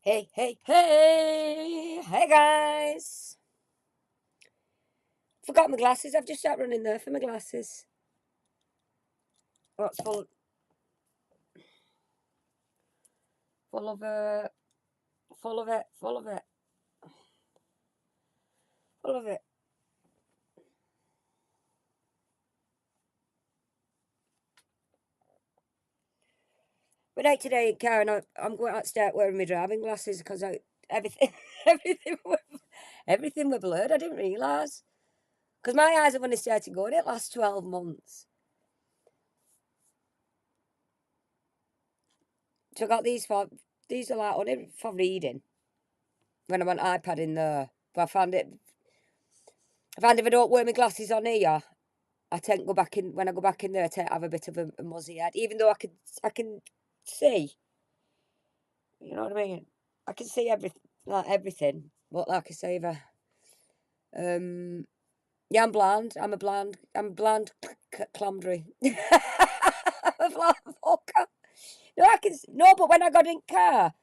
Hey, hey, hey! Hey, guys! Forgot my glasses. I've just started running there for my glasses. Oh, it's full of full of it, full of it, full of it. But out today, Karen, I'm going to start wearing my driving glasses because everything, everything, everything were blurred. I didn't realise because my eyes have only started going it last 12 months. So I got these are like only for reading when I'm on iPad in there. But I find if I don't wear my glasses on here, I tend to go back in when I go back in there. I tend to have a bit of a muzzy head, even though I can see. You know what I mean? I can see everything. But like I say, um, yeah, I'm blind. I'm a blind clamdry. I'm a blind fucker. No, no, but when I got in car,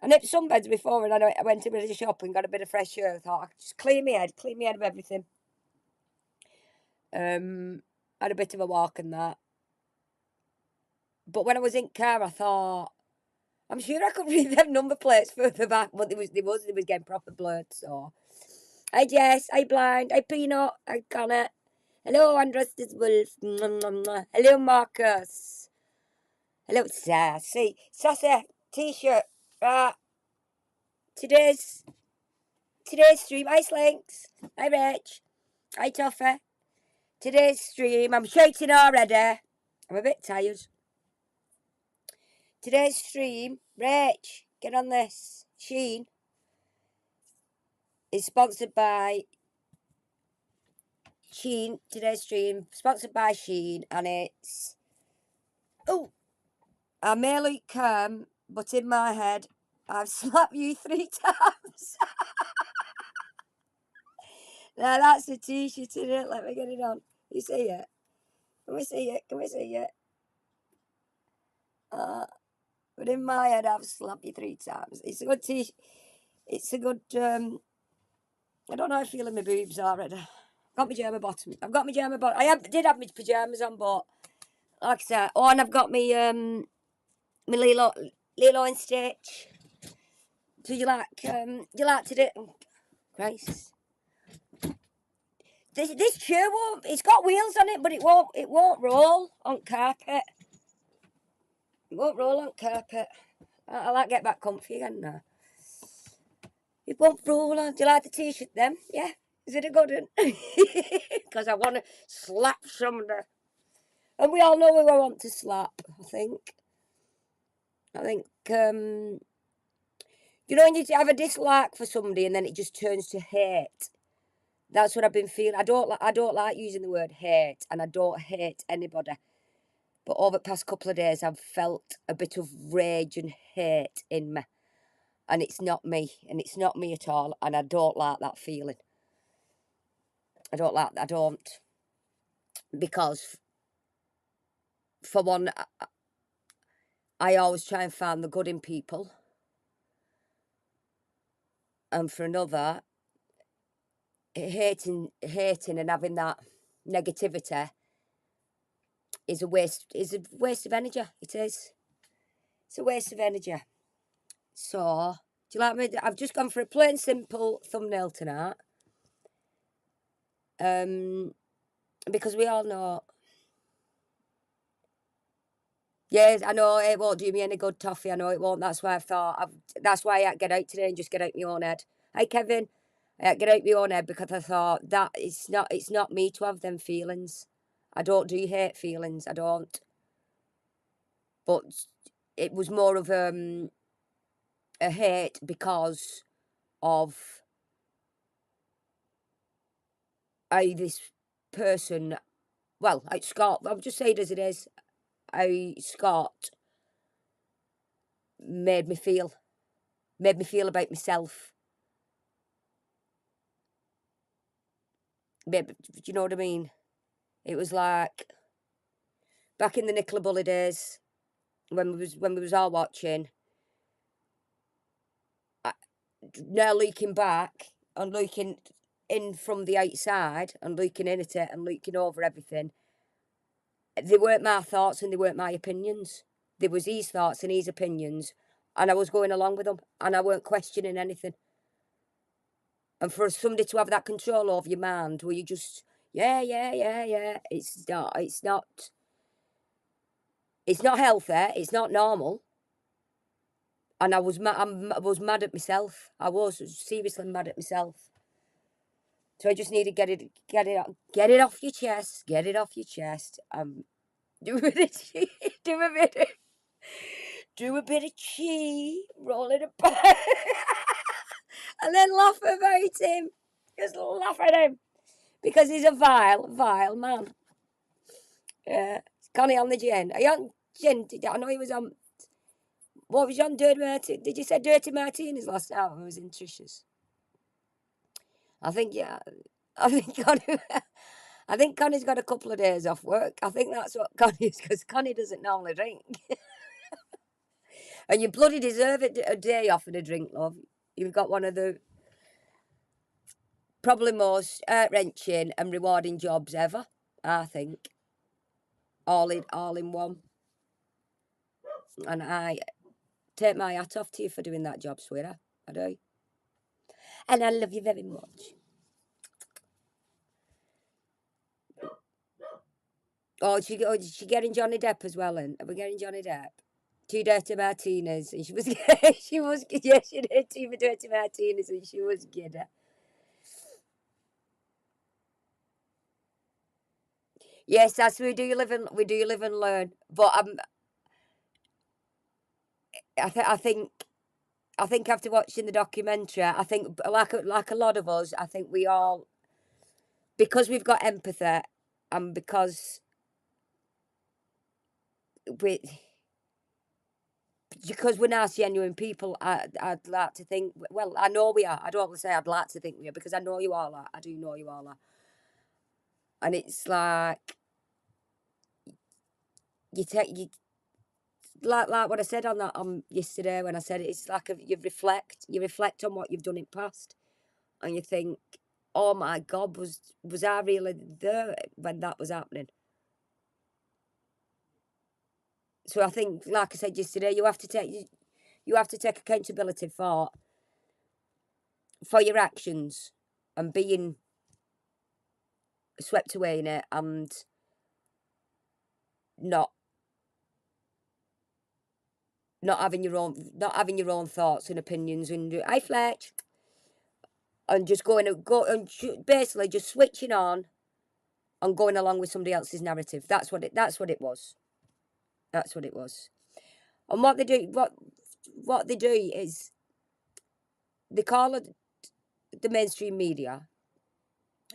I nipped sunbeds before, and I went to the shop and got a bit of fresh air. I thought I could just clean my head of everything. Had a bit of a walk and that. But when I was in car, I thought, I'm sure I could read them number plates further back, but they was getting proper blurred. So, hi Jess, hi Blind, hi Peanut, hi Connor. Hello, Andrus's Wolf. Mwah, mwah, mwah. Hello, Marcus. Hello, Sassy. Sassy, t-shirt. Today's stream. Hi Slinks. Hi Rich. Hi Toffee. Today's stream. I'm shouting already. I'm a bit tired. Today's stream. Rich, get on this. Sheen is sponsored by Sheen. Today's stream sponsored by Sheen, and it's I may look calm, but in my head, I've slapped you 3 times. Now that's a t-shirt, isn't it? Let me get it on. You see it? Can we see it? Can we see it? But in my head, I've slapped you 3 times. It's a good t. It's a good. I don't know. I feel in my boobs already. Got my pyjama bottom. I've got my pyjama bottom. Did have my pajamas on, but like I said, oh, and I've got my Lilo and Stitch. Do you like to do? Oh, Christ. This chair won't. It's got wheels on it, but it won't roll on carpet. It won't roll on carpet. I like get back comfy again now. It won't roll on. Do you like the t-shirt then? Yeah. Is it a good one? Because I want to slap somebody. And we all know who I want to slap, I think. You know, when you have a dislike for somebody and then it just turns to hate. That's what I've been feeling. I don't like using the word hate, and I don't hate anybody. But over the past couple of days, I've felt a bit of rage and hate in me, and it's not me, at all, and I don't like that feeling. I don't, because for one, I always try and find the good in people, and for another, hating and having that negativity is a waste. Is a waste of energy. It is. It's a waste of energy. So, do you like me? I've just gone for a plain simple thumbnail tonight. Because we all know. Yes, I know it won't do me any good, Toffee. I know it won't. That's why I've thought. That's why I had to get out today and just get out my own head. Hi, Kevin. I had to get out my own head because I thought that it's not me to have them feelings. I don't do hate feelings. I don't. But it was more of a hate because of this person. Well, like Scott. I'll just say it as it is. Scott made me feel about myself. Do you know what I mean? It was like back in the Nicola Bully days when we was all watching. now looking back and looking in from the outside and looking in at it and looking over everything, they weren't my thoughts and they weren't my opinions. There was his thoughts and his opinions, and I was going along with them, and I weren't questioning anything. And for somebody to have that control over your mind, where you just, yeah, yeah, yeah, yeah, it's not healthy, it's not normal. And I was I was mad at myself. I was seriously mad at myself. So I just need to get it off your chest, get it off your chest. Do a bit of do a bit of, do a bit of chi, roll it about, and then laugh about him. Just laugh at him because he's a vile, vile man. Yeah, Connie on the gin. Are you on gin? I know he was on. What was you on? Dirty Martin? Did you say Dirty Martinis last night? It was in Trish's. I think yeah. I think Connie. I think Connie's got a couple of days off work. I think that's what Connie's because Connie doesn't normally drink. And you bloody deserve it, a day off and a drink, love. You've got one of the probably most wrenching and rewarding jobs ever, I think. All in one. And I take my hat off to you for doing that job, sweetheart. I do. And I love you very much. Oh, did she getting Johnny Depp as well? And are we getting Johnny Depp? Two dirty martinis, and she was she was yeah, she did two dirty martinis, and she was good. Yes, that's we do live and learn. But I think after watching the documentary, I think like a lot of us, I think we all because we've got empathy, and we because we're nice, genuine people. I'd like to think. Well, I know we are. I don't want to say I'd like to think we are because I know you all are. I do know you all are. And it's like you like what I said on that yesterday when I said it, it's like you reflect on what you've done in the past, and you think, oh my God, was I really there when that was happening? So I think, like I said yesterday, you have to take accountability for your actions and being swept away in it and not not having your own thoughts and opinions and I Fletch and just basically just switching on and going along with somebody else's narrative. That's what it was. That's what it was. And what they do is they call it the mainstream media.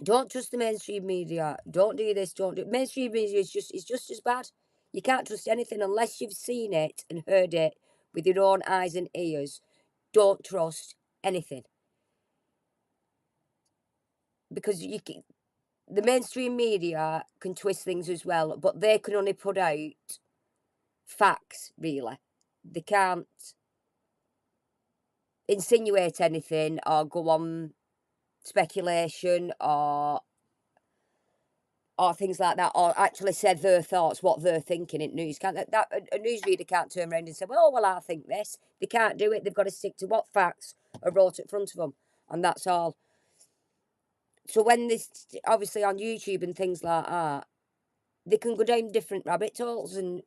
Don't trust the mainstream media. Don't do this. Don't do mainstream media is just as bad. You can't trust anything unless you've seen it and heard it with your own eyes and ears. Don't trust anything because the mainstream media can twist things as well, but they can only put out facts. Really, they can't insinuate anything or go on speculation or things like that, or actually say their thoughts, what they're thinking in news. Can't that a newsreader can't turn around and say, well, I think this. They can't do it. They've got to stick to what facts are brought in front of them, and that's all. So when this, obviously on YouTube and things like that, they can go down different rabbit holes and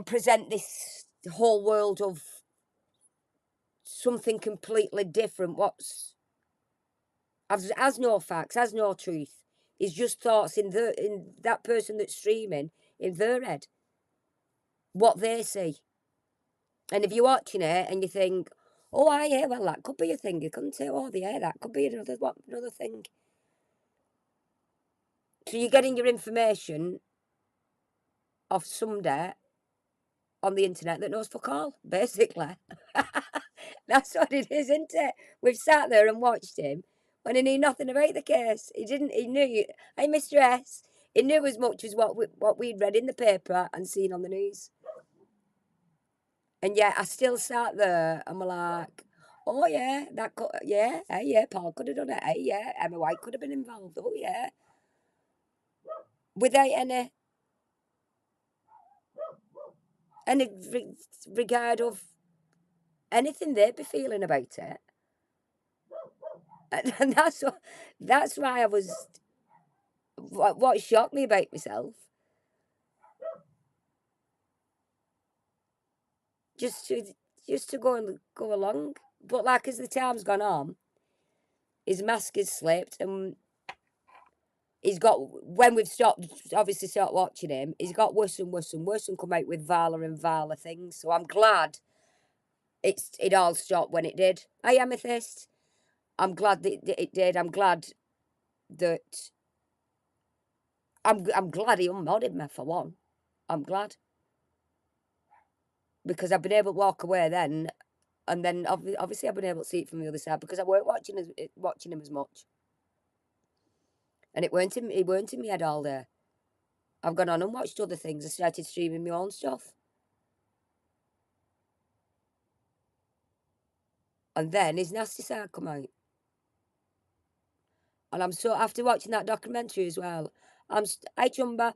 present this whole world of something completely different. What's has no facts, has no truth. It's just thoughts in that person that's streaming in their head, what they see. And if you're watching it and you think, oh, yeah, well, that could be a thing, you couldn't say, oh, yeah, that could be another thing. So you're getting your information off somebody on the internet that knows fuck all, basically. That's what it is, isn't it? We've sat there and watched him when he knew nothing about the case. He knew, hey, Mr. S, he knew as much as what we'd read in the paper and seen on the news. And yet I still sat there and we're like, Oh yeah, that could, yeah, hey, yeah, Paul could have done it. Hey, yeah, Emma White could have been involved. Oh yeah, without any regard of anything they'd be feeling about it. And that's why I was what shocked me about myself. Just to go and go along. But like as the time's gone on, his mask has slipped and he's got when we've stopped obviously stopped watching him, he's got worse and worse and worse and come out with Vala and Vala things. So I'm glad it all stopped when it did. Hey Amethyst. I'm glad that it did. That I'm glad he unmodded me for one. I'm glad. Because I've been able to walk away then and then obviously I've been able to see it from the other side because I weren't watching him as much. And it weren't in my head all day. I've gone on and watched other things. I started streaming my own stuff. And then his nasty side come out. And I'm so, after watching that documentary as well, hey Chumba,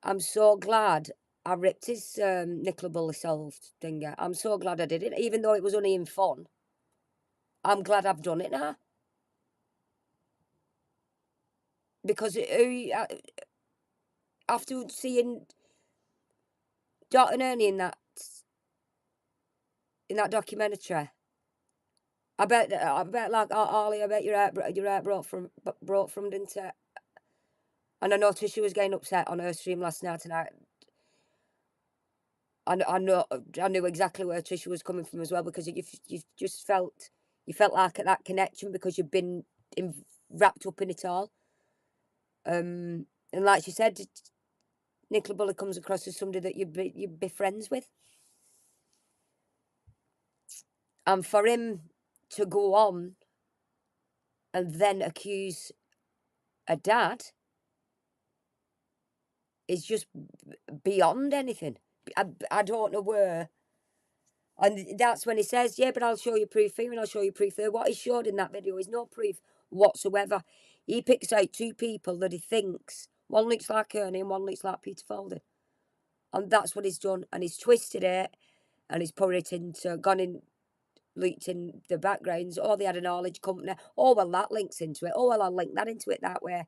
I'm so glad I ripped his Nicola Bully solved thing. I'm so glad I did it, even though it was only in fun. I'm glad I've done it now. Because after seeing Dot and Ernie in that documentary, I bet like Ollie, I bet your heart brought from didn't it? And I know Tisha was getting upset on her stream last night, and I knew exactly where Tisha was coming from as well because you just felt like that connection because you've been wrapped up in it all. And like she said, Nicola Bully comes across as somebody that you'd be friends with, and for him to go on and then accuse a dad is just beyond anything. I don't know where. And that's when he says, yeah, but I'll show you proof here and I'll show you proof there. What he showed in that video is no proof whatsoever. He picks out two people that he thinks, one looks like Ernie and one looks like Peter Folden. And that's what he's done. And he's twisted it and he's put it into, leaked in the backgrounds. Oh, they had a knowledge company. Oh, well, that links into it. Oh, well, I'll link that into it that way.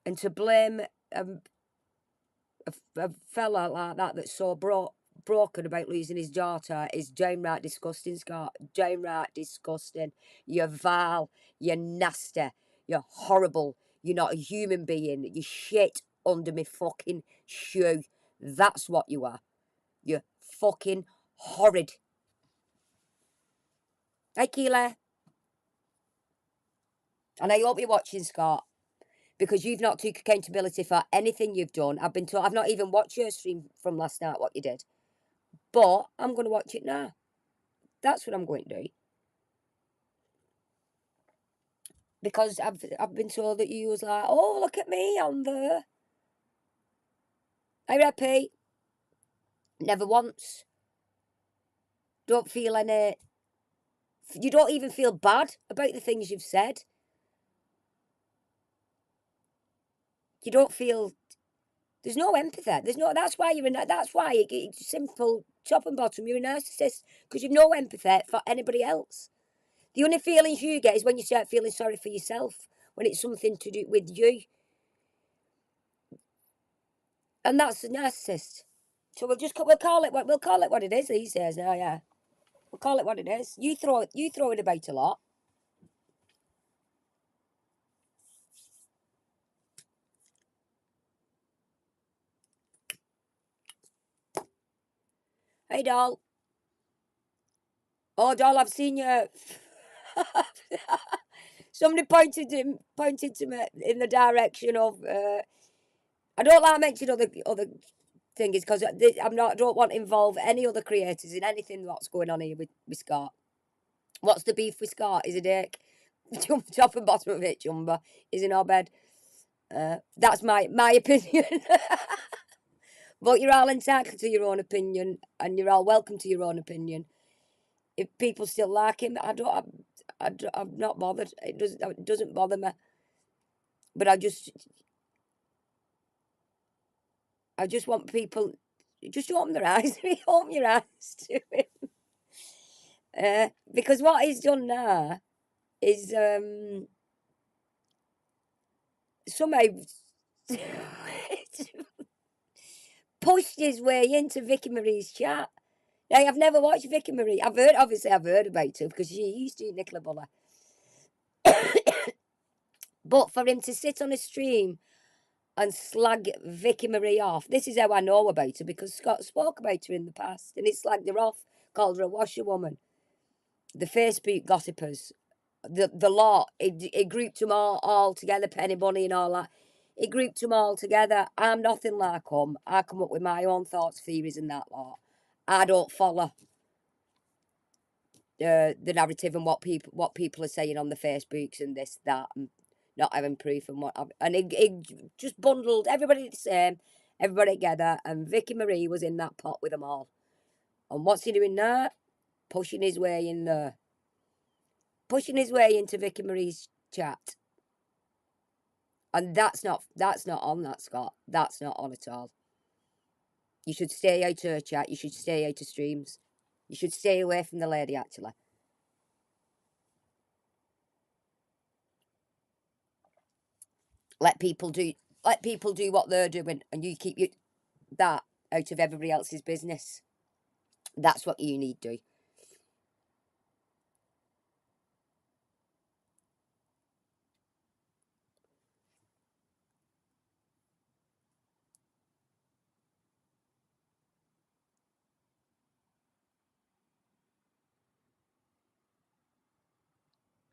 And to blame a fella like that that's so broken about losing his daughter is downright disgusting, Scott. Downright disgusting. You're vile. You're nasty. You're horrible. You're not a human being. You shit under me fucking shoe. That's what you are. You're fucking horrid. Hey, Keela. And I hope you're watching, Scott, because you've not took accountability for anything you've done. I've been told, I've not even watched your stream from last night, what you did. But I'm going to watch it now. That's what I'm going to do. Because I've been told that you was like, oh, look at me on there. Hey, Reppy. Never once. Don't feel any... You don't even feel bad about the things you've said. You don't feel... There's no empathy. There's no... That's why you're a... That's why it's simple, top and bottom, you're a narcissist. Because you've no empathy for anybody else. The only feelings you get is when you start feeling sorry for yourself. When it's something to do with you. And that's a narcissist. So we'll call it what it is these days now, yeah. We'll call it what it is. You throw it about a lot. Hey doll. Oh doll, I've seen you. Somebody pointed to me in the direction of I don't like mentioning other things because I don't want to involve any other creators in anything what's going on here with Scott. What's the beef with Scott? Is a dick. Top and bottom of it, Jumba. Is in our bed. That's my opinion. But you're all entitled to your own opinion, and you're all welcome to your own opinion. If people still like him, I'm not bothered. It doesn't bother me. But I just want people just open their eyes. Open your eyes to it. Because what he's done now is somehow pushed his way into Vicky Marie's chat. Now, I've never watched Vicky Marie. I've heard about her because she used to eat Nicola Buller. But for him to sit on a stream and slag Vicky Marie off, this is how I know about her, because Scott spoke about her in the past and he slagged her off, called her a washerwoman. The Facebook gossipers, the lot, it grouped them all together, Penny Bunny and all that. It grouped them all together. I'm nothing like them. I come up with my own thoughts, theories, and that lot. I don't follow the narrative and what people are saying on the Facebooks and this, that, and not having proof and what. And it just bundled everybody the same, everybody together, and Vicky Marie was in that pot with them all. And what's he doing now? Pushing his way in there. Pushing his way into Vicky Marie's chat. And that's not on that, Scott. That's not on at all. You should stay out of her chat. You should stay out of streams. You should stay away from the lady, actually. Let people do what they're doing, and you keep that out of everybody else's business. That's what you need to do.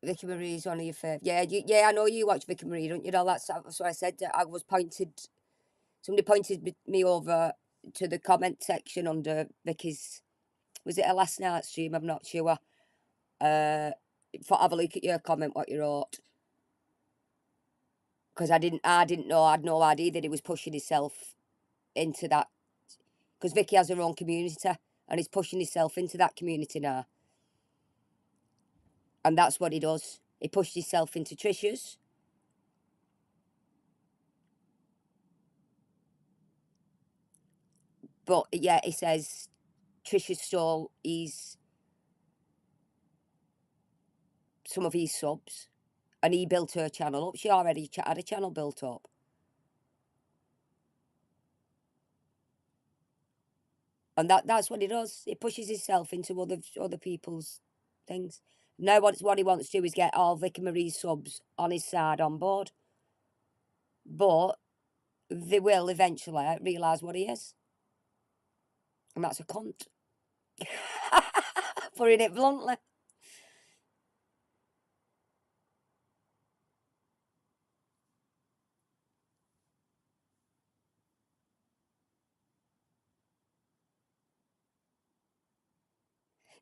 Vicky Marie's one of your favourites. Yeah, I know you watch Vicky Marie, don't you? Know that's what I said. Somebody pointed me over to the comment section under Vicky's. Was it a last night stream? I'm not sure. Have a look at your comment, what you wrote, because I didn't know. I had no idea that he was pushing himself into that. Because Vicky has her own community, and he's pushing himself into that community now. And that's what he does. He pushed himself into Trisha's. But yeah, he says Trisha stole some of his subs, and he built her channel up. She already had a channel built up. And that's what he does. He pushes himself into other people's things. Now what he wants to do is get all Vicky Marie's subs on his side on board. But they will eventually realise what he is. And that's a cunt. Putting it bluntly.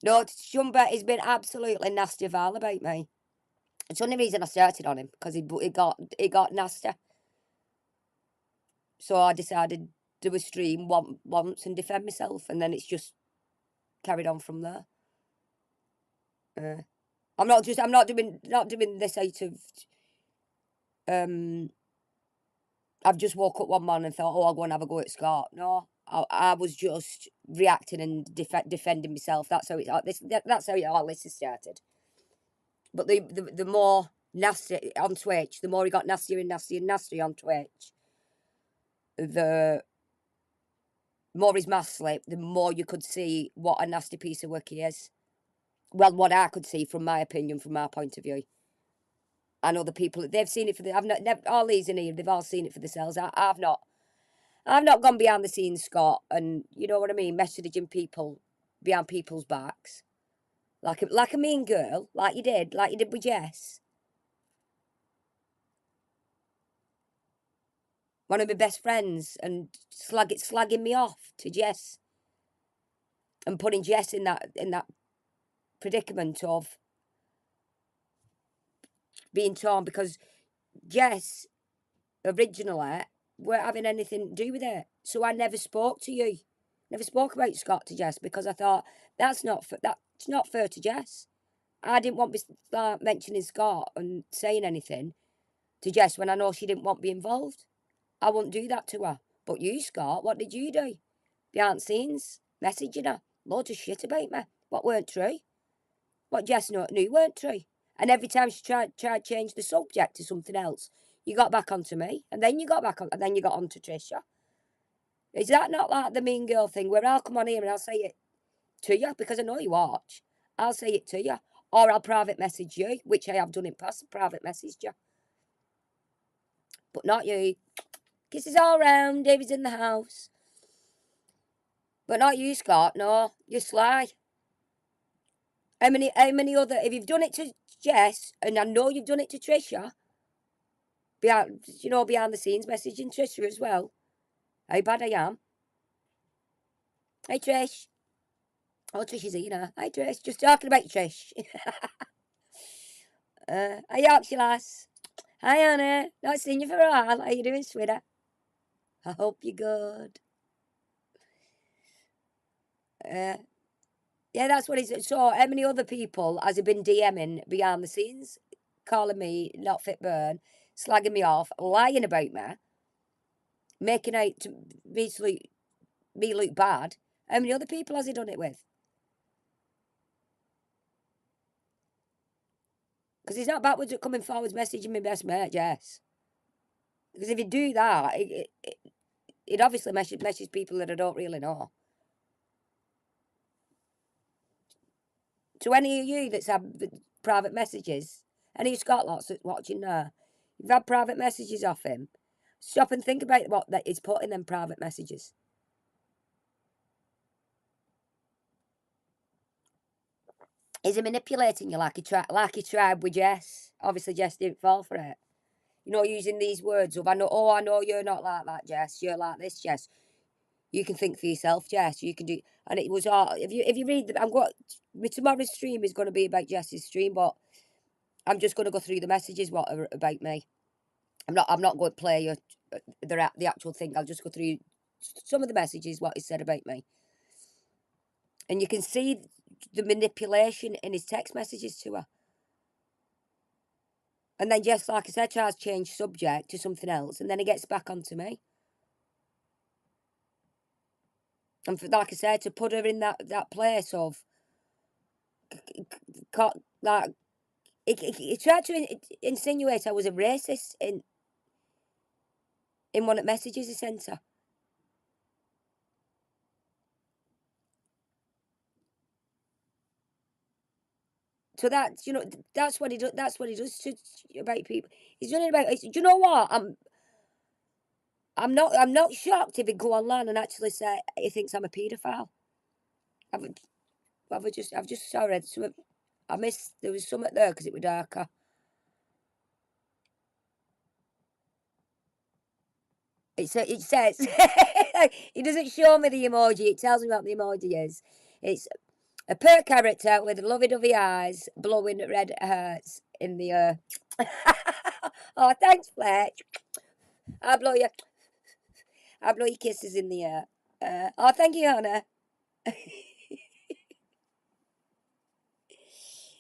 No, Shumba has been absolutely nasty Val about me. It's the only reason I started on him, because he got nasty. So I decided to do a stream once and defend myself, and then it's just carried on from there. I'm not doing this out of I've just woke up one morning and thought, oh, I'll go and have a go at Scott. No, I was just reacting and defending myself. That's how that's how it all this has started. But the more nasty on Twitch, the more he got nastier and nastier and nastier on Twitch, the more his mask slipped, the more you could see what a nasty piece of work he is. Well, what I could see from my opinion, from my point of view. I know the people, they've seen it for I've not, all these in here, they've all seen it for themselves. I've not gone behind the scenes, Scott, and you know what I mean, messaging people behind people's backs. Like a mean girl, like you did with Jess. One of my best friends, and slagging me off to Jess. And putting Jess in that predicament of being torn, because Jess originally weren't having anything to do with it. So I never spoke to you. Never spoke about Scott to Jess because I thought that's not fair to Jess. I didn't want to start mentioning Scott and saying anything to Jess when I know she didn't want to be involved. I wouldn't do that to her. But you, Scott, what did you do? Behind the scenes, messaging her, loads of shit about me. What weren't true? What Jess knew weren't true. And every time she tried to change the subject to something else, you got back onto me, and then you got back on, and then you got onto Trisha. Is that not like the mean girl thing where I'll come on here and I'll say it to you because I know you watch? I'll say it to you, or I'll private message you, which I have done in past. Private messaged you, but not you. Kisses all round. David's in the house, but not you, Scott. No, you're sly. How many other? If you've done it to Jess, and I know you've done it to Trisha, behind the scenes messaging Trisha as well. How bad I am. Hey Trish. Oh, Trish is here. Hi Trish. Just talking about Trish. Hi Yorkshire lass. Hi Anna. Not seen you for a while. How you doing, sweetheart? I hope you're good. Yeah, that's what he's. So, how many other people has he been DMing behind the scenes, calling me not fit burn, slagging me off, lying about me, making out to me look bad? How many other people has he done it with? Because he's not backwards at coming forwards messaging me best mate, Jess. Because if you do that, it obviously messes people that I don't really know. To any of you that's had private messages, any of Scott lots that's watching now, you've had private messages off him, stop and think about what that is put in them private messages. Is he manipulating you like he tried with Jess? Obviously, Jess didn't fall for it. You know, using these words of I know you're not like that, Jess. You're like this, Jess. You can think for yourself, Jess. You can do, and it was all. If you read the, I'm going. My tomorrow's stream is going to be about Jess's stream, but I'm just going to go through the messages what are about me. I'm not going to play you the actual thing. I'll just go through some of the messages what he said about me, and you can see the manipulation in his text messages to her. And then Jess, like I said, tries to change subject to something else, and then he gets back onto me. And like I said, to put her in that place of like he tried to insinuate I was a racist in one of the messages he sent her. So that that's what he does. That's what he does about people. He's doing it about. Do you know what? I'm not shocked if he go online and actually say he thinks I'm a paedophile. I've just sorry. I missed. There was something there because it was darker. It says he doesn't show me the emoji. It tells me what the emoji is. It's a pert character with lovey-dovey eyes, blowing red hearts in the air. Oh, thanks, Fletch. I'll blow you. I'll blow your kisses in the air. Oh, thank you, Hannah.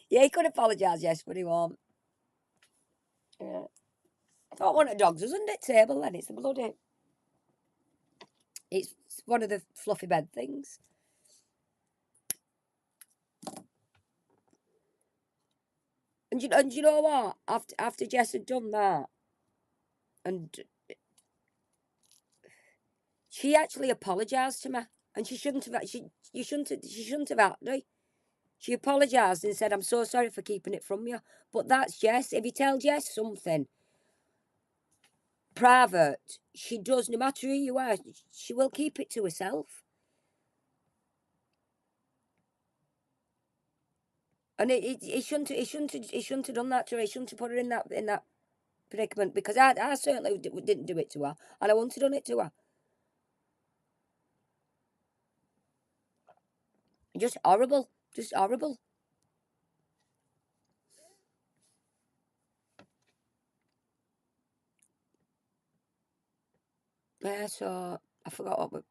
Yeah, he could apologise, yes, but he won't. Yeah. I thought one of the dogs was under the table then. It's the bloody. It's one of the fluffy bed things. And you know what? After Jess had done that, and she actually apologised to me, and she shouldn't have. She shouldn't have acted. She apologised and said, "I'm so sorry for keeping it from you." But that's Jess. If you tell Jess something private, she does. No matter who you are, she will keep it to herself. And he shouldn't. He shouldn't have done that to her. He shouldn't have put her in that predicament because I certainly didn't do it to her, and I wouldn't have done it to her. Just horrible. Just horrible. Yeah, so I forgot what.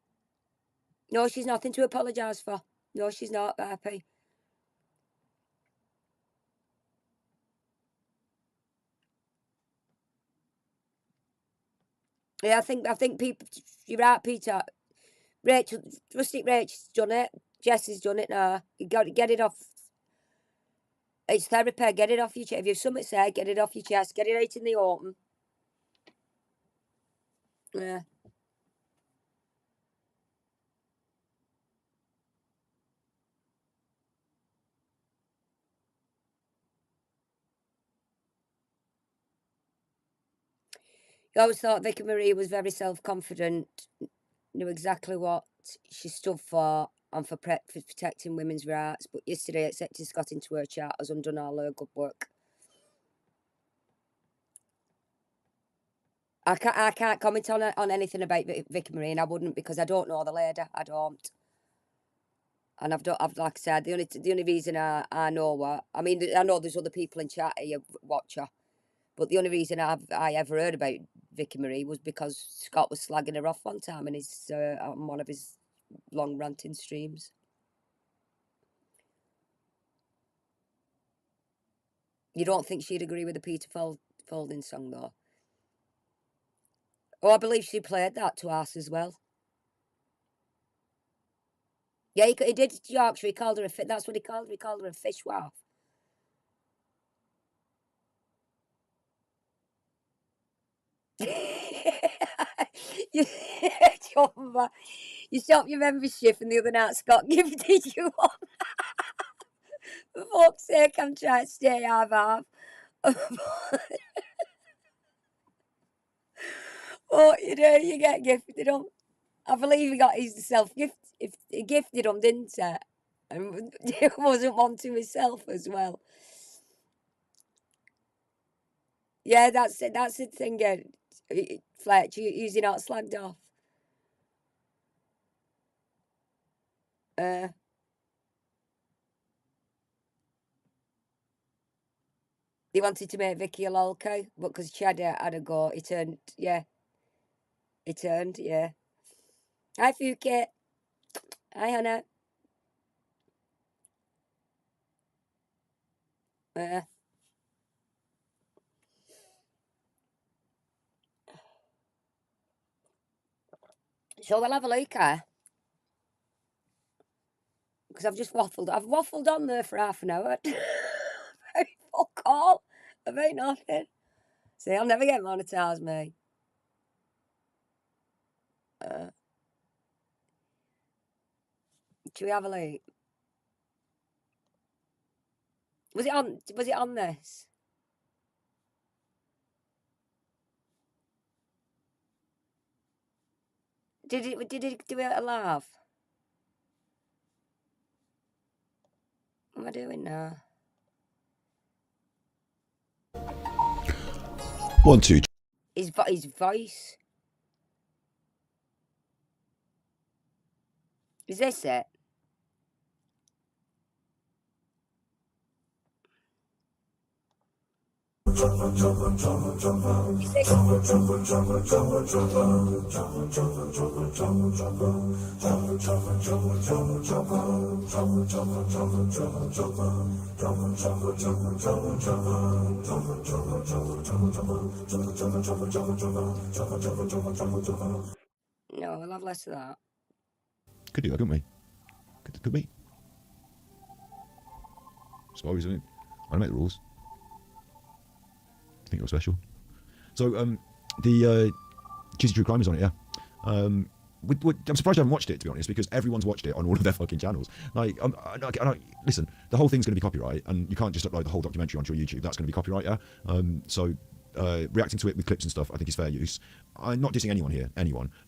No, she's nothing to apologise for. No, she's not happy. Yeah, I think people. You're right, Peter. Rachel, Rustic Rachel's done it. Jessie's done it now. You got to get it off. It's therapy. Get it off your chest. If you've something to say, get it off your chest. Get it out in the open. Yeah. I always thought Vicky Marie was very self-confident, knew exactly what she stood for and for protecting women's rights. But yesterday, accepting Scott into her chat has undone all her good work. I can't comment on anything about Vicky Marie, and I wouldn't because I don't know the lady. I don't. And I've like I said, the only reason I know her, I mean, I know there's other people in chat here watch her, but the only reason I ever heard about Vicky Marie was because Scott was slagging her off one time in his on one of his long ranting streams. You don't think she'd agree with the Peter Folding song though? Oh, I believe she played that to us as well. Yeah, he did Yorkshire. He called her a that's what he called her. He called her a fish wife. you, you stopped your membership and the other night Scott gifted you one. For fuck's sake, I'm trying to stay half. Oh, you know, you get gifted them. I believe he got himself gift. If he gifted them, didn't he? And it wasn't one to himself as well. Yeah, that's it. That's the thing. Fletch, you're not slagged off. Uh, they wanted to make Vicky a lolco, but because Cheddar had a go, it turned. Yeah, it turned. Yeah. Hi, Fuki. Hi, Hannah. Uh, so we'll have a look, because I've just waffled. I've waffled on there for half an hour. Fuck all about nothing. See, I'll never get monetised, me. Uh, should we have a look? Was it on? Was it on this? Did it do it live? What am I doing now? 1, 2. His voice. Is this it? Is this? No, I'll have less of that. Could do that, couldn't we? Could be. Suppose, isn't it? I make the rules. I think you're special. So, the Cheesy True Crime is on it, yeah. I'm surprised you haven't watched it, to be honest, because everyone's watched it on all of their fucking channels. Like, listen, the whole thing's going to be copyright, and you can't just upload the whole documentary onto your YouTube. That's going to be copyright, yeah. So, reacting to it with clips and stuff, I think is fair use. I'm not dissing anyone here,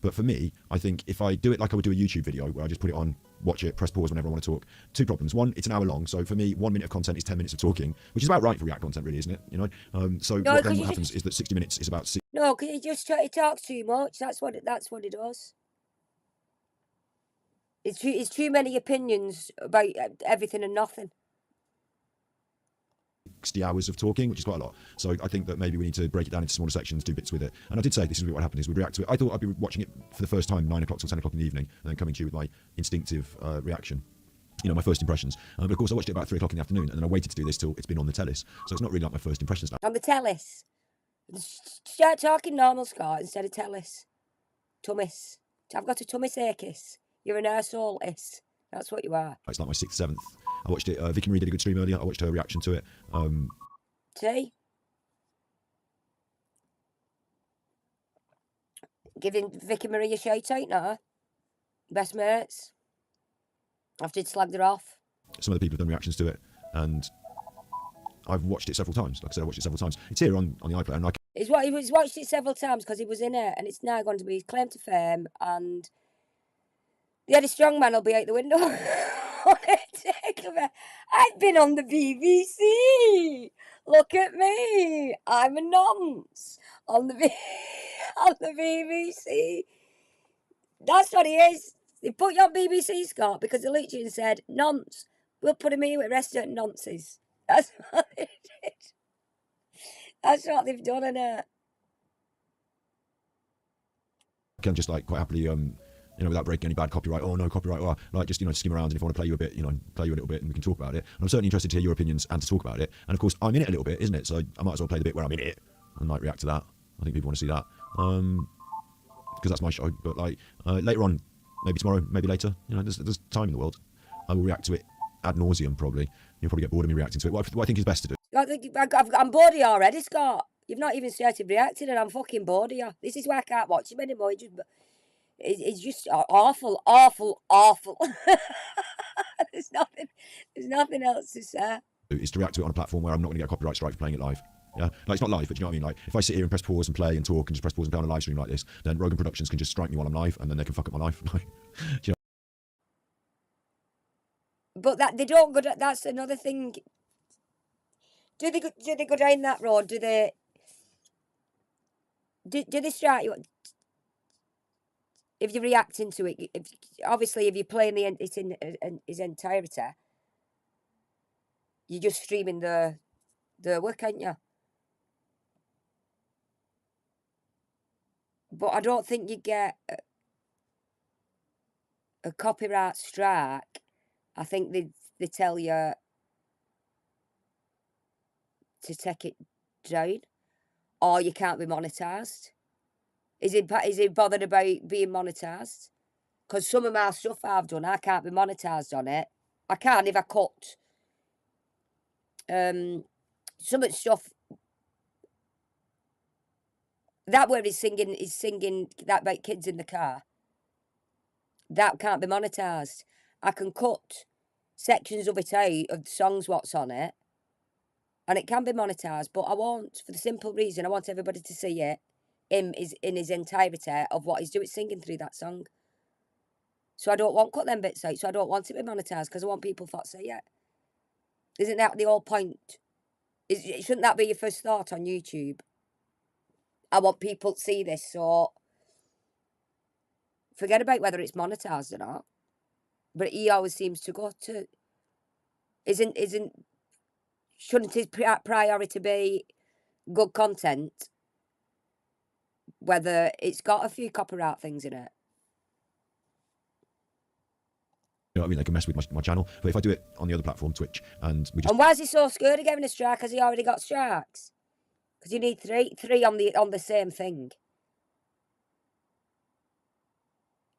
but for me, I think if I do it like I would do a YouTube video, where I just put it on, watch it, press pause whenever I want to talk. Two problems. One, it's an hour long, so for me, 1 minute of content is 10 minutes of talking, which is about right for React content, really, isn't it? You know. So No, what then happens is that 60 minutes is about. No, because he talks too much. That's what it does. It's too many opinions about everything and nothing. 60 hours of talking, which is quite a lot. So I think that maybe we need to break it down into smaller sections, do bits with it. And I did say this is what happened is we'd react to it. I thought I'd be watching it for the first time 9 o'clock till 10 o'clock in the evening, and then coming to you with my instinctive reaction. My first impressions. But of course, I watched it about 3 o'clock in the afternoon, and then I waited to do this till it's been on the tellis. So it's not really like my first impressions now. On the tellis. Start talking normal, Scott, instead of tellis. Tummis. I've got a tummy ache. You're an arsehole-is. That's what you are. It's like my 6th, 7th. I watched it. Vicky Marie did a good stream earlier. I watched her reaction to it. See? Giving Vicky Marie a shout out now. Best mates. After he'd slagged her off. Some of the people have done reactions to it, and I've watched it several times. Like I said, I watched it several times. It's here on the iPlayer, and He's watched it several times because he was in it, and it's now going to be his claim to fame, and the Eddie Strongman will be out the window. I've been on the BBC. Look at me. I'm a nonce on the BBC. That's what he is. They put you on BBC, Scott, because they looked at you and said, nonce. We'll put him here with resident nonces. That's what they did. That's what they've done, innit? I can just like quite happily, without breaking any bad copyright. Oh no, copyright. Or like just skim around, and if I want to play you a bit, play you a little bit, and we can talk about it. And I'm certainly interested to hear your opinions and to talk about it. And of course, I'm in it a little bit, isn't it? So I might as well play the bit where I'm in it and like react to that. I think people want to see that because that's my show. But like later on, maybe tomorrow, maybe later. There's time in the world. I will react to it ad nauseum. Probably you'll probably get bored of me reacting to it. What I think is best to do. I'm bored of you already, Scott. You've not even started reacting, and I'm fucking bored of you. This is why I can't watch him anymore. It's just awful, awful, awful. There's nothing else to say. Is to react to it on a platform where I'm not going to get a copyright strike for playing it live. Yeah, like it's not live, but you know what I mean. Like if I sit here and press pause and play and talk and just press pause and play on a live stream like this, then Rogan Productions can just strike me while I'm live, and then they can fuck up my life. But that they don't go. That's another thing. Do they go down that road? Do they strike you? If you're reacting to it, obviously if you're playing it in its entirety, you're just streaming the work, aren't you? But I don't think you get a copyright strike. I think they tell you to take it down, or you can't be monetised. Is he bothered about being monetised? Because some of my stuff I've done, I can't be monetised on it. I can if I cut some of the stuff. That where he's singing that about kids in the car. That can't be monetised. I can cut sections of it out of the songs what's on it, and it can be monetised, but I won't, for the simple reason I want everybody to see it in his entirety of what he's doing singing through that song. So I don't want cut them bits out, so I don't want it to be monetised because I want people to see it. Isn't that the whole point? Shouldn't that be your first thought on YouTube? I want people to see this, so forget about whether it's monetised or not. But he always seems to go to. Shouldn't his priority be good content, whether it's got a few copyright things in it? You know what I mean? They can mess with my channel. But if I do it on the other platform, Twitch, and we just... And why is he so scared of getting a strike? Has he already got strikes? Because you need three on the same thing.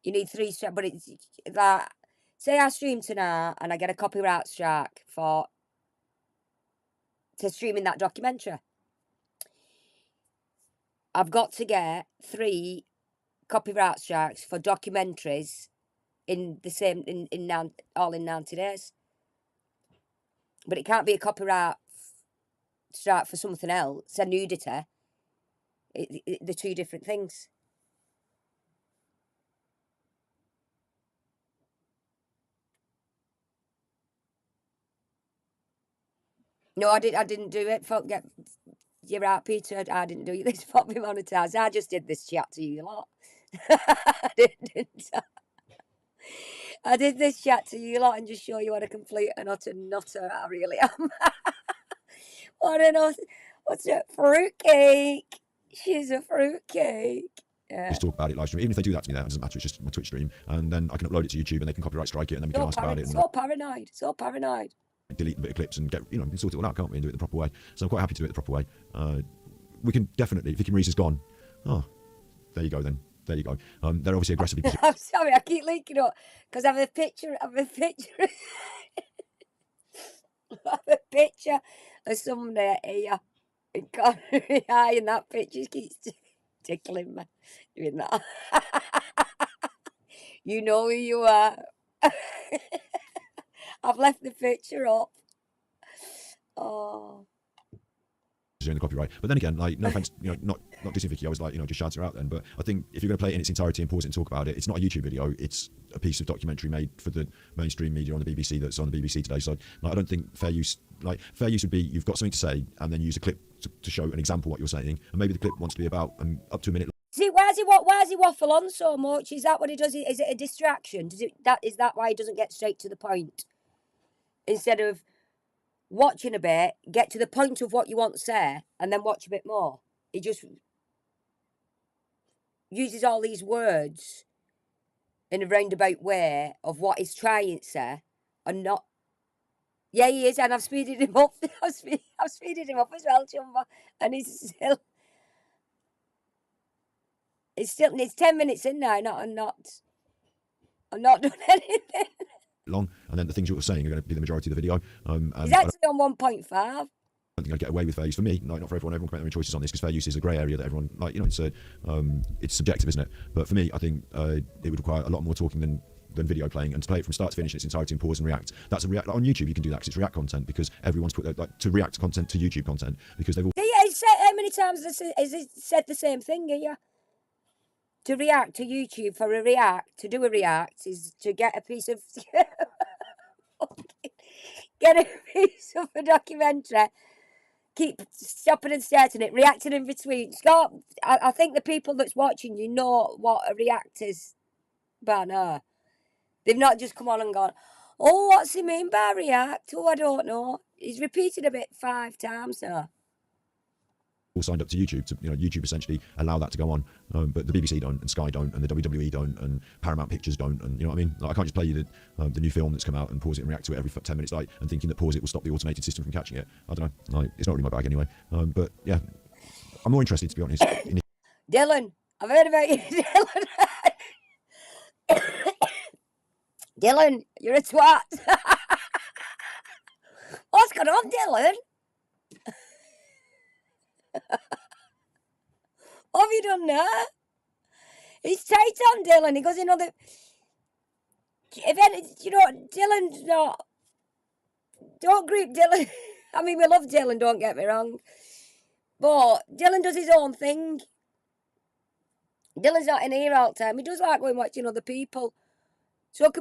You need 3 strikes, but it's like, say I stream tonight and I get a copyright strike to streaming that documentary. I've got to get 3 copyright strikes for documentaries in the same all in 90 days. But it can't be a copyright strike for something else, a nudity. They're 2 different things. No, I didn't do it. You're right, Peter. I didn't do this for me monetised. I just did this chat to you lot. I did this chat to you lot and just show you what a complete and utter nutter I really am. I don't know. What's it? Fruitcake. She's a fruitcake. Yeah. Just talk about it live stream. Even if they do that to me, there, it doesn't matter. It's just my Twitch stream, and then I can upload it to YouTube, and they can copyright strike it, and then we can ask about it and So paranoid. So paranoid. delete a bit of clips and get we can sort it all out, can't we? And do it the proper way. So I'm quite happy to do it the proper way. We can definitely. Vicky Maurice is gone. Oh, there you go then. There you go. They're obviously aggressively. I'm sorry, I keep linking up because I have a picture. I have a picture. I have a picture of somebody here in corner of my eye, and that picture keeps tickling me doing that. You know who you are. I've left the picture up. Oh. During the copyright, but then again, like, no offense, not dissing Vicky, I was like, just shout her out then. But I think if you're going to play it in its entirety and pause it and talk about it, it's not a YouTube video, it's a piece of documentary made for the mainstream media on the BBC that's on the BBC today. So like, I don't think fair use would be you've got something to say and then use a clip to show an example what you're saying, and maybe the clip wants to be about up to a minute. See, why does he waffle on so much? Is that what he does? Is it a distraction? Is that why he doesn't get straight to the point? Instead of watching a bit, get to the point of what you want to say, and then watch a bit more. He just uses all these words in a roundabout way of what he's trying to say, and not. Yeah, he is, and I've speeded him up. I've speeded him up as well, Chumba, and he's still. It's 10 minutes in now. I'm not doing anything. Long, and then the things you're saying are going to be the majority of the video. He's actually on 1.5. I don't think I'd get away with fair use. For me, not for everyone. Everyone can make their own choices on this, because fair use is a grey area that everyone, it's subjective, isn't it? But for me, I think it would require a lot more talking than video playing, and to play it from start to finish in its entirety and pause and react. That's a react on YouTube. You can do that because it's react content, because everyone's put to react content to YouTube content, because they've all. How many times has he said the same thing here? To react to YouTube to do a react is to get a piece of get a piece of a documentary, keep stopping and starting it, reacting in between. Scott, I think the people that's watching you know what a react is by now. They've not just come on and gone, oh, what's he mean by react? Oh, I don't know. He's repeated a bit 5 times now. All signed up to YouTube to YouTube essentially allow that to go on, but the BBC don't, and Sky don't, and the WWE don't, and Paramount Pictures don't, and you know what I mean. Like, I can't just play you the new film that's come out and pause it and react to it every 10 minutes, and thinking that pause it will stop the automated system from catching it. I don't know. It's not really my bag anyway. But yeah, I'm more interested, to be honest. Dylan, I've heard about you, Dylan. Dylan, you're a twat. What's going on, Dylan? What have you done now? He's tight on Dylan. He goes, Dylan's not. Don't group Dylan. I mean, we love Dylan, don't get me wrong. But Dylan does his own thing. Dylan's not in here all the time. He does like going watching other people. So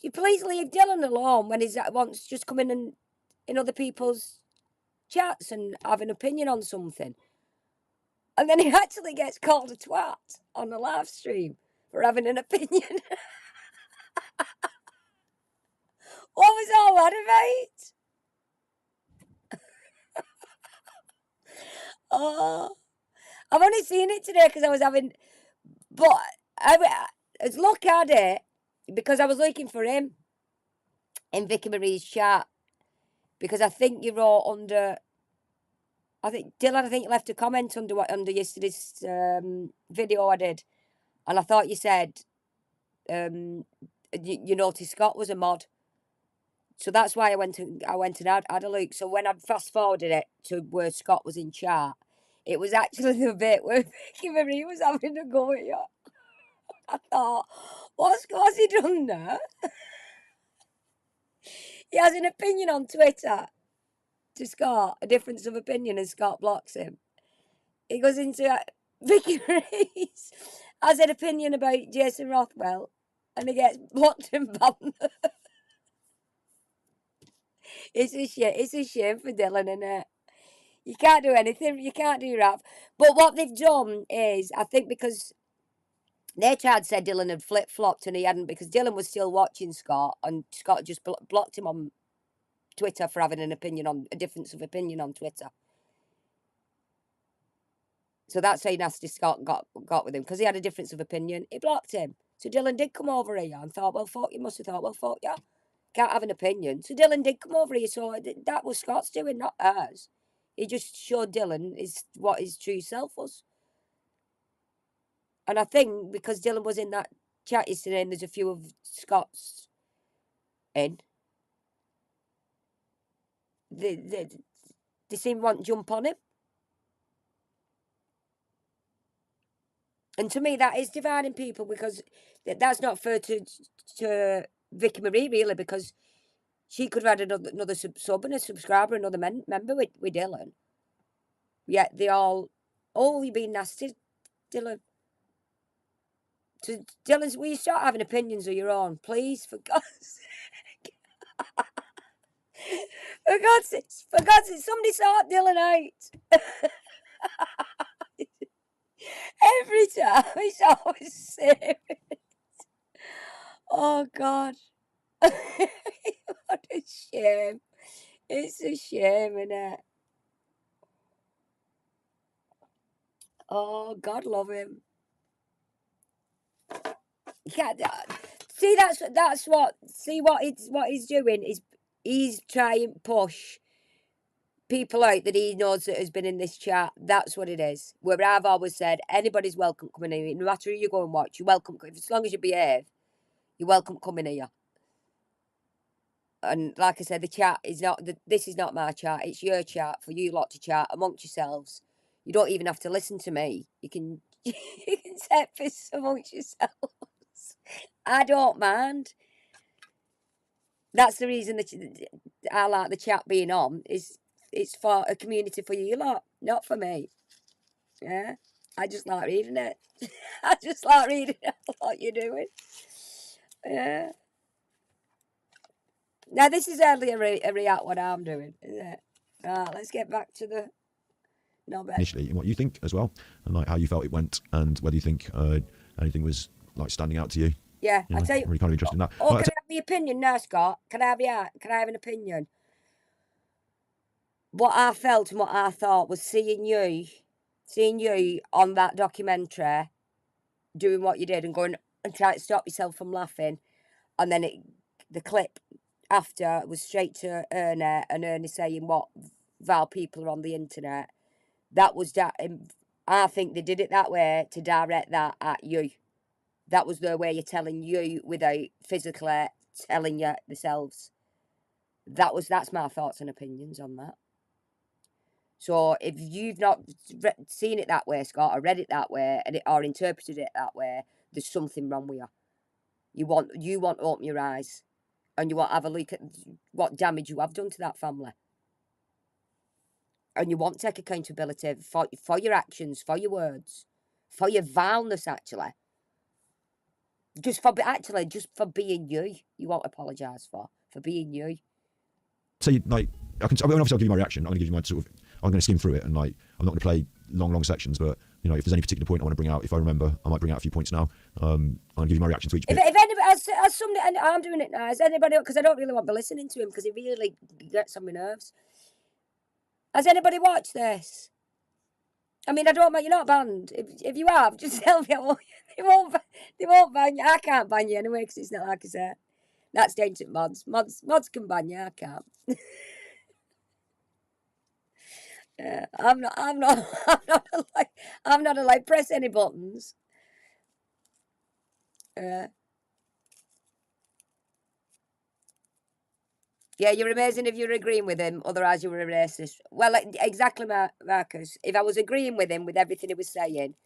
you please leave Dylan alone when he wants to just come in other people's chats and have an opinion on something. And then he actually gets called a twat on the live stream for having an opinion. What was all that about? Oh, I've only seen it today because I was having. But I was looking at it because I was looking for him in Vicky Marie's chat, because I think you wrote under. Dylan, I think you left a comment under yesterday's video I did, and I thought you said you noticed Scott was a mod, so that's why I went and had a look. So when I fast forwarded it to where Scott was in chat, it was actually the bit where Vicky Marie was having a go at you. I thought, what's he done now? He has an opinion on Twitter to Scott, a difference of opinion, and Scott blocks him. He goes into Vicky Reese has an opinion about Jason Rothwell, and he gets blocked and banned. It's a shame for Dylan, isn't it? You can't do anything. You can't do rap. But what they've done is, I think, because their child said Dylan had flip-flopped and he hadn't, because Dylan was still watching Scott, and Scott just blocked him on Twitter for having a difference of opinion on Twitter. So that's how nasty Scott got with him, because he had a difference of opinion. He blocked him. So Dylan did come over here and thought, well, fuck, you must have thought, well, fuck, yeah, can't have an opinion. So Dylan did come over here. So that was Scott's doing, not ours. He just showed Dylan what his true self was. And I think because Dylan was in that chat yesterday and there's a few of Scott's in, they seem to want to jump on him. And to me, that is dividing people, because that's not fair to Vicky Marie, really, because she could have had another sub and a subscriber, another member with Dylan. Yet they all, oh, you've been nasty, Dylan. So Dylan's, will you start having opinions of your own, please, for God's sake? For God's sake, somebody sort Dylan out. Every time, it's always the same. Oh, God. What a shame. It's a shame, isn't it? Oh, God love him. You can't, see, that's what, see what he's doing is he's trying to push people out that he knows that has been in this chat. That's what it is. Where I've always said, anybody's welcome coming here. No matter who you go and watch, you're welcome. As long as you behave, you're welcome coming here. And like I said, the chat is not, this is not my chat. It's your chat for you lot to chat amongst yourselves. You don't even have to listen to me. You can you can set fists amongst yourselves. I don't mind. That's the reason that I like the chat being on. Is it's for a community for you lot, not for me. Yeah, I just like reading it. I just like reading what you're doing. Yeah. Now this is only a react what I'm doing, isn't it? Right, let's get back to the knobhead. Initially, and what you think as well, and like how you felt it went, and whether you think anything was like standing out to you. Yeah, You know, I tell you. I'm really kind of interested in that. Oh, can I have my opinion now, Scott? Can I have an opinion? What I felt and what I thought was seeing you on that documentary, doing what you did and going and trying to stop yourself from laughing, and then the clip after was straight to Ernie, and Ernie saying what vile people are on the internet. That was that. I think they did it that way to direct that at you. That was their way of telling you without physically telling you themselves. That's my thoughts and opinions on that. So if you've not seen it that way, Scott, or read it that way, or interpreted it that way, there's something wrong with you. You want to open your eyes, and you want to have a look at what damage you have done to that family, and you want to take accountability for your actions, for your words, for your vileness. Actually, just for being you, you won't apologise for being you. So, like, obviously I'll give you my reaction. I'm going to give you my sort of. I'm going to skim through it, and like, I'm not going to play long sections, but you know, if there's any particular point I want to bring out, if I remember, I might bring out a few points now. I'll give you my reaction to each bit. If anybody, as somebody, and I'm doing it now, as anybody, because I don't really want to be listening to him because he really gets on my nerves. Has anybody watched this? I mean, I don't mind. You're not banned. If you have, just tell me. They won't ban you. I can't ban you anyway because it's not like I said. That's down to mods. Mods can ban you. I can't. I'm not. I'm not allowed. Press any buttons. Yeah, you're amazing if you're agreeing with him. Otherwise, you were a racist. Well, exactly, Marcus. If I was agreeing with him with everything he was saying,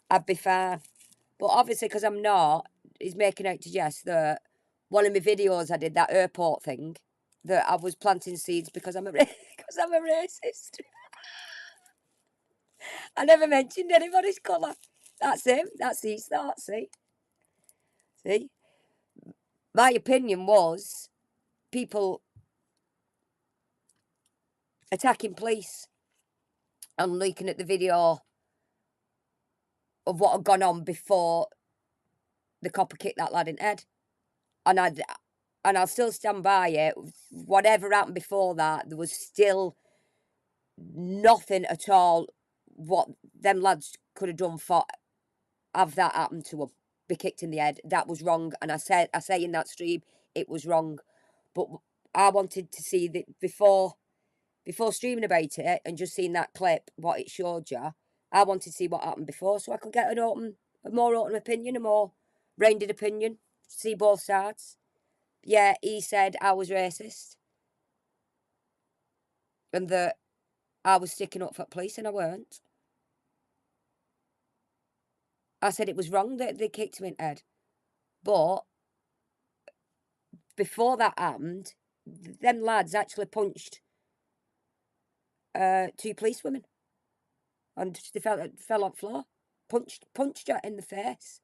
I'd be fine. But obviously, because I'm not, he's making out to Jess that one of my videos I did, that airport thing, that I was planting seeds because I'm a racist. I never mentioned anybody's colour. That's him. That's his thoughts. See? My opinion was people attacking police and looking at the video of what had gone on before the copper kicked that lad in the head. And and I'll still stand by it. Whatever happened before that, there was still nothing at all what them lads could have done for have that happen to them, be kicked in the head. That was wrong, and I say in that stream it was wrong. But I wanted to see that before streaming about it and just seeing that clip, what it showed you. I wanted to see what happened before, so I could get a more open opinion, a more rounded opinion, see both sides. Yeah, he said I was racist and that I was sticking up for police, and I weren't. I said it was wrong that they kicked him in the head. But before that happened, them lads actually punched two policewomen, and they fell on the floor, punched her in the face,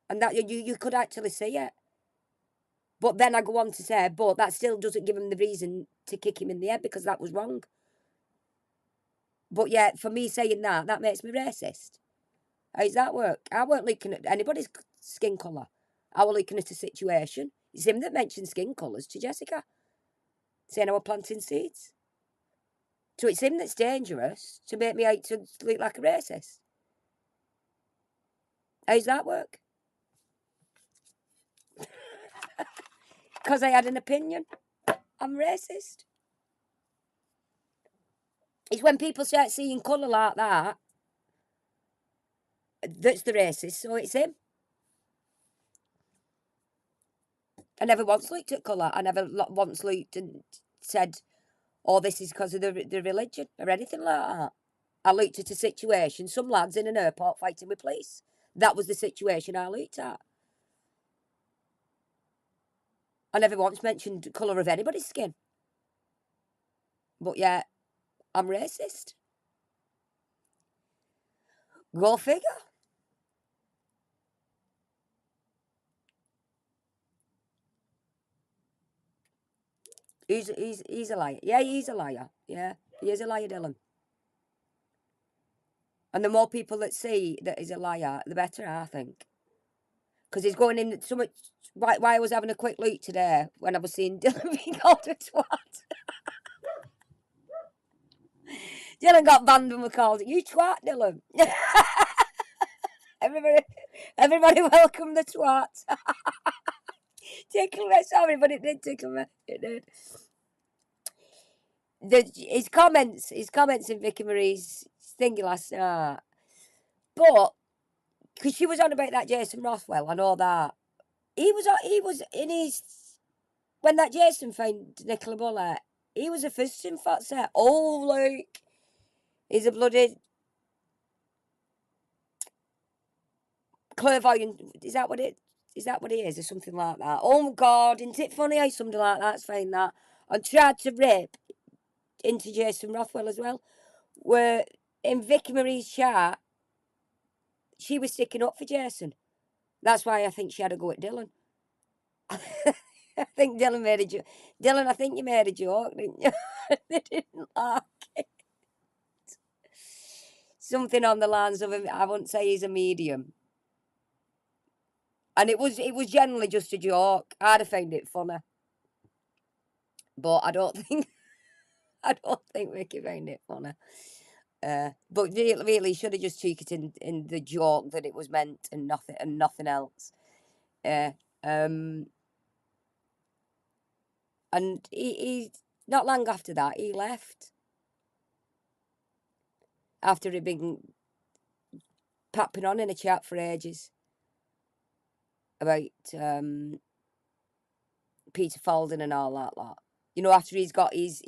and that you could actually see it. But then I go on to say, but that still doesn't give him the reason to kick him in the head, because that was wrong. But yeah, for me saying that makes me racist. How does that work? I weren't looking at anybody's skin colour. I was looking at a situation. It's him that mentioned skin colours to Jessica, saying I was planting seeds. So it's him that's dangerous to make me out to look like a racist. How does that work? Because I had an opinion. I'm racist. It's when people start seeing colour like that that's the racist, so it's him. I never once looked at colour. I never once looked and said, oh, this is because of the religion or anything like that. I looked at a situation, some lads in an airport fighting with police. That was the situation I looked at. I never once mentioned colour of anybody's skin. But yeah, I'm racist. Go figure. He's a liar. Yeah, he's a liar. Yeah, he is a liar, Dylan. And the more people that see that he's a liar, the better, I think. Because he's going in so much. Why I was having a quick look today when I was seeing Dylan being called a twat. Dylan got banned and we called it, you twat, Dylan. everybody welcome the twat. Tickle me, sorry, but it did tickle me. It did. His comments in Vicky Marie's thingy last night. But because she was on about that Jason Rothwell, I know that. He was in his when that Jason found Nicola Bullet, he was a first in fact set. Oh look, he's a bloody clairvoyant. Is that what he is, or something like that? Oh God, isn't it funny how somebody like that's found that and tried to rip into Jason Rothwell as well? Where in Vicky Marie's chat, she was sticking up for Jason. That's why I think she had a go at Dylan. I think Dylan made a joke. Dylan, I think you made a joke, didn't you? They didn't like it. Something on the lines of him. I wouldn't say he's a medium. And it was generally just a joke. I'd have found it funny. But I don't think Vicky found it funny. But really should have just took it in the joke that it was meant and nothing else. And he not long after that he left. After he'd been papping on in a chat for ages about Peter Falding and all that lot. You know, after he's got his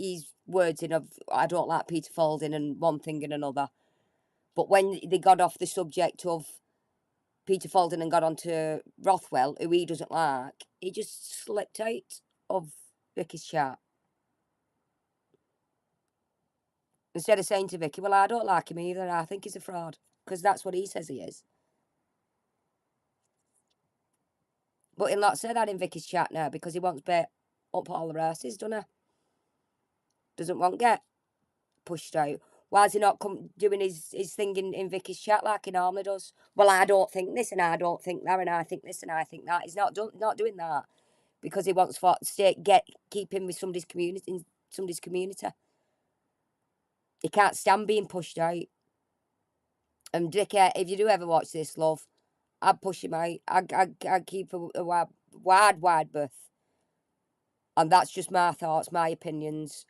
words in of I don't like Peter Falding and one thing and another. But when they got off the subject of Peter Falding and got onto Rothwell, who he doesn't like, he just slipped out of Vicky's chat. Instead of saying to Vicky, well, I don't like him either, I think he's a fraud. Because that's what he says he is. But he'll not say that in Vicky's chat now because he wants bait up all the asses, doesn't he? Doesn't want get pushed out. Why is he not doing his thing in Vicky's chat like he normally does? Well, I don't think this and I don't think that and I think this and I think that. He's not doing that. because he wants to keep him with somebody's community. He can't stand being pushed out. And Dickhead, if you do ever watch this, love, I'd push him out. I'd keep a wide berth. And that's just my thoughts, my opinions,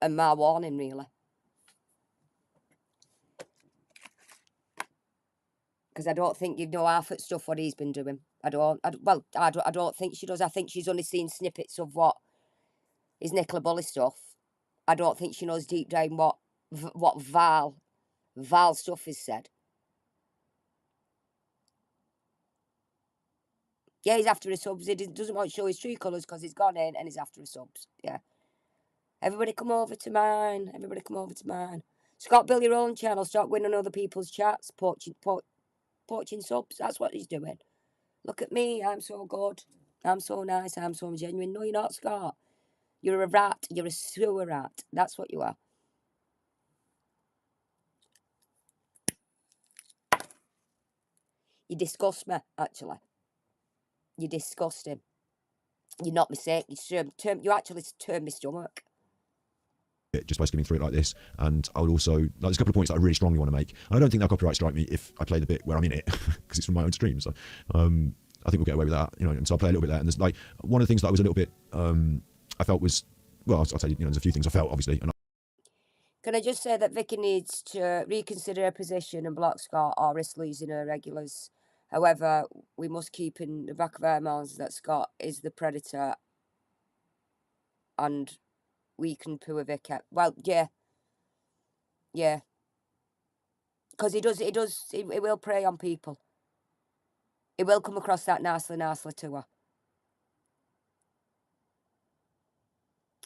and my warning, really. Because I don't think you know half at stuff what he's been doing. I don't think she does. I think she's only seen snippets of what is Nicola Bully stuff. I don't think she knows deep down what Val stuff is said. Yeah, he's after his subs. He doesn't want to show his true colours because he's gone in and he's after his subs. Yeah. Everybody come over to mine. Everybody come over to mine. Scott, build your own channel. Stop winning other people's chats. Poaching subs. That's what he's doing. Look at me. I'm so good. I'm so nice. I'm so genuine. No, you're not, Scott. You're a rat. You're a sewer rat. That's what you are. You disgust me, actually. You're disgusting. You're not mistaken. You actually turn my stomach. Just by skimming through it like this, and I would also there's a couple of points that I really strongly want to make. I don't think they'll copyright strike me if I play the bit where I'm in it because it's from my own stream. So I think we'll get away with that, and so I'll play a little bit there. And there's one of the things that I was a little bit I felt was I'll tell you, there's a few things I felt obviously. Can I just say that Vicky needs to reconsider her position and block Scott or risk losing her regulars. However, we must keep in the back of our minds that Scott is the predator and we can poo a Vicky. Well, yeah. Because he will prey on people. He will come across that nicely to her.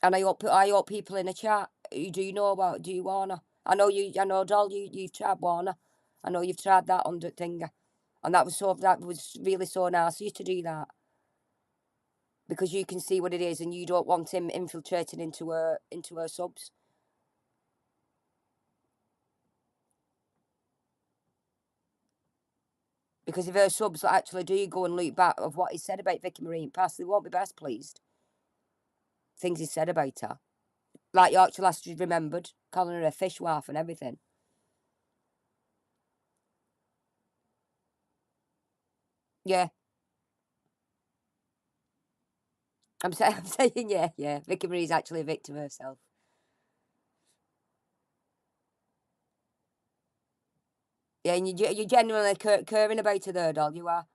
And I hope people in the chat who do you know about, do you wanna? I know Doll, you've tried Warner. I know you've tried that under Tinger. And that was really so nice of you to do that. Because you can see what it is and you don't want him infiltrating into her subs. Because if her subs actually do go and look back of what he said about Vicky Marie in past, they won't be best pleased. Things he said about her. Like Yorkshire last remembered, calling her a fishwife and everything. Yeah. I'm saying, yeah. Vicky Marie's actually a victim herself. Yeah, and you're genuinely caring about her there, Doll, you are.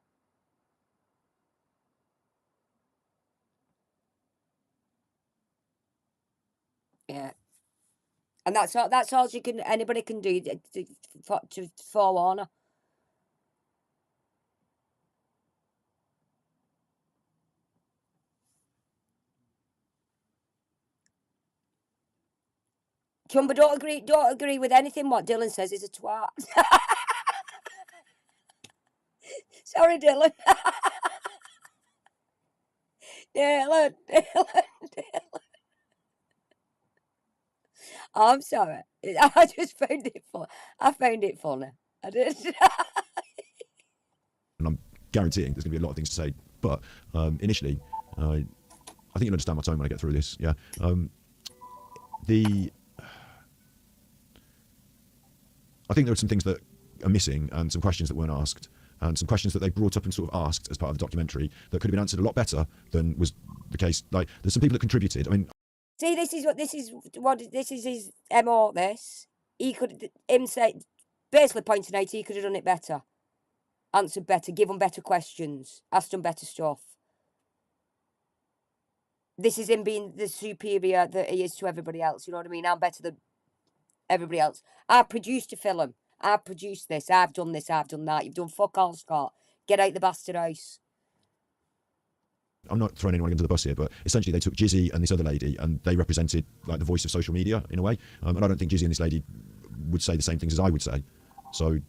Yeah. And that's all anybody can do to forewarn her. Chumba, don't agree with anything what Dylan says. He's a twat. Sorry, Dylan. Dylan. Oh, I'm sorry. I just found it fun. I found it funny. I did. And I'm guaranteeing there's going to be a lot of things to say, but initially, I think you'll understand my tone when I get through this. Yeah. I think there are some things that are missing and some questions that weren't asked and some questions that they brought up and sort of asked as part of the documentary that could have been answered a lot better than was the case. Like, there's some people that contributed. I mean, see, this is his MO. Him say, basically pointing out he could have done it better, answered better, given better questions, asked them better stuff. This is him being the superior that he is to everybody else. You know what I mean? I'm better than everybody else. I produced a film. I produced this. I've done this. I've done that. You've done fuck all, Scott. Get out the bastard house. I'm not throwing anyone into the bus here, but essentially they took Jizzy and this other lady and they represented like the voice of social media in a way. And I don't think Jizzy and this lady would say the same things as I would say. So,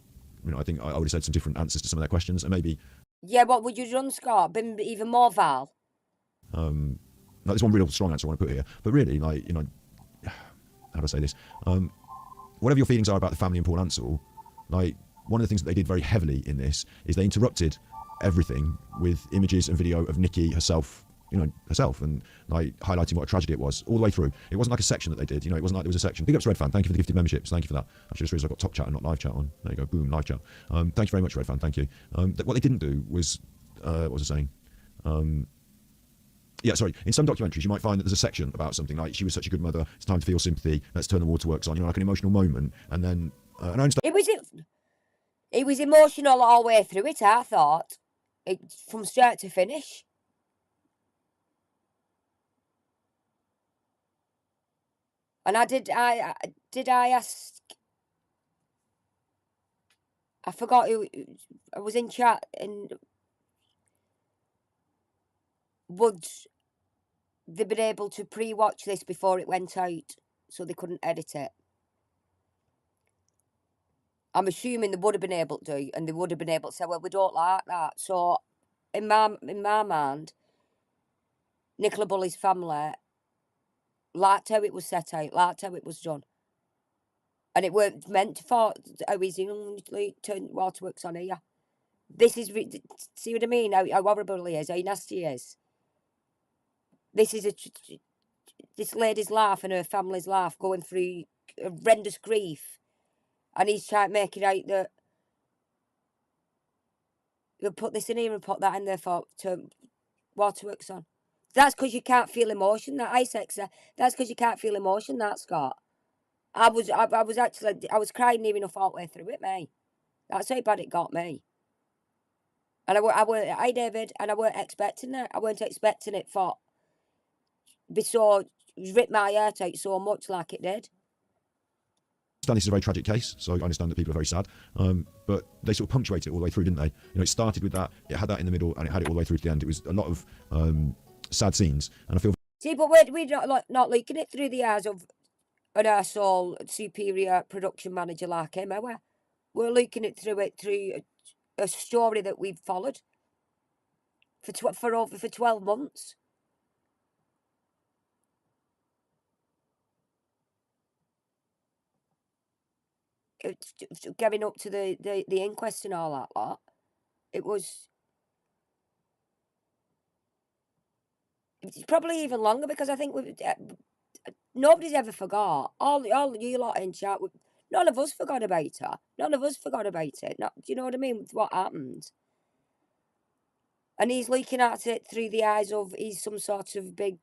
I think I would have said some different answers to some of their questions and maybe... Yeah, what would you have done, Scott? Been even more Val? There's one real strong answer I want to put here. But really, how do I say this? Whatever your feelings are about the family and Paul Ansell, one of the things that they did very heavily in this is they interrupted everything with images and video of Nikki herself herself, and like highlighting what a tragedy it was all the way through. It wasn't like a section that they did. It wasn't like there was a section. Big ups, Red Fan. Thank you for the gifted memberships. Thank you for that. I just realised I've got top chat and not live chat on. There you go. Boom, live chat. Thank you very much, Red Fan. Thank you. What they didn't do was, what was I saying? Yeah, sorry. In some documentaries, you might find that there's a section about something like she was such a good mother. It's time to feel sympathy. Let's turn the waterworks on. Like an emotional moment, and then and I understand. It was emotional all the way through it. I thought, from start to finish. And did I ask? I forgot who I was in chat, and would they been able to pre-watch this before it went out, so they couldn't edit it? I'm assuming they would have been able to, and they would have been able to say, "Well, we don't like that." So, in my mind, Nicola Bulley's family liked how it was set out, liked how it was done. And it weren't meant for how easy turn waterworks on here. This is, see what I mean? How horrible he is, how nasty he is. This is this lady's life and her family's life going through horrendous grief. And he's trying to make it out that you'll put this in here and put that in there for turn waterworks on. That's because you can't feel emotion, that Isaac. That's because you can't feel emotion, that, Scott. I was crying near enough all the way through it, mate. That's how bad it got me. And hi David, and I weren't expecting that. I weren't expecting it for be so rip my heart out so much like it did. This is a very tragic case, so I understand that people are very sad. But they sort of punctuated it all the way through, didn't they? It started with that, it had that in the middle, and it had it all the way through to the end. It was a lot of sad scenes, and I feel. See, but we're not looking it through the eyes of an arsehole superior production manager like him, are we? We're looking it through a story that we've followed for 12 months. It's getting up to the inquest and all that lot. It was. It's probably even longer because I think nobody's ever forgot. All you lot in chat, none of us forgot about her. None of us forgot about it. Do you know what I mean? With what happened? And he's looking at it through the eyes of he's some sort of big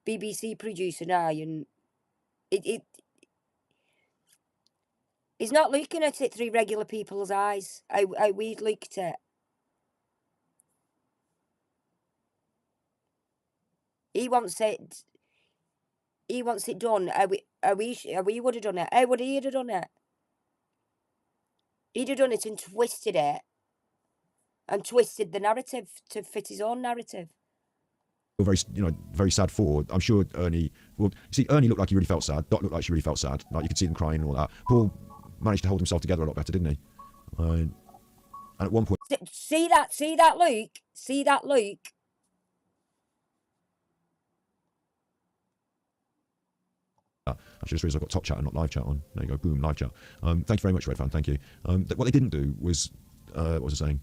BBC producer now, and he's not looking at it through regular people's eyes. How we'd looked at it. He wants it. He wants it done. How we would have done it. How would he have done it? He'd have done it and twisted it. And twisted the narrative to fit his own narrative. Very, very sad for. I'm sure Ernie. Well, see, Ernie looked like he really felt sad. Dot looked like she really felt sad. Like you could see them crying and all that. Paul managed to hold himself together a lot better, didn't he? And at one point, see that, Luke. I just realised I've got top chat and not live chat on. There you go. Boom, live chat. Thank you very much, Red Fan. Thank you. What they didn't do was, what was I saying?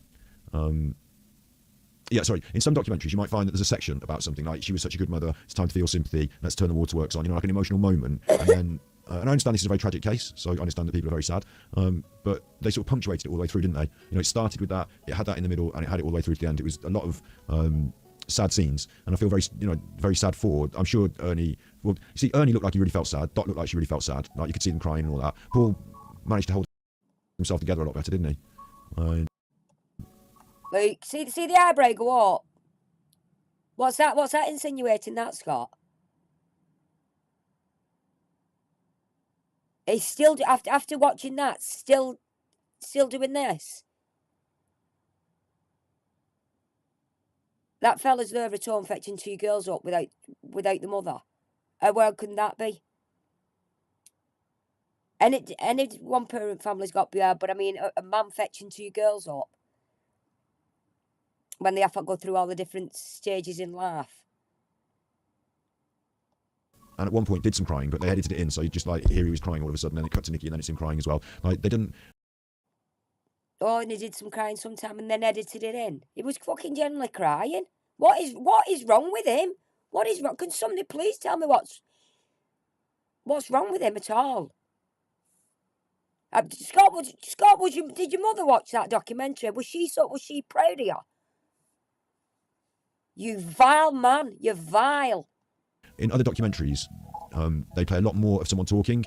Yeah, sorry. In some documentaries, you might find that there's a section about something like she was such a good mother. It's time to feel sympathy. Let's turn the waterworks on. Like an emotional moment, and then. And I understand this is a very tragic case, so I understand that people are very sad. But they sort of punctuated it all the way through, didn't they? It started with that, it had that in the middle, and it had it all the way through to the end. It was a lot of sad scenes, and I feel very, very sad for. I'm sure Ernie. Well, see, Ernie looked like he really felt sad. Dot looked like she really felt sad. Like you could see them crying and all that. Paul managed to hold himself together a lot better, didn't he? Luke, see the eyebrow go up. What's that insinuating? That, Scott? He's still after watching that, still doing this. That fella's there at home fetching 2 girls up without the mother. How well couldn't that be? Any one parent family's got behind, but I mean a man fetching 2 girls up when they have to go through all the different stages in life. And at one point did some crying, but they edited it in, so you just like here he was crying all of a sudden, and then it cut to Nikki, and then it's him crying as well. Like they didn't. Oh, and they did some crying sometime, and then edited it in. He was fucking generally crying. What is wrong with him? What is wrong? Can somebody please tell me what's wrong with him at all? Scott, did your mother watch that documentary? Was she proud of you? You vile man, you're vile. In other documentaries, they play a lot more of someone talking,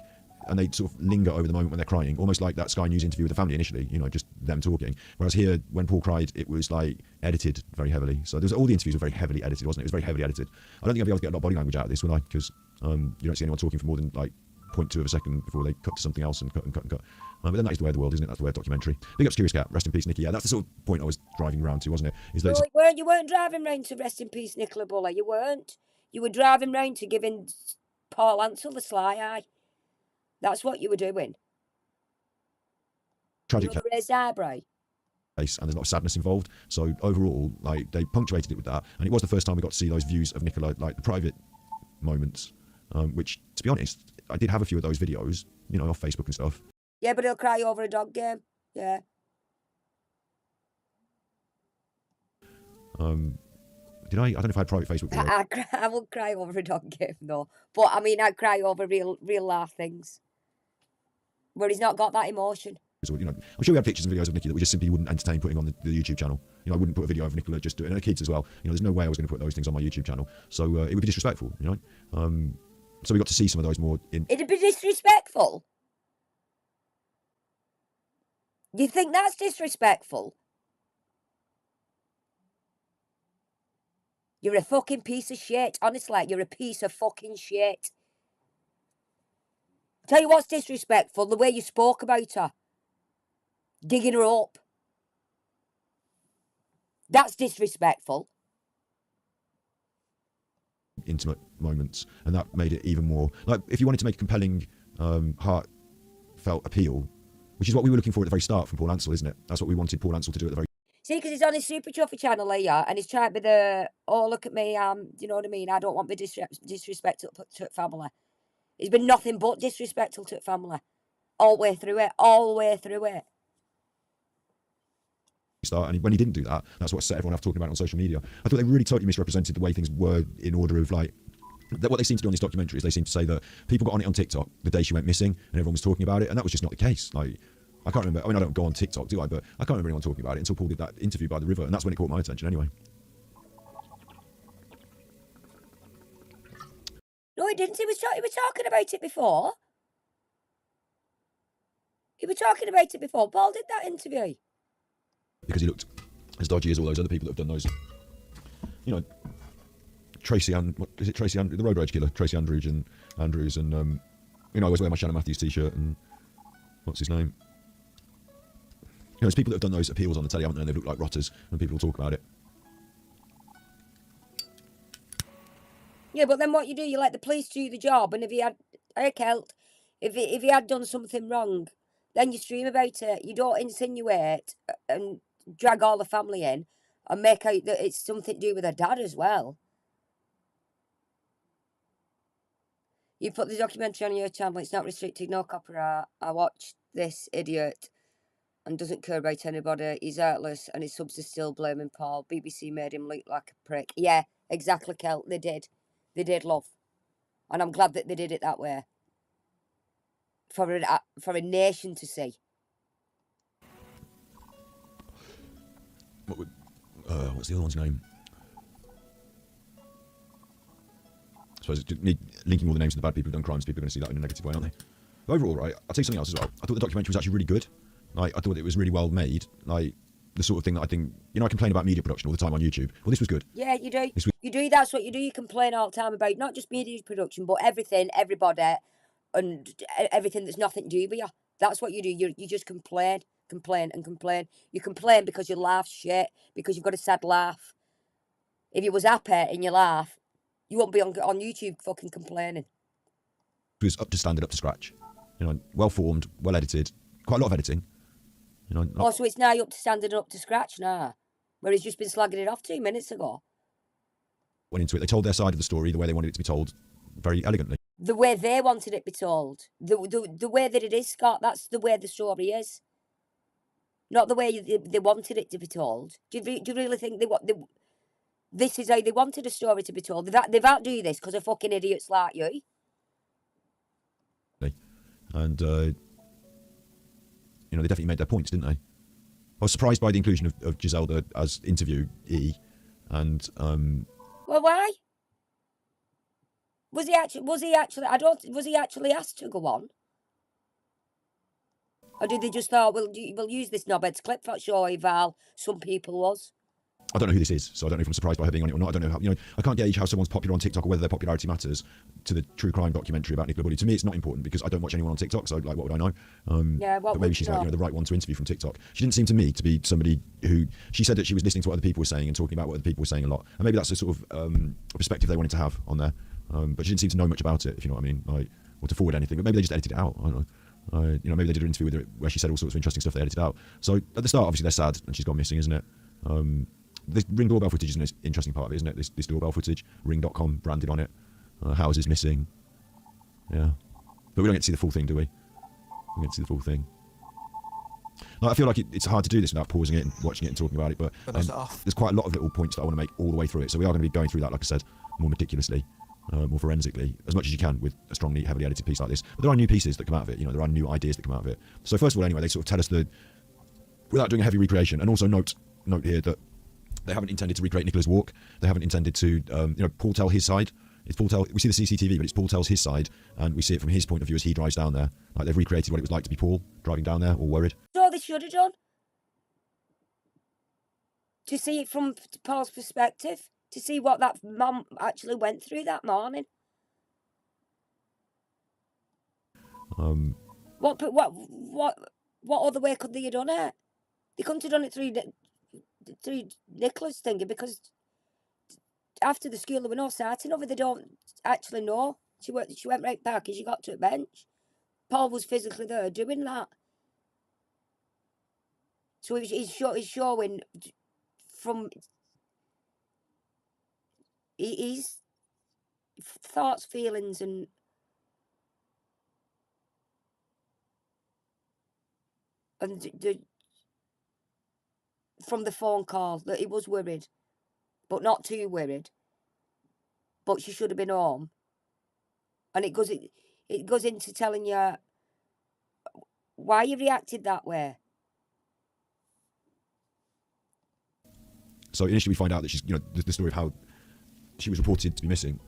and they sort of linger over the moment when they're crying, almost like that Sky News interview with the family initially, just them talking. Whereas here, when Paul cried, it was like edited very heavily. So all the interviews were very heavily edited, wasn't it? It was very heavily edited. I don't think I'll be able to get a lot of body language out of this, will I? Because you don't see anyone talking for more than like 0.2 of a second before they cut to something else and cut and cut and cut. But then that is the way of the world, isn't it? That's the way of documentary. Big up Curious Cat, rest in peace, Nikki. Yeah, that's the sort of point I was driving around to, wasn't it? Is that No, you weren't driving round to rest in peace, Nicola Buller. You weren't. You were driving round to giving Paul Ansell the sly eye. That's what you were doing. tragic The raised eyebrow. case, and there's a lot of sadness involved. So overall, like, they punctuated it with that, and it was the first time we got to see those views of Nicola, like the private moments, which, to be honest, I did have a few of those videos, off Facebook and stuff. Yeah, but he'll cry over a dog game. Yeah. Did I don't know if I had private Facebook video. I won't cry over a dog game, though. But, I mean, I'd cry over real life things. Where he's not got that emotion. So, I'm sure we had pictures and videos of Nikki that we just simply wouldn't entertain putting on the YouTube channel. I wouldn't put a video of Nicola just doing it, and her kids as well. There's no way I was going to put those things on my YouTube channel. So it would be disrespectful, So we got to see some of those more in. It'd be disrespectful. You think that's disrespectful? You're a fucking piece of shit. Honestly, you're a piece of fucking shit. Tell you what's disrespectful, the way you spoke about her. Digging her up. That's disrespectful. Intimate moments, and that made it even more like, if you wanted to make a compelling, heartfelt appeal, which is what we were looking for at the very start from Paul Ansell, isn't it? That's what we wanted Paul Ansell to do at the very. See, because he's on his Superchuffer channel here, and he's trying to be the, oh, look at me, you know what I mean? I don't want to be disrespectful to family. He's been nothing but disrespectful to family. All the way through it. Start, and when he didn't do that, that's what set everyone off talking about it on social media. I thought they really totally misrepresented the way things were, in order of like, what they seem to do on this documentary is they seem to say that people got on it on TikTok the day she went missing and everyone was talking about it, and that was just not the case. Like, I can't remember, I mean, I don't go on TikTok, do I? But I can't remember anyone talking about it until Paul did that interview by the river, and that's when it caught my attention anyway. No, he didn't. He was talking about it before. Paul did that interview. Because he looked as dodgy as all those other people that have done those. Tracy the road rage killer, Tracy Andrews, and I always wear my Shannon Matthews t-shirt, and what's his name? There's people that have done those appeals on the telly, haven't they? And they've looked like rotters, and people will talk about it. Yeah, but then what you do, you let the police do the job, and if he had done something wrong, then you stream about it. You don't insinuate and drag all the family in and make out that it's something to do with her dad as well. You put the documentary on your channel, it's not restricted, no copyright. I watched this idiot and doesn't care about anybody. He's heartless and his subs are still blaming Paul. BBC made him look like a prick. Yeah, exactly, Kel. They did. They did, love. And I'm glad that they did it that way. For a nation to see. What's the other one's name? I suppose it's linking all the names of the bad people who've done crimes. People are going to see that in a negative way, aren't they? But overall, right, I'll tell you something else as well. I thought the documentary was actually really good. Like, I thought it was really well made. Like, the sort of thing that I think, I complain about media production all the time on YouTube. Well, this was good. Yeah, you do. You do, that's what you do. You complain all the time about not just media production, but everything, everybody, and everything that's nothing to do with you. That's what you do. You just complain. You complain because you laugh shit, because you've got a sad laugh. If you was happy and you laugh, you won't be on YouTube fucking complaining. It was up to standard, up to scratch. Well formed, well edited, quite a lot of editing. So it's now up to standard and up to scratch now, where he's just been slagging it off 2 minutes ago. Went into it. They told their side of the story the way they wanted it to be told, very elegantly. The way they wanted it to be told, the way that it is, Scott. That's the way the story is. Not the way they wanted it to be told. Do you really think This is how they wanted a story to be told. They've had to do this because of fucking idiots like you. And, they definitely made their points, didn't they? I was surprised by the inclusion of Giselda as interviewee. And, Well, why? Was he actually, was he actually asked to go on? Or did they just thought, we'll use this knobhead's clip for sure, Val? Some people was. I don't know who this is, so I don't know if I'm surprised by her being on it or not. I don't know how, I can't gauge how someone's popular on TikTok or whether their popularity matters to the true crime documentary about Nicola Bulley. To me, it's not important because I don't watch anyone on TikTok, so like, what would I know? But maybe she's like, the right one to interview from TikTok. She didn't seem to me to be somebody who, she said that she was listening to what other people were saying and talking about what other people were saying a lot. And maybe that's a sort of perspective they wanted to have on there. But she didn't seem to know much about it, if you know what I mean, like, or to forward anything. But maybe they just edited it out. I don't know. Maybe they did an interview with her where she said all sorts of interesting stuff they edited out. So at the start, obviously, they're sad and she's gone missing, isn't it? This Ring doorbell footage is an interesting part of it, isn't it? This doorbell footage, Ring.com branded on it, houses missing. Yeah. But we don't get to see the full thing, do we? We get to see the full thing. Like, I feel like it's hard to do this without pausing it and watching it and talking about it, but there's quite a lot of little points that I want to make all the way through it. So we are going to be going through that, like I said, more meticulously, more forensically, as much as you can with a strongly, heavily edited piece like this. But there are new pieces that come out of it, there are new ideas that come out of it. So first of all, anyway, they sort of tell us without doing a heavy recreation, and also note here that they haven't intended to recreate Nicola's walk. They haven't intended to, Paul tell his side. We see the CCTV, but it's Paul tells his side, and we see it from his point of view as he drives down there. Like, they've recreated what it was like to be Paul driving down there, all worried. So they should have done. To see it from Paul's perspective, to see what that mum actually went through that morning. What other way could they have done it? They couldn't have done it through Nicola's thingy, because after the school there were no sighting of her. They don't actually know. She went right back and she got to a bench. Paul was physically there doing that. So he's showing from his thoughts, feelings, and from the phone call that he was worried, but not too worried. But she should have been home. And it goes into telling you why you reacted that way. So initially we find out that she's, the story of how she was reported to be missing.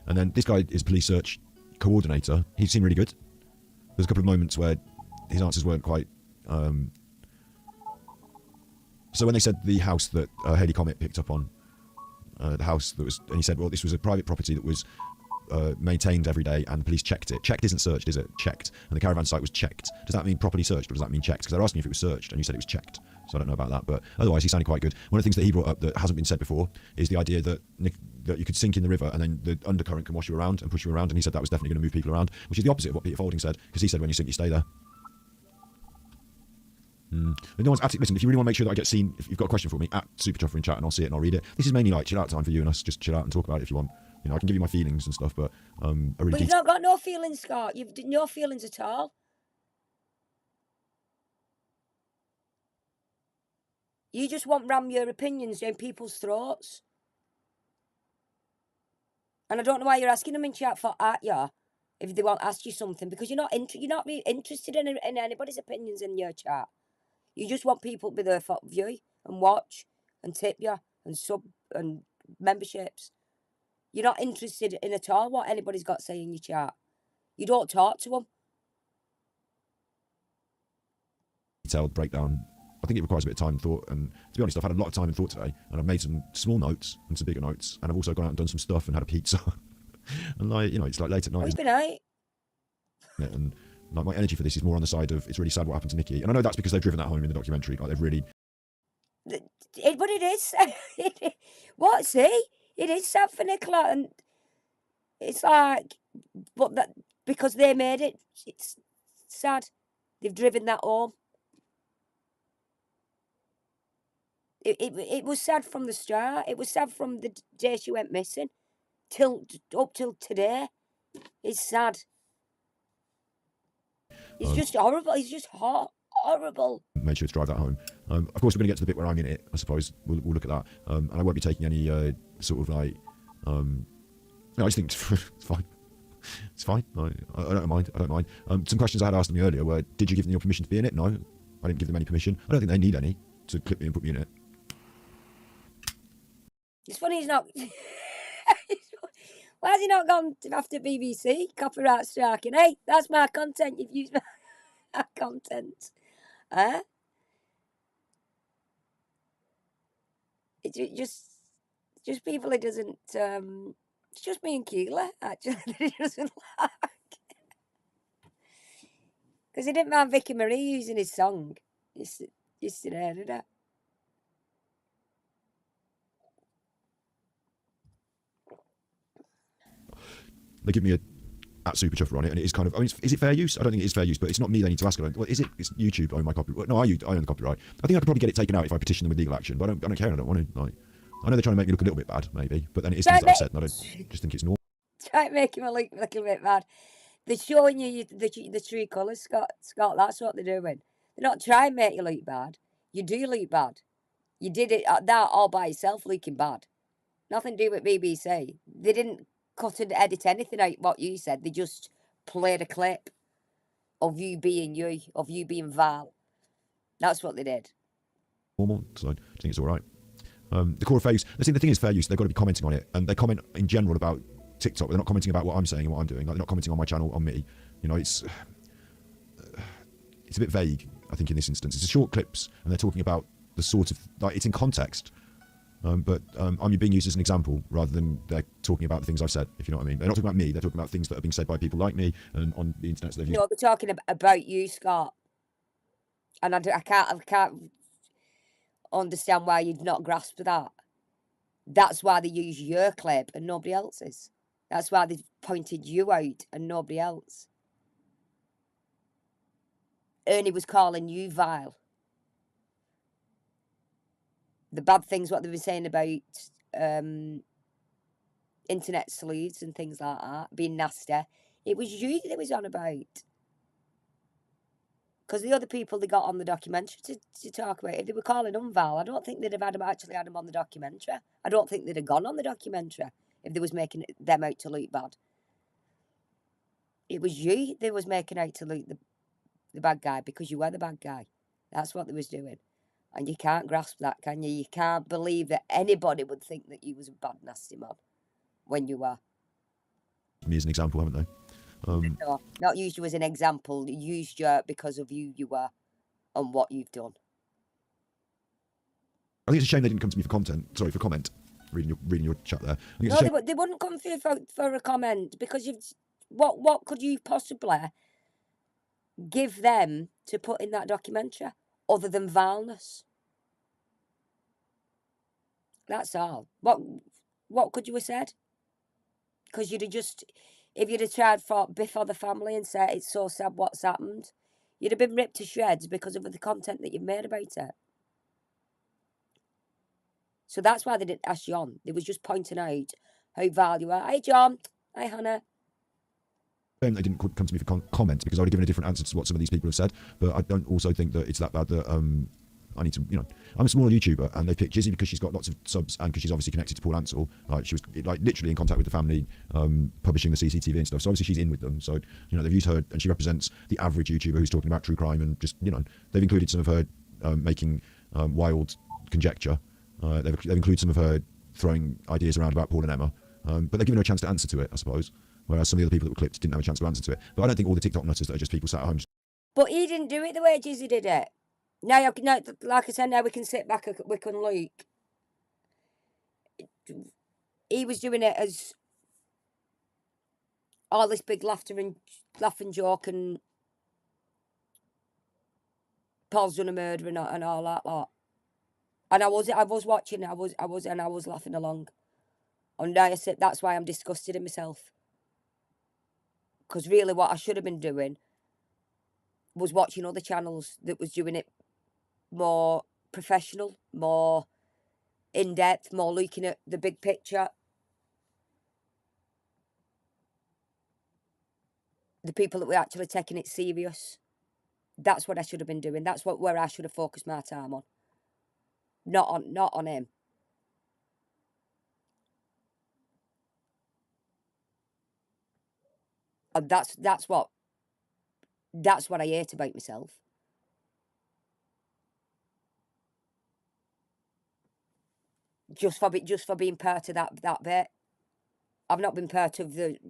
And then this guy is police search coordinator. He seemed really good. There's a couple of moments where his answers weren't quite... So when they said the house that Haley Comet picked up on, the house that was... And he said, well, this was a private property that was maintained every day and the police checked it. Checked isn't searched, is it? Checked. And the caravan site was checked. Does that mean properly searched or does that mean checked? Because they're asking if it was searched and you said it was checked. So I don't know about that, but otherwise he sounded quite good. One of the things that he brought up that hasn't been said before is the idea that you could sink in the river and then the undercurrent can wash you around and push you around, and he said that was definitely going to move people around, which is the opposite of what Peter Faulding said, because he said when you sink you stay there. And no one's listen, if you really want to make sure that I get seen, if you've got a question for me, at Superchuffer in chat and I'll see it and I'll read it. This is mainly like chill out time for you and us, just chill out and talk about it if you want. I can give you my feelings and stuff, but But you've not got no feelings, Scott. You've no feelings at all. You just want to ram your opinions down people's throats. And I don't know why you're asking them in chat at you if they want to ask you something, because you're not really interested in anybody's opinions in your chat. You just want people to be there for view and watch and tip you and sub and memberships. You're not interested in at all what anybody's got to say in your chat. You don't talk to them. Detailed breakdown. I think it requires a bit of time and thought, and to be honest, I've had a lot of time and thought today, and I've made some small notes and some bigger notes, and I've also gone out and done some stuff and had a pizza. And it's like late at night. It's been out. And like my energy for this is more on the side of it's really sad what happened to Nikki, and I know that's because they've driven that home in the documentary. Like they've really. But it is. What? See, it is sad for Nicola, and it's like, but that because they made it, it's sad. They've driven that home. It was sad from the start. It was sad from the day she went missing up till today. It's sad. It's just horrible. It's just horrible. Made sure to drive that home. Of course, we're going to get to the bit where I'm in it. I suppose we'll look at that, and I won't be taking any sort of like. No, I just think it's fine. It's fine. I don't mind. I don't mind. Some questions I had asked them earlier were: did you give them your permission to be in it? No, I didn't give them any permission. I don't think they need any to clip me and put me in it. It's funny he's not. Why has he not gone after BBC copyright striking? Hey, that's my content. You've used my content. Huh? It just people he doesn't. It's just me and Keela actually that he doesn't like. Because he didn't mind Vicky Marie using his song yesterday, did it? They give me a at Superchuffer on it, and it is kind of. I mean, is it fair use? I don't think it is fair use, but it's not me they need to ask. Well, is it? It's YouTube own my copyright. No, I own the copyright. I think I could probably get it taken out if I petition them with legal action, but I don't care. I don't want to. Like, I know they're trying to make me look a little bit bad, maybe, but then it is things that I've said, and I don't just think it's normal. Try to make him look a little bit bad. They're showing you the true colours, Scott. That's what they're doing. They're not trying to make you look bad. You do look bad. You did it that all by yourself, looking bad. Nothing to do with BBC. They didn't cut and edit anything out what you said. They just played a clip of you being you, of you being Val. That's what they did. Normal, so I think it's all right. The core of fair use. The thing is fair use. They've got to be commenting on it, and they comment in general about TikTok. But they're not commenting about what I'm saying and what I'm doing. Like, they're not commenting on my channel, on me. You know, it's a bit vague. I think in this instance, it's short clips, and they're talking about the sort of like it's in context. But I'm being used as an example rather than they're talking about the things I've said, if you know what I mean. They're not talking about me, they're talking about things that are being said by people like me and on the internet. So No, they're talking about you, Scott. And I can't understand why you'd not grasped that. That's why they use your clip and nobody else's. That's why they've pointed you out and nobody else. Ernie was calling you vile. The bad things, what they were saying about internet sleuths and things like that, being nasty. It was you that was on about. Because the other people they got on the documentary to talk about it, they were calling them Val. I don't think they'd have actually had them on the documentary. I don't think they'd have gone on the documentary if they was making them out to look bad. It was you they was making out to look the bad guy because you were the bad guy. That's what they was doing. And you can't grasp that, can you? You can't believe that anybody would think that you was a bad, nasty man when you were. Me as an example, haven't they? No, not used you as an example. Used you because of you were and what you've done. I think it's a shame they didn't come to me for for comment. Reading your chat there. No, they wouldn't come for a comment because what could you possibly give them to put in that documentary other than vileness? That's all. What could you have said? Because you'd have just, if you'd have tried before the family and said it's so sad what's happened, you'd have been ripped to shreds because of the content that you've made about it. So that's why they didn't ask you on. They was just pointing out how vile you are. Hey, John. Hi, Hannah. They didn't come to me for comment because I would have given a different answer to what some of these people have said. But I don't also think that it's that bad that I need to, I'm a smaller YouTuber, and they picked Jizzy because she's got lots of subs and because she's obviously connected to Paul Ansell. Like, she was like literally in contact with the family, publishing the CCTV and stuff. So obviously she's in with them. So they've used her, and she represents the average YouTuber who's talking about true crime and just they've included some of her making wild conjecture. They've included some of her throwing ideas around about Paul and Emma, but they're giving her a chance to answer to it, I suppose. Whereas some of the other people that were clipped didn't have a chance to answer to it. But I don't think all the TikTok nutters that are just people sat at home. But he didn't do it the way Jizzy did it. Now, like I said, now we can sit back, we can look. He was doing it as all this big laughing joke and Paul's done a murder and all that lot. And I was watching, I was laughing along. And now I said that's why I'm disgusted in myself. Because really what I should have been doing was watching other channels that was doing it more professional, more in-depth, more looking at the big picture. The people that were actually taking it serious. That's what I should have been doing. That's where I should have focused my time on. Not on him. And that's what I hate about myself. Just for being part of that bit. I've not been part of him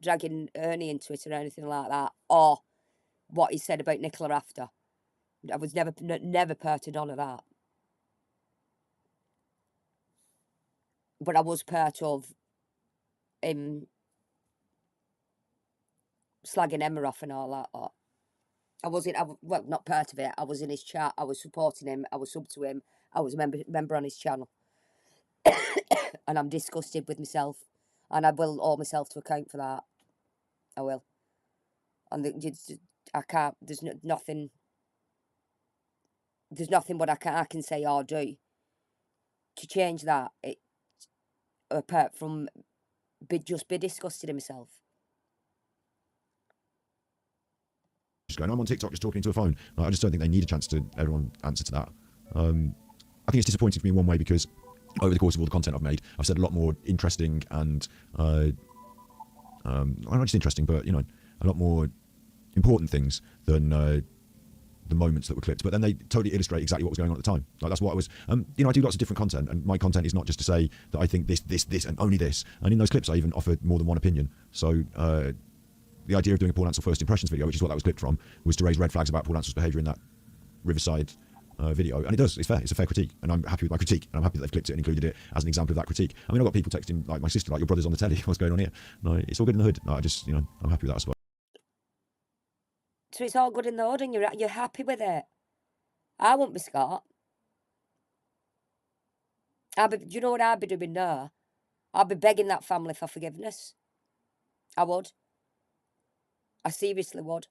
dragging Ernie into it or anything like that, or what he said about Nicola after. I was never part of none of that. But I was part of him slagging Emma off and all that lot. Well, not part of it. I was in his chat. I was supporting him. I was sub to him. I was a member on his channel. And I'm disgusted with myself. And I will hold myself to account for that. I will. And I can't, there's nothing what I can say or do to change that. Apart from just be disgusted in myself. Just going, I'm on TikTok just talking to a phone. I just don't think they need a chance to everyone answer to that. I think it's disappointing for me in one way because over the course of all the content I've made, I've said a lot more interesting and not just interesting, but a lot more important things than the moments that were clipped. But then they totally illustrate exactly what was going on at the time. Like that's what I was. I do lots of different content, and my content is not just to say that I think this, and only this. And in those clips, I even offer more than one opinion. So. The idea of doing a Paul Ansell first impressions video, which is what that was clipped from, was to raise red flags about Paul Ansell's behaviour in that Riverside video. And it does. It's fair. It's a fair critique. And I'm happy with my critique. And I'm happy that they've clipped it and included it as an example of that critique. I mean, I've got people texting, like my sister, like, your brother's on the telly. What's going on here? No, it's all good in the hood. No, I just, I'm happy with that, I suppose. So it's all good in the hood and you're happy with it. I won't be Scott. Do you know what I'd be doing now? I'd be begging that family for forgiveness. I would. I seriously would.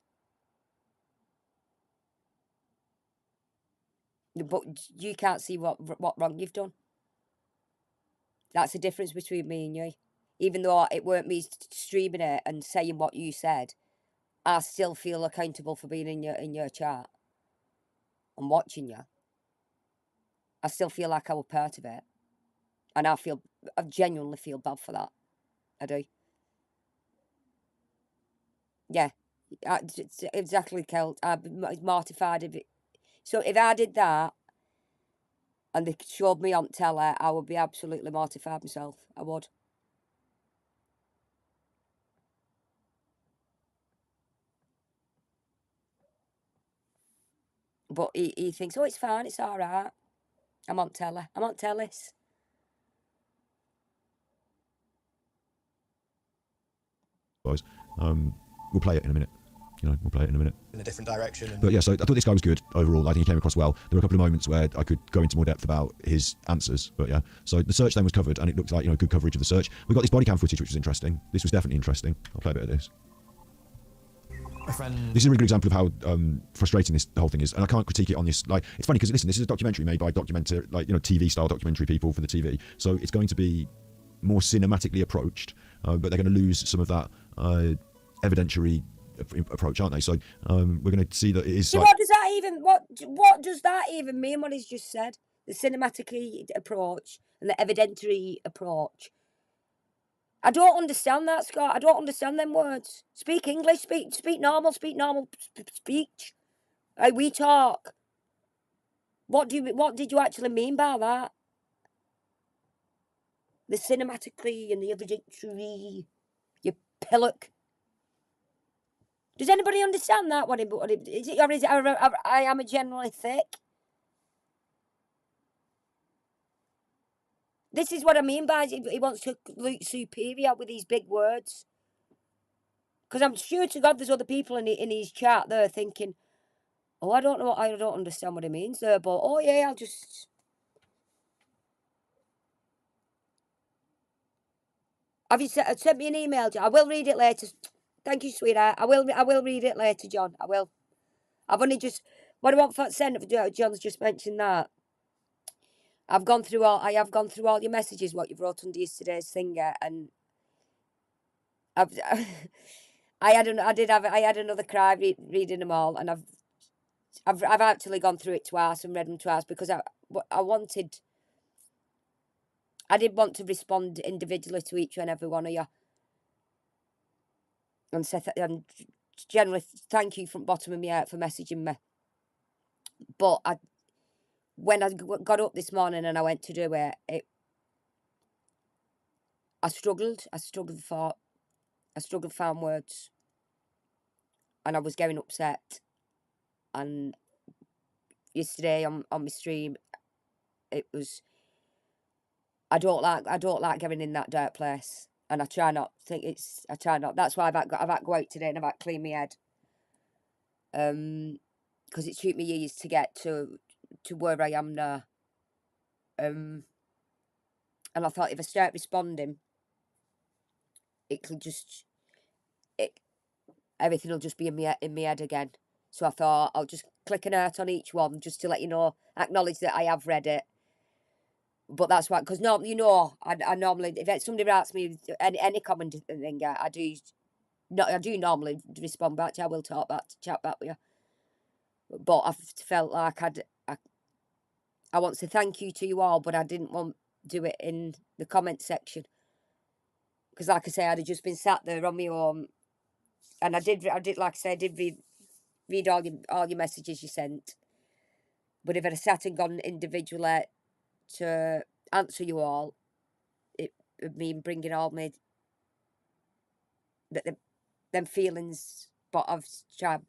But you can't see what wrong you've done. That's the difference between me and you. Even though it weren't me streaming it and saying what you said, I still feel accountable for being in your chat and watching you. I still feel like I was part of it. And I genuinely feel bad for that. I do. Yeah. Exactly, Kelt. I'd be mortified if it. So if I did that and they showed me on telly, I would be absolutely mortified myself. I would. But he thinks, oh, it's fine, it's all right. I'm on telly. I'm on tellies. We'll play it in a minute. We'll play it in a minute. In a different direction. But yeah, so I thought this guy was good overall. I think he came across well. There were a couple of moments where I could go into more depth about his answers. But yeah, so the search then was covered, and it looked like good coverage of the search. We got this body cam footage, which was interesting. This was definitely interesting. I'll play a bit of this. My friend. This is a really good example of how frustrating the whole thing is, and I can't critique it on this. Like, it's funny because listen, this is a documentary made by TV style documentary people for the TV, so it's going to be more cinematically approached, but they're going to lose some of that evidentiary approach, aren't they? So we're going to see that it is. So what does that even mean? What he's just said, the cinematic approach and the evidentiary approach. I don't understand that, Scott. I don't understand them words. Speak English. Speak normal. Speak normal speech. We talk. What did you actually mean by that? The cinematically and the evidentiary. You pillock. Does anybody understand that? What is it? Or is it? I am a generally thick. This is what I mean by he wants to look superior with these big words. Because I'm sure to God there's other people in his chat there thinking, oh, I don't know, I don't understand what he means there, but oh yeah, I'll just. Have you sent me an email, John? I will read it later. Thank you, sweetheart. I will read it later, John. I will. I've only just. What I want for send. John's just mentioned that. I have gone through all your messages, what you've wrote under yesterday's thing, and I had another cry reading them all, and I've actually gone through it twice and read them twice because I did want to respond individually to each and every one of you and say and generally thank you from the bottom of my heart for messaging me. But when I got up this morning and I went to do it, I struggled to find words, and I was getting upset. And yesterday on my stream, it was I don't like getting in that dark place, and I try not. That's why I've had to go out today and I've had to clean my head. Because it took me years to get to where I am now. And I thought if I start responding, everything will just be in my head again. So I thought I'll just click an heart on each one just to let you know, acknowledge that I have read it. But that's why, because normally, I normally, if somebody writes me any comment thing, I do normally respond back to you. I will chat back with you. But I felt like I want to thank you to you all, but I didn't want to do it in the comment section. Because like I say, I'd have just been sat there on my own. And I did like I say, I did read all your messages you sent. But if I'd have sat and gone individually to answer you all, it would mean bringing all my them feelings, but I've tried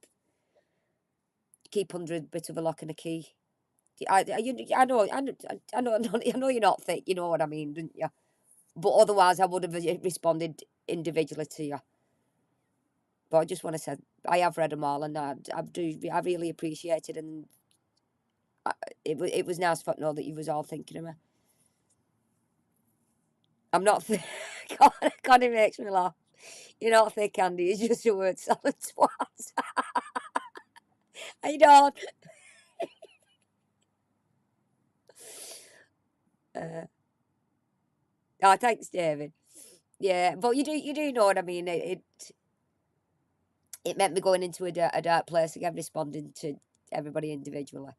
to keep under a bit of a lock and a key. I know you're not thick, you know what I mean, don't you? But otherwise, I would have responded individually to you. But I just want to say I have read them all, and I really appreciate it, and it was nice to know that you was all thinking of me. I'm not thick. God, it makes me laugh. You're not thick, Andy. It's just a word salad twat. I don't. Oh, thanks, David. Yeah, but you do know what I mean. It meant me going into a dark place again, responding to everybody individually.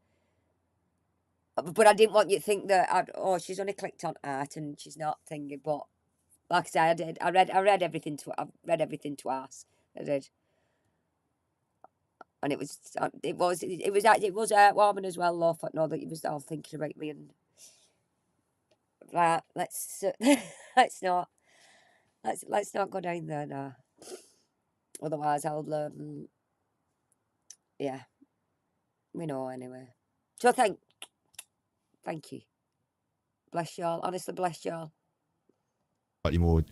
But I didn't want you to think that she's only clicked on art and she's not thinking. But like I say, I did. I read everything. I read everything twice. I did, and it was heartwarming as well. Love, I know that you was all thinking about me. And right, let's let's not go down there now. Otherwise, I'll yeah, we know anyway. So thank you. Bless y'all. Honestly, bless y'all. Slightly more.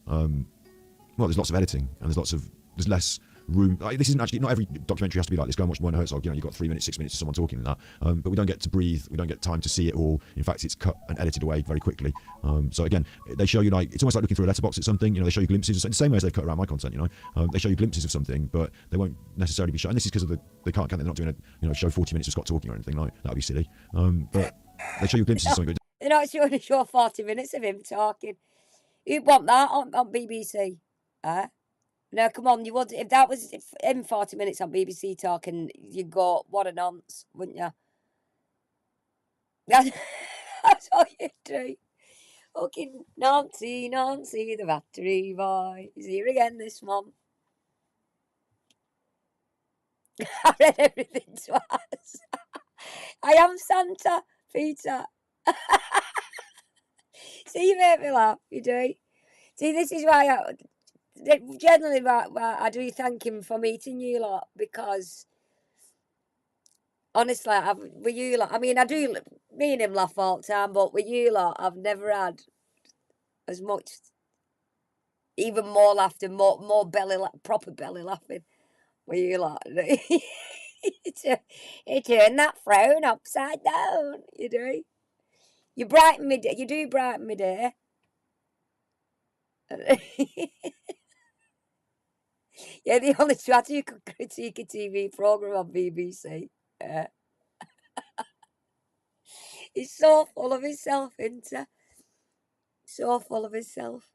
Well, there's lots of editing and there's less room. Like, this isn't actually, not every documentary has to be like this. Go and watch Werner Herzog. You've got 3 minutes, 6 minutes of someone talking and that. But we don't get to breathe. We don't get time to see it all. In fact, it's cut and edited away very quickly. So again, they show you it's almost like looking through a letterbox at something. They show you glimpses, in the same way as they've cut around my content. They show you glimpses of something, but they won't necessarily be shown. And this is because of they can't. They're not doing show 40 minutes of Scott talking or anything like that. Would be silly. But they show you glimpses of something. They're not showing a show 40 minutes of him talking. You'd want that on BBC, No, come on, you would. If that was him 40 minutes on BBC talking, you'd go, what a nonce, wouldn't you? That's all you do. Fucking Nancy, the battery boy is here again this month. I read everything twice. I am Santa, Peter. See, you make me laugh, you do. See, this is why generally I do thank him for meeting you lot, because honestly, with you lot, I mean, I do, me and him laugh all the time, but with you lot, I've never had as much, even more laughter, more proper belly laughing with you lot. It turned that frown upside down, you do. You brighten me day, you do brighten me day. Yeah, the only chat you could critique a TV programme on BBC. He's so full of himself, isn't he? So full of himself.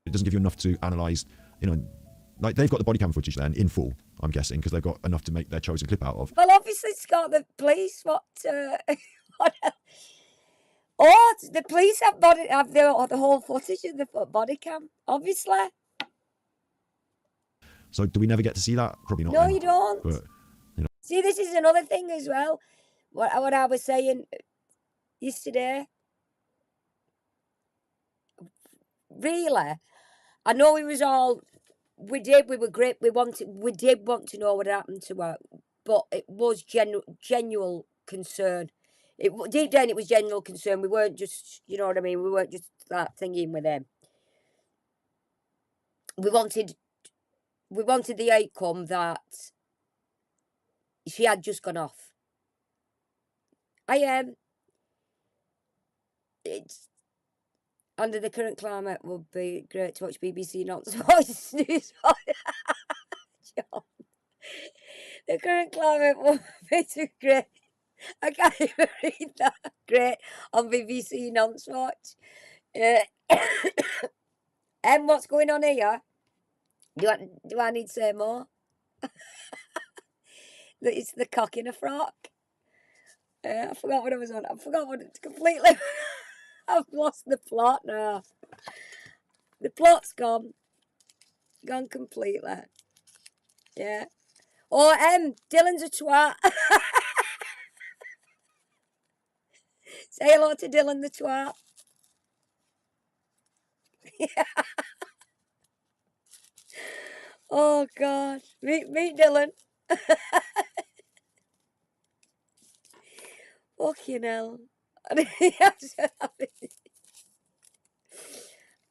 It doesn't give you enough to analyse, like they've got the body cam footage then in full. I'm guessing because they've got enough to make their chosen clip out of. Well, obviously, it's got the police. What? Oh, the police have the whole footage of the body cam. Obviously. So do we never get to see that? Probably not. No, then. you don't. But See, this is another thing as well. What I was saying yesterday. Really, I know we was all. We were great. We did want to know what happened to her, but it was genuine concern. Deep down, it was genuine concern. We weren't just, you know what I mean. We weren't just that thinking with them. We wanted the outcome that she had just gone off. I am. It's under the current climate would be great to watch BBC not Voice News. John. The current climate would be too great. I can't even read that. Great on BBC Nonce-Watch. What's going on here? Do I need to say more? It's the cock in a frock. I forgot what I was on. I forgot what it's completely. I've lost the plot now. The plot's gone. Gone completely. Yeah. Oh, Dylan's a twat. Say hello to Dylan the twat. Yeah. Oh God. Meet Dylan. Fucking hell.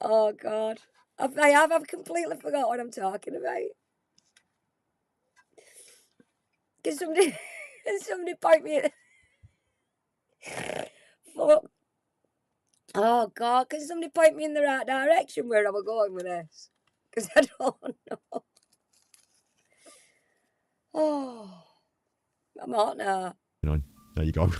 Oh God. I've completely forgot what I'm talking about. Can somebody point me at fuck. Oh God, can somebody point me in the right direction where I was going with this? Because I don't know. Oh, I'm hot now. There you go.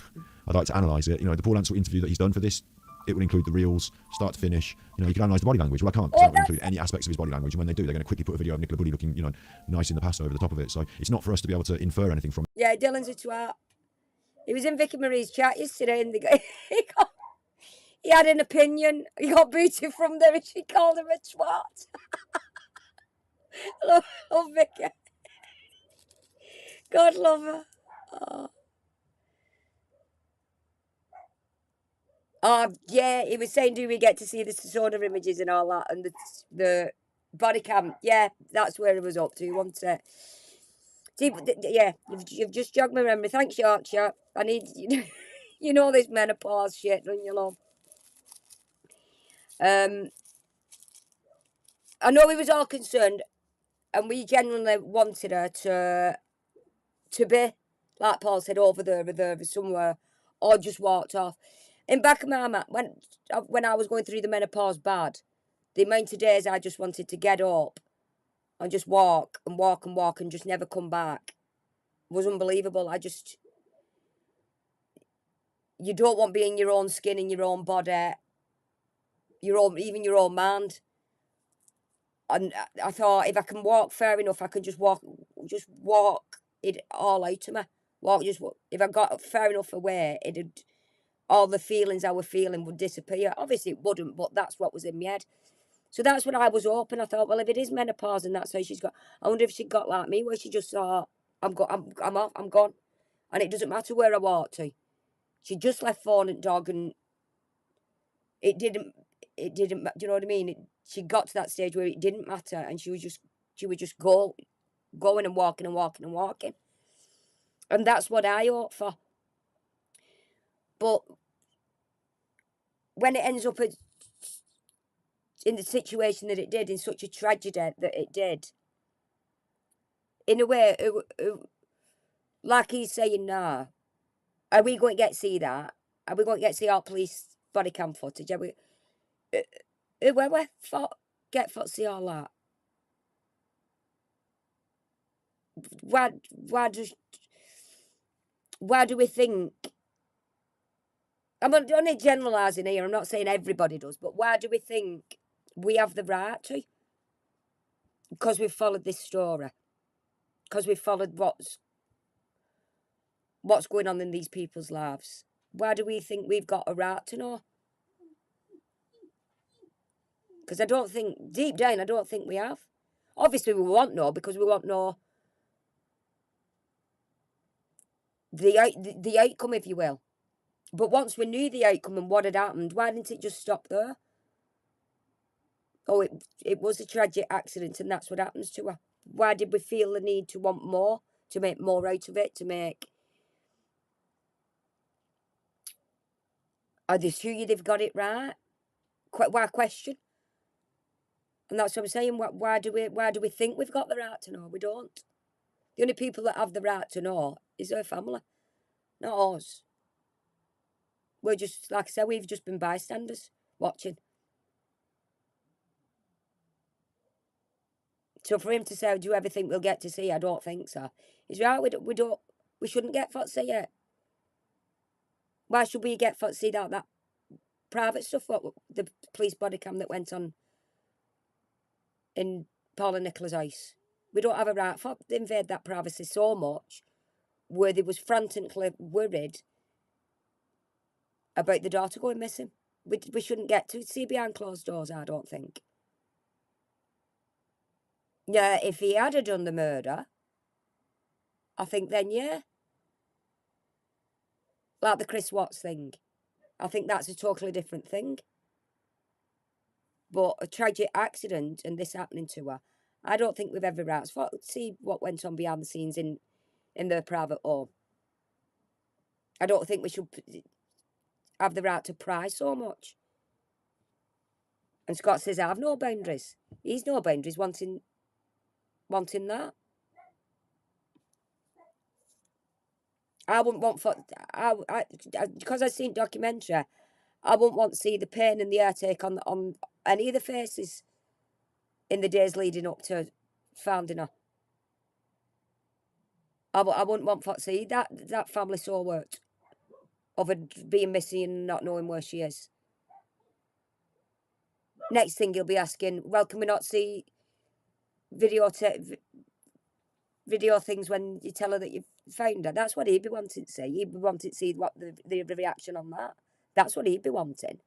I'd like to analyse it. The Paul Ansell interview that he's done for this, it will include the reels, start to finish. You can analyse the body language. Well, I can't, because I don't include any aspects of his body language. And when they do, they're going to quickly put a video of Nicola Bulley looking, nice in the past over the top of it. So it's not for us to be able to infer anything from it. Yeah, Dylan's a twat. He was in Vicky Marie's chat yesterday, and he had an opinion. He got booted from there, and she called him a twat. love Vicky. God love her. Yeah, he was saying, do we get to see the sonar images and all that, and the body cam? Yeah, that's where it was up to, wasn't it? See, yeah, you've just jogged my memory. Thanks, Yorkshire. I need, this menopause shit, don't you, love? I know we was all concerned, and we genuinely wanted her to be, like Paul said, over there, somewhere, or just walked off. In back of my mind, when I was going through the menopause bad, the amount of days I just wanted to get up and just walk and walk and walk and just never come back was unbelievable. You don't want to be in your own skin, in your own body, even your own mind. And I thought, if I can walk fair enough, I can just walk it all out of me. If I got fair enough away, all the feelings I was feeling would disappear. Obviously it wouldn't, but that's what was in my head. So that's what I was hoping. I thought, well, if it is menopause and that's how she's got, I wonder if she got like me, where she just thought, I'm off, I'm gone. And it doesn't matter where I walk to. She just left phone and dog, and it didn't, do you know what I mean? She got to that stage where it didn't matter, and she would just going and walking and walking and walking. And that's what I hope for. But when it ends up in the situation that it did, in such a tragedy that it did, in a way, like he's saying now, are we going to get to see that? Are we going to get to see our police body cam footage? Are we? Where we get to see all that? Why do we think? I'm only generalising here. I'm not saying everybody does, but why do we think we have the right to? because we've followed this story, because we've followed what's going on in these people's lives. Why do we think we've got a right to know? Because I don't think, deep down, I don't think we have. Obviously, we want no, because we want no the outcome, if you will. But once we knew the outcome and what had happened, why didn't it just stop there? Oh, it was a tragic accident, and that's what happens to her. Why did we feel the need to want more, to make more out of it, to make... Are they sure they've got it right? Why question? And that's what I'm saying. Why do we think we've got the right to know? We don't. The only people that have the right to know is her family, not us. We're just, like I said, we've just been bystanders watching. So for him to say, "Do you ever think we'll get to see?" I don't think so. He's right. We shouldn't get to see it. Why should we get to see that private stuff? What the police body cam that went on in Paul and Nicola's house? We don't have a right to invade that privacy so much, where they was frantically worried about the daughter going missing. We shouldn't get to see behind closed doors, I don't think. Yeah, if he had done the murder, I think then, yeah. Like the Chris Watts thing. I think that's a totally different thing. But a tragic accident and this happening to her, I don't think we've ever right to see what went on behind the scenes in their private home. I don't think we should have the right to pry so much. And Scott says, I have no boundaries. He's no boundaries wanting that. I wouldn't want because I've seen documentary, I wouldn't want to see the pain and the heartache on any of the faces in the days leading up to finding her. I wouldn't want to see that family so worked of her being missing and not knowing where she is. Next thing he'll be asking, well, can we not see video things when you tell her that you've found her? That's what he'd be wanting to see. He'd be wanting to see what the reaction on that. That's what he'd be wanting.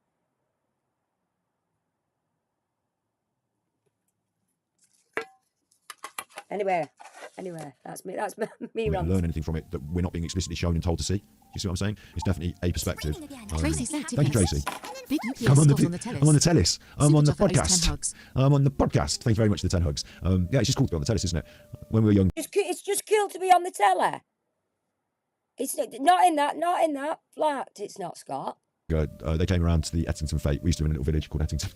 Anyway, that's me. That's me We rant. learn anything from it that we're not being explicitly shown and told to see. Do you see what I'm saying? It's definitely a perspective. Tracy sent Thank you, Tracy. Big UPS I'm on the tellis. I'm on the Superchuffer owes 10 podcast. hugs. I'm on the podcast. Thank you very much for the 10 hugs. Yeah, it's just cool to be on the tellis, isn't it? When we were young, It's just cool to be on the telly. It's not in that flat. It's not, Scott. they came around to the Ettington Fete. We used to live in a little village called Ettington.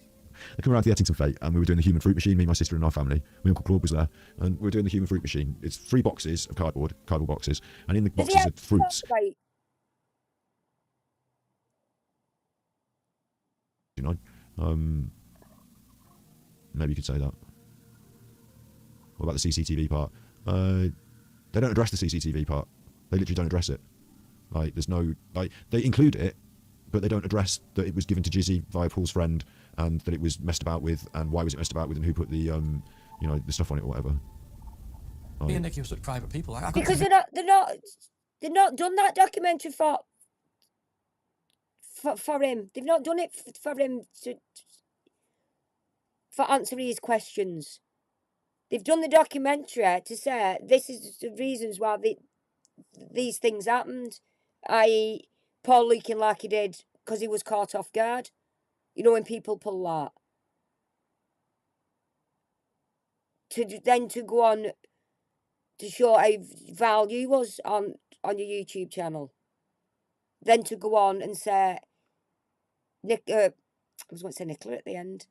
They came around to the Ettington Fete and we were doing the human fruit machine, me, my sister and our family. My Uncle Claude was there and we were doing the human fruit machine. It's 3 boxes of cardboard boxes, and in the boxes are fruits. You know, maybe you could say that. What about the CCTV part? They don't address the CCTV part. They literally don't address it. Like, there's no, like, they include it, but they don't address that it was given to Jizzy via Paul's friend, and that it was messed about with, and why was it messed about with, and who put the, you know, the stuff on it or whatever. Me and Nicky are such private people. Because they're not done that documentary for him. They've not done it for him for answering his questions. They've done the documentary to say this is the reasons why these things happened, i.e. Paul leaking like he did because he was caught off guard. You know, when people pull that. To go on to show how value was on your YouTube channel. Then to go on and say, I was going to say Nicola at the end.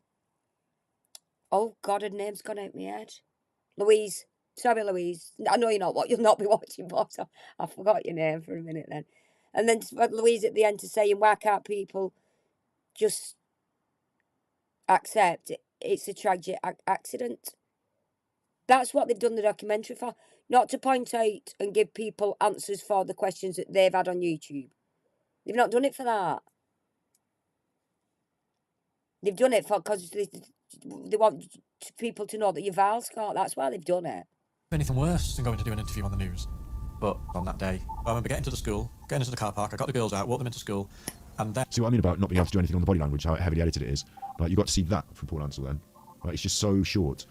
Oh God, her name's gone out my head. Louise. Sorry, Louise. I know you'll not be watching, but I forgot your name for a minute then. And then Louise at the end to saying, why can't people just accept it's a tragic accident? That's what they've done the documentary for. Not to point out and give people answers for the questions that they've had on YouTube. They've not done it for that. They've done it because they want people to know that you're vile, Scott. That's why they've done it. Anything worse than going to do an interview on the news. But on that day, I remember getting to the school, getting into the car park, I got the girls out, walked them into school, and then... See what I mean about not being able to do anything on the body language, how heavily edited it is? Like, you got to see that from Paul Ansell then. Like, it's just so short.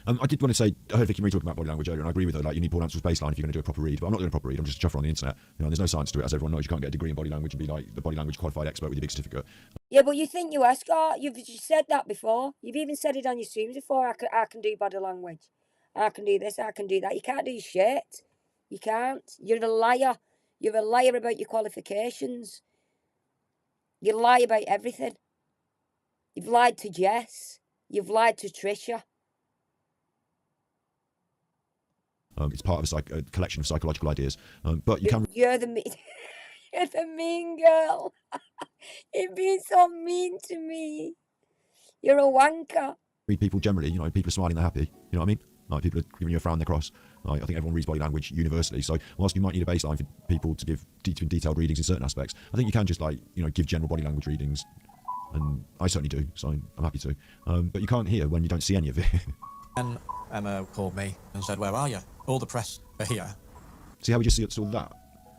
I did want to say, I heard Vicky Marie talking about body language earlier, and I agree with her. Like, you need Paul Ansell's baseline if you're going to do a proper read. But I'm not doing a proper read. I'm just a chuffer on the internet. You know, there's no science to it, as everyone knows. You can't get a degree in body language and be like the body language qualified expert with your big certificate. Yeah, but you think you are, Scott. You've said that before. You've even said it on your streams before. I can do body language. I can do this. I can do that. You can't do shit. You can't. You're a liar. You're a liar about your qualifications. You lie about everything. You've lied to Jess. You've lied to Trisha. It's part of a collection of psychological ideas. But you can You're the you're the mean girl. You're being so mean to me. You're a wanker. read people generally. You know, people are smiling, they're happy. You know what I mean? Like, people are giving you a frown, they're cross. Like, I think everyone reads body language universally. So whilst you might need a baseline for people to give detailed readings in certain aspects, I think you can just, like, you know, give general body language readings. And I certainly do, so I'm happy to. But you can't hear when you don't see any of it. Then Emma called me and said, "Where are you? All the press are here." See how we just saw that?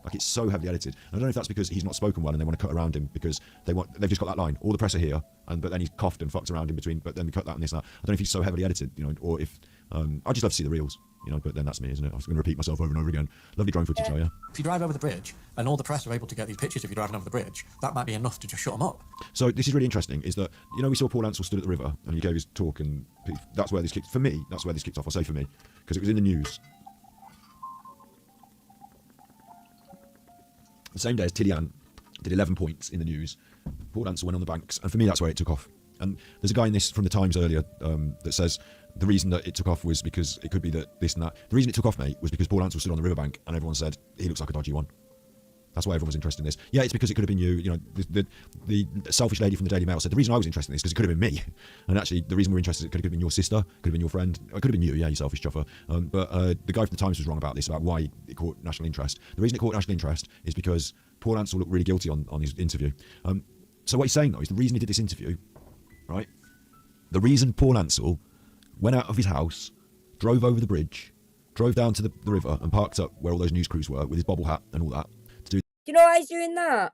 Like, it's so heavily edited. And I don't know if that's because he's not spoken well and they want to cut around him because they've just got that line, all the press are here, but then he's coughed and fucked around in between, but then we cut that and this and that. I don't know if he's so heavily edited, you know, or if I'd just love to see the reels, you know, but then that's me, isn't it? I was going to repeat myself over and over again. Lovely drone footage though, yeah. If you drive over the bridge and all the press are able to get these pictures if you're driving over the bridge, that might be enough to just shut them up. So this is really interesting, is that, you know, we saw Paul Ansell stood at the river and he gave his talk, and that's where this kicked, for me, that's where this kicked off. I'll say for me, because it was in the news. The same day as Tillian did 11 points in the news, Paul Ansell went on the banks, and for me that's where it took off. And there's a guy in this from the Times earlier that says the reason that it took off was because it could be that this and that. The reason it took off, mate, was because Paul Ansell stood on the riverbank and everyone said he looks like a dodgy one. That's why everyone was interested in this. Yeah, it's because it could have been you. You know, the selfish lady from the Daily Mail said the reason I was interested in this because it could have been me. And actually, the reason we're interested, it could have been your sister, could have been your friend, it could have been you. Yeah, you selfish chuffer. But the guy from the Times was wrong about this, about why it caught national interest. The reason it caught national interest is because Paul Ansell looked really guilty on his interview. So what he's saying though is the reason he did this interview, right? The reason Paul Ansell went out of his house, drove over the bridge, drove down to the river and parked up where all those news crews were with his bobble hat and all that. Do you know why he's doing that?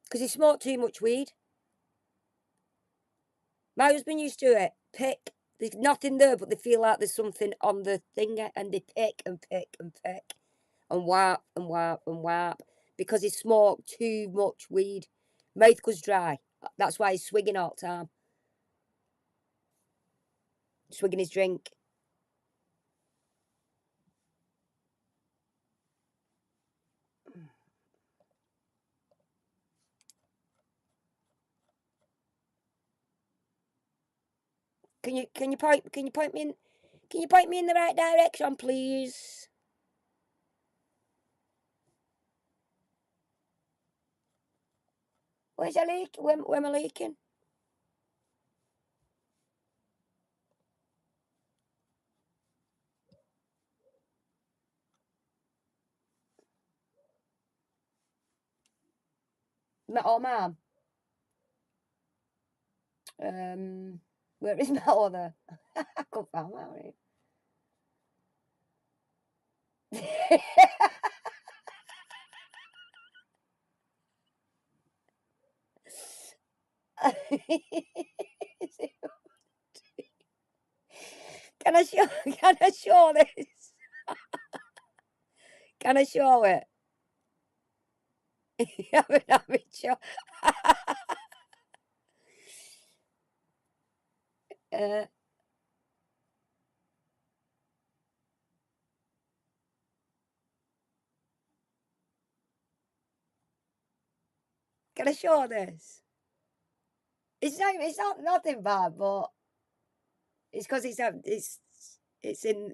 Because he smoked too much weed. My husband used to it. Pick. There's nothing there, but they feel like there's something on the thing, and they pick and pick and pick and whap and whap and whap because he smoked too much weed. Mouth goes dry. That's why he's swigging all the time. Swigging his drink. Can you point me in the right direction, please? Where's I leak? Where am I leaking? Oh, Mum. Where is my other? I can't find that right. Can I show this? Can I show it? I'm sure. Can I show this? It's not nothing bad, but it's because it's in.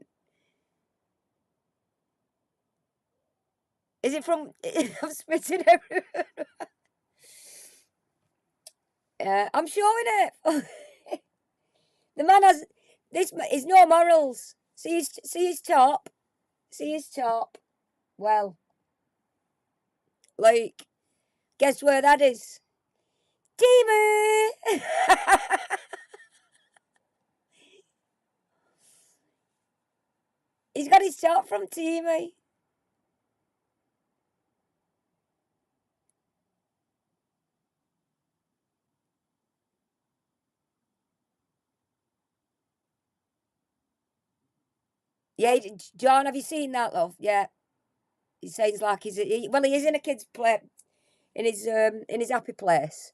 Is it from? I'm spitting everywhere. I'm showing it. The man has this. Is no morals. See his top. See his top. Well, like, Guess where that is? Teamu! He's got his start from Teamu. Yeah, John, have you seen that, love? Yeah. He sounds like well, he is in a kid's play, in his happy place,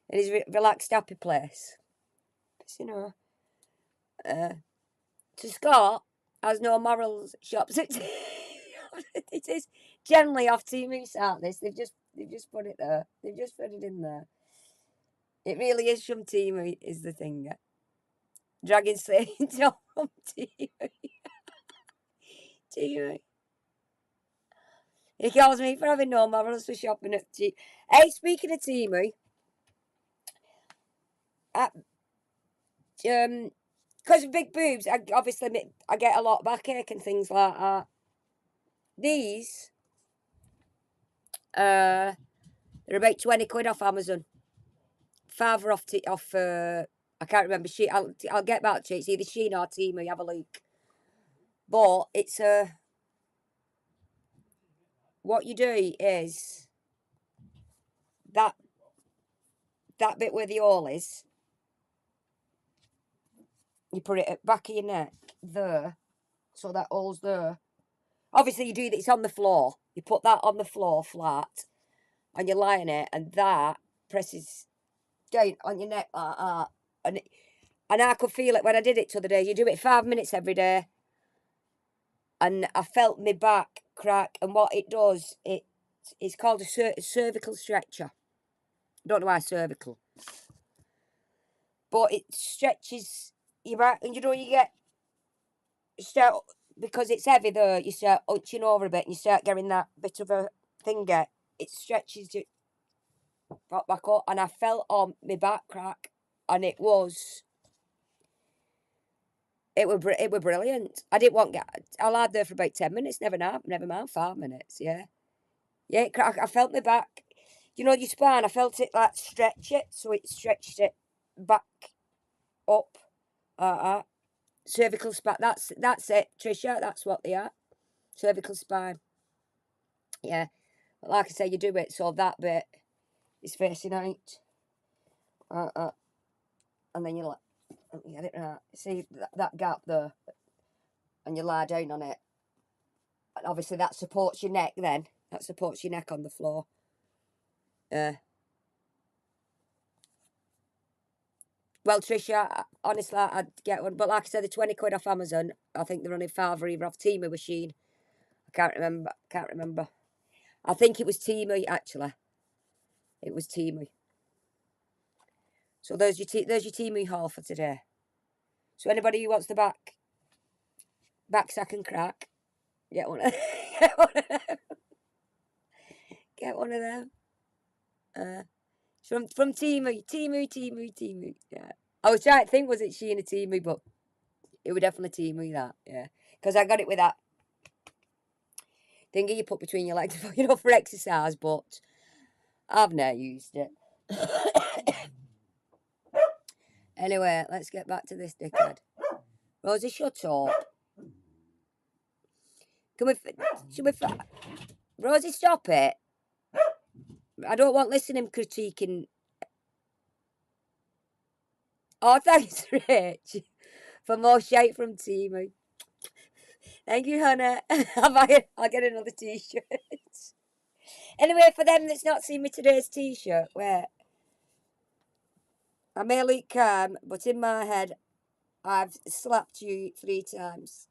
in his relaxed happy place. But, you know, so Scott has no morals shops. It is generally off Teamu start this. They've just put it there. They've just put it in there. It really is from Teamu is the thing. Dragon Slaying from Teamu. Teamu. He calls me for having no morals for shopping at Teamu. Hey, speaking of Teamu, because of big boobs, I get a lot of backache and things like that. These, they're about 20 quid off Amazon. Farther off, I can't remember. I'll get back to it. It's either Shein or Temu. Have a look. But it's what you do is that bit where the hole is. You put it at back of your neck there, so that hole's there. Obviously, you do that. It's on the floor. You put that on the floor flat, and you lie on it, and that presses down on your neck like that. And I could feel it when I did it the other day. You do it 5 minutes every day, and I felt my back crack. And what it does, it's called a cervical stretcher. I don't know why cervical, but it stretches your back, and you start, because it's heavy there. You start hunching over a bit, and you start getting that bit of a finger. It stretches you back up, and I felt on my back crack, and it was brilliant. I didn't want I lied there for about 10 minutes. Never mind 5 minutes. Yeah, yeah. I felt my back. You know your spine. I felt it like stretch it, so it stretched it back up. Cervical spine. That's it, Trisha. That's what they are. Cervical spine. Yeah. But like I say, you do it so that bit is facing out. And then you let me get it right. See that gap there, and you lie down on it. And obviously that supports your neck. Then that supports your neck on the floor. Well, Trisha, honestly, I'd get one. But like I said, the 20 quid off Amazon. I think they're running farther either off Temu machine. I can't remember. I think it was Temu actually. It was Temu. So there's your Temu haul for today. So anybody who wants the back sack and crack, get one of get one of them. Get one of them. From Temu. Yeah. I was trying to think, was it Shein or Temu, but it would definitely Temu that. Yeah, because I got it with that thingy you put between your legs, for exercise. But I've never used it. Anyway, let's get back to this dickhead. Rosie, shut up. Should we? Rosie, stop it. I don't want listening critiquing. Oh, thanks, Rich, for more shite from Temu. Thank you, Hannah. I'll get another t-shirt. Anyway, for them that's not seen me today's t-shirt, where I may look calm, but in my head, I've slapped you 3 times.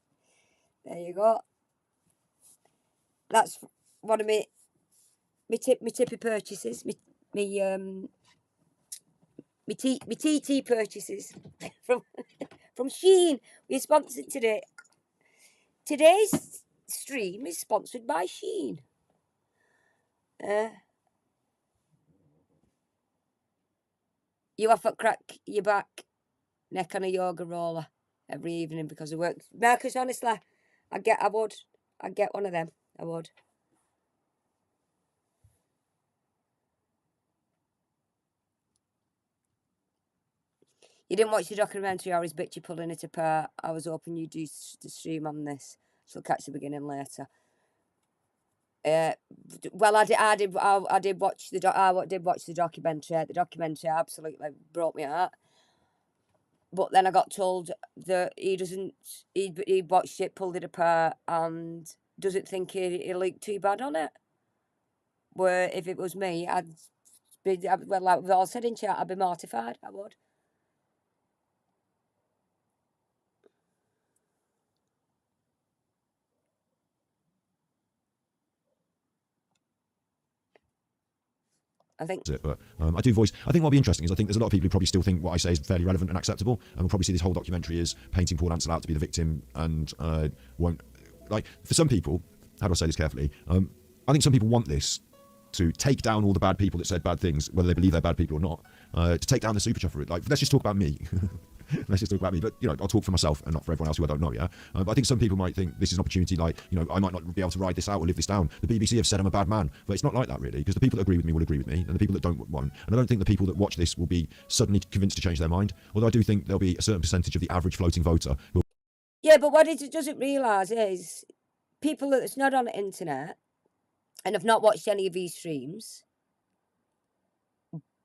There you go. That's one of me tippy purchases. Me TT purchases from Shein. We're sponsored today. Today's stream is sponsored by Shein. You have to crack your back, neck on a yoga roller every evening because of work. Marcus, honestly, I'd get one of them. I would. You didn't watch the documentary or his bitchy pulling it apart. I was hoping you'd do the stream on this. So I'll catch the beginning later. Well, I did watch the documentary. The documentary absolutely broke me heart. But then I got told that he watched it, pulled it apart, and doesn't think he looked too bad on it. Where if it was me, well, like we've all said in chat, I'd be mortified. I would. I think. It, but I do voice. I think what'll be interesting is I think there's a lot of people who probably still think what I say is fairly relevant and acceptable, and will probably see this whole documentary as painting Paul Ansel out to be the victim, and won't like. For some people, how do I say this carefully? I think some people want this to take down all the bad people that said bad things, whether they believe they're bad people or not. To take down the Superchuffer. Like, let's just talk about me. Let's just talk about me. But, I'll talk for myself and not for everyone else who I don't know, yeah? But I think some people might think this is an opportunity, like, I might not be able to ride this out or live this down. The BBC have said I'm a bad man, but it's not like that, really, because the people that agree with me will agree with me, and the people that don't won't. And I don't think the people that watch this will be suddenly convinced to change their mind, although I do think there'll be a certain percentage of the average floating voter who... Yeah, but what it doesn't realise is people that's not on the internet and have not watched any of these streams,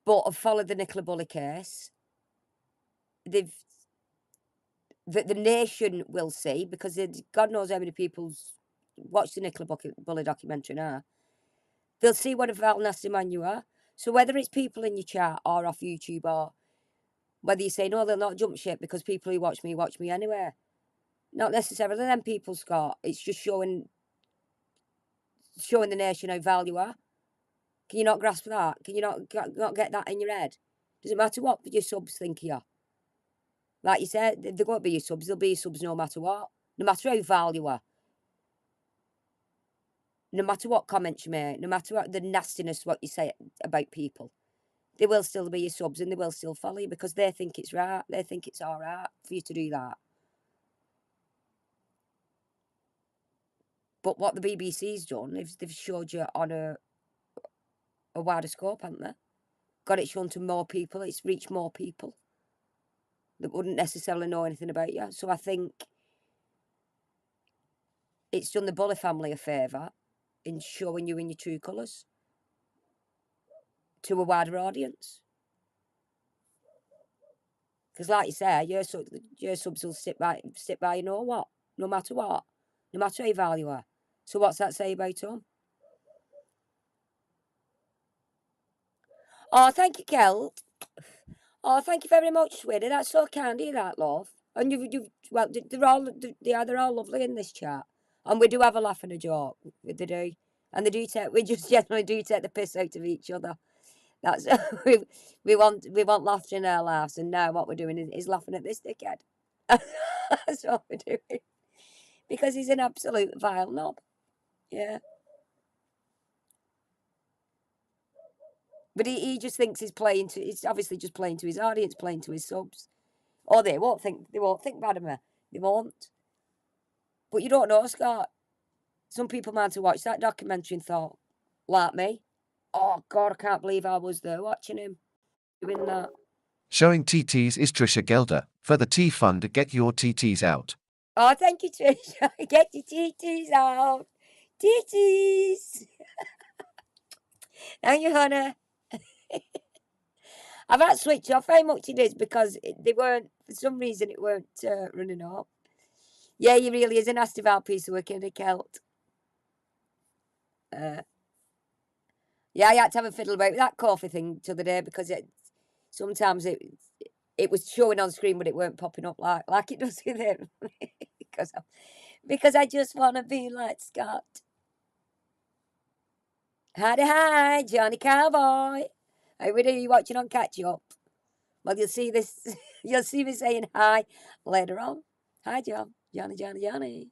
but have followed the Nicola Bulley case, the nation will see, because God knows how many people's watched the Nicola Bulley documentary now. They'll see what a vile, nasty man you are. So whether it's people in your chat or off YouTube, or whether you say, no, they'll not jump ship because people who watch me anyway. Not necessarily them people, Scott. It's just showing the nation how vile you are. Can you not grasp that? Can you not get that in your head? Doesn't matter what your subs think of you. Like you said, they're going to be your subs. They'll be your subs no matter what. No matter how vile you are. No matter what comments you make. No matter what the nastiness what you say about people. They will still be your subs, and they will still follow you because they think it's right. They think it's all right for you to do that. But what the BBC's done is they've showed you on a wider scope, haven't they? Got it shown to more people. It's reached more people that wouldn't necessarily know anything about you. So I think it's done the Bulley family a favour in showing you in your true colours to a wider audience. Because like you say, your subs will sit by you know what? No matter what. No matter how vile you are. So what's that say about them? Oh, thank you, Kelt. Oh, thank you very much, sweetie. That's so kind of you, that, love. And well, they're all lovely in this chat. And we do have a laugh and a joke. They do. And we just generally do take the piss out of each other. That's we want laughter in our laughs, and now what we're doing is laughing at this dickhead. That's what we're doing. Because he's an absolute vile knob. Yeah. But he just thinks he's obviously just playing to his audience, playing to his subs. Or they won't think bad of me. They won't. But you don't know, Scott. Some people might have watched that documentary and thought, like me, oh God, I can't believe I was there watching him doing that. Showing TTs is Trisha Gelder. For the T Fund, get your TTs out. Oh, thank you, Trisha. Get your TTs out. TTs. Thank you, honey. I've had to switch off how much it is because they weren't, for some reason, it weren't running up. Yeah, he really is a nasty vile piece of work, in a Celt. Yeah, I had to have a fiddle about that coffee thing the other day because sometimes it was showing on screen, but it weren't popping up like it does with him. because I just want to be like Scott. Hi, Johnny Cowboy. How are you watching on Catch Up? Well, you'll see this. You'll see me saying hi later on. Hi, John. Johnny.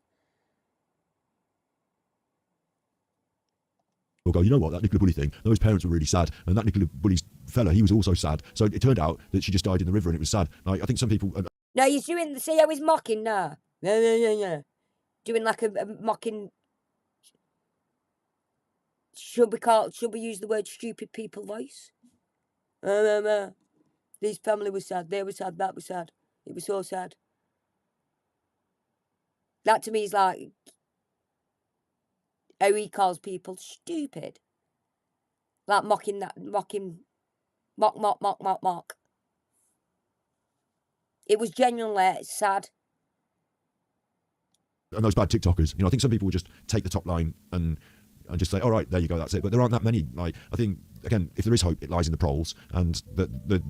We'll go, you know what, that Nicola Bulley thing, those parents were really sad, and that Nicola Bulley's fella, he was also sad. So it turned out that she just died in the river, and it was sad. Like, I think some people... No, he's doing... See how he's mocking now? Yeah. Doing like a mocking... Should we use the word stupid people voice? This family was sad, they were sad, that was sad. It was so sad. That to me is like how he calls people stupid. Like mocking, mock. It was genuinely sad. And those bad TikTokers, I think some people will just take the top line and just say, all right, there you go, that's it. But there aren't that many. Like, I think, again, if there is hope, it lies in the proles, and the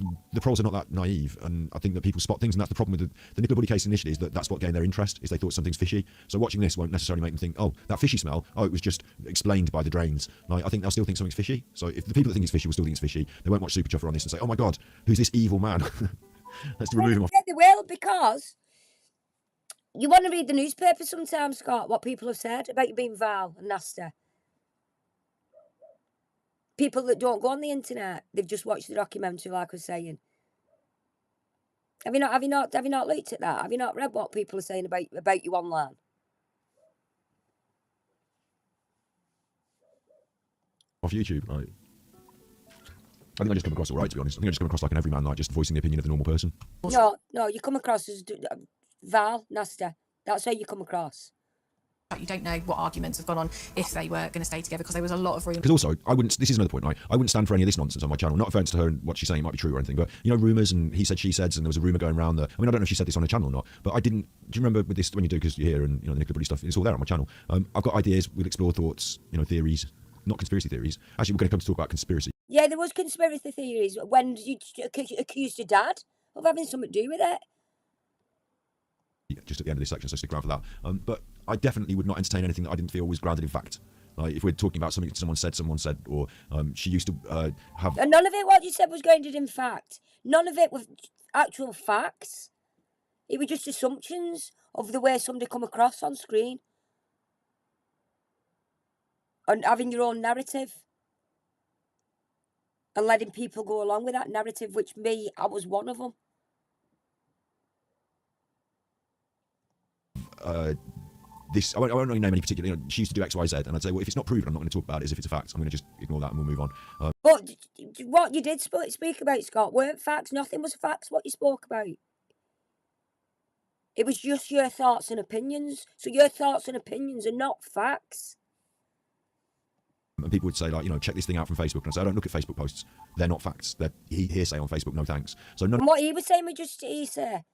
proles are not that naive, and I think that people spot things, and that's the problem with the Nicola Buddy case initially, is that's what gained their interest, is they thought something's fishy. So watching this won't necessarily make them think, oh, that fishy smell, oh, it was just explained by the drains. Like, I think they'll still think something's fishy. So if the people that think it's fishy will still think it's fishy, they won't watch Superchuffer on this and say, oh my God, who's this evil man? Let's remove him off. Yeah, they will, because you want to read the newspaper sometimes, Scott, what people have said about you being vile and nasty. People that don't go on the internet, they've just watched the documentary, like I was saying. Have you not looked at that? Have you not read what people are saying about you online? Off YouTube, like, I think I just come across all right, to be honest. I think I just come across like an everyman, like just voicing the opinion of the normal person. No, you come across as vile, nasty. That's how you come across. You don't know what arguments have gone on if they were going to stay together, because there was a lot of rumours. Because also, this is another point, right? I wouldn't stand for any of this nonsense on my channel. Not offense to her and what she's saying might be true or anything, but, rumours and he said, she said, and there was a rumour going around that, I don't know if she said this on her channel or not, but I didn't, do you remember with this, when you do, because you're here and, the Nicola Buddy stuff, it's all there on my channel. I've got ideas, we'll explore thoughts, theories, not conspiracy theories. Actually, we're going to come to talk about conspiracy. Yeah, there was conspiracy theories when you accused your dad of having something to do with it. Just at the end of this section, so stick around for that. But I definitely would not entertain anything that I didn't feel was grounded in fact. Like, if we're talking about something someone said, or she used to have... And none of it, what you said, was grounded in fact. None of it was actual facts. It was just assumptions of the way somebody come across on screen. And having your own narrative. And letting people go along with that narrative, which I was one of them. I won't really name any particular, she used to do X, Y, Z, and I'd say, well, if it's not proven, I'm not going to talk about it as if it's a fact. I'm going to just ignore that and we'll move on. But what you did speak about, Scott, weren't facts. Nothing was facts what you spoke about. It was just your thoughts and opinions. So your thoughts and opinions are not facts. And people would say, like, check this thing out from Facebook. And I say, I don't look at Facebook posts. They're not facts. They're hearsay on Facebook. No thanks. So And what he was saying was just hearsay.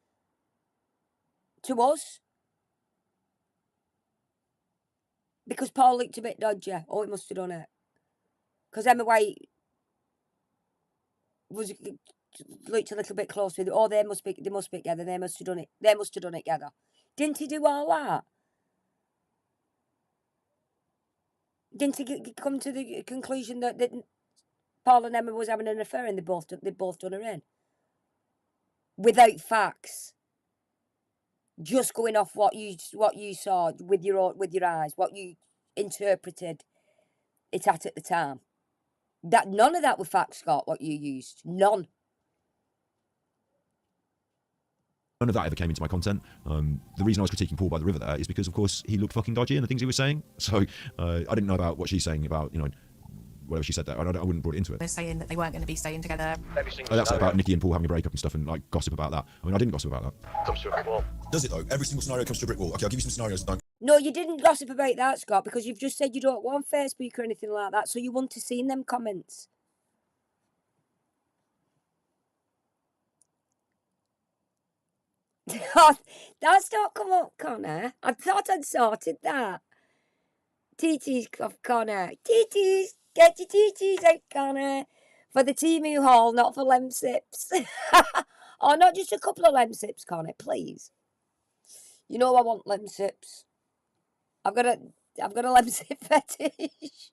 To us. Because Paul looked a bit dodgy. Oh, he must have done it. Because Emma White looked a little bit close with it. Oh, they must be together. They must have done it. They must have done it together. Didn't he do all that? Didn't he come to the conclusion that Paul and Emma was having an affair and they'd both done her in? Without facts. Just going off what you saw with your eyes, what you interpreted it at the time. That none of that were facts, Scott. What you used, none. None of that ever came into my content. The reason I was critiquing Paul by the river there is because, of course, he looked fucking dodgy in the things he was saying. So I didn't know about what she's saying about, whatever she said there. I wouldn't have brought it into it. They're saying that they weren't going to be staying together. That's about Nikki and Paul having a breakup and stuff, and like gossip about that. I didn't gossip about that. Comes to a brick wall. Does it though? Every single scenario comes to a brick wall. Okay, I'll give you some scenarios that don't. No, you didn't gossip about that, Scott, because you've just said you don't go on Facebook or anything like that, so you wouldn't have seen them comments. That's not come up, Connor. I thought I'd sorted that. TT's off, Connor. TT's, get your TT's out, Connor. For the Timu haul, not for lemsips. Or not just a couple of lemsips, Connor, please. You know I want lemsips. I've got a lemsip fetish.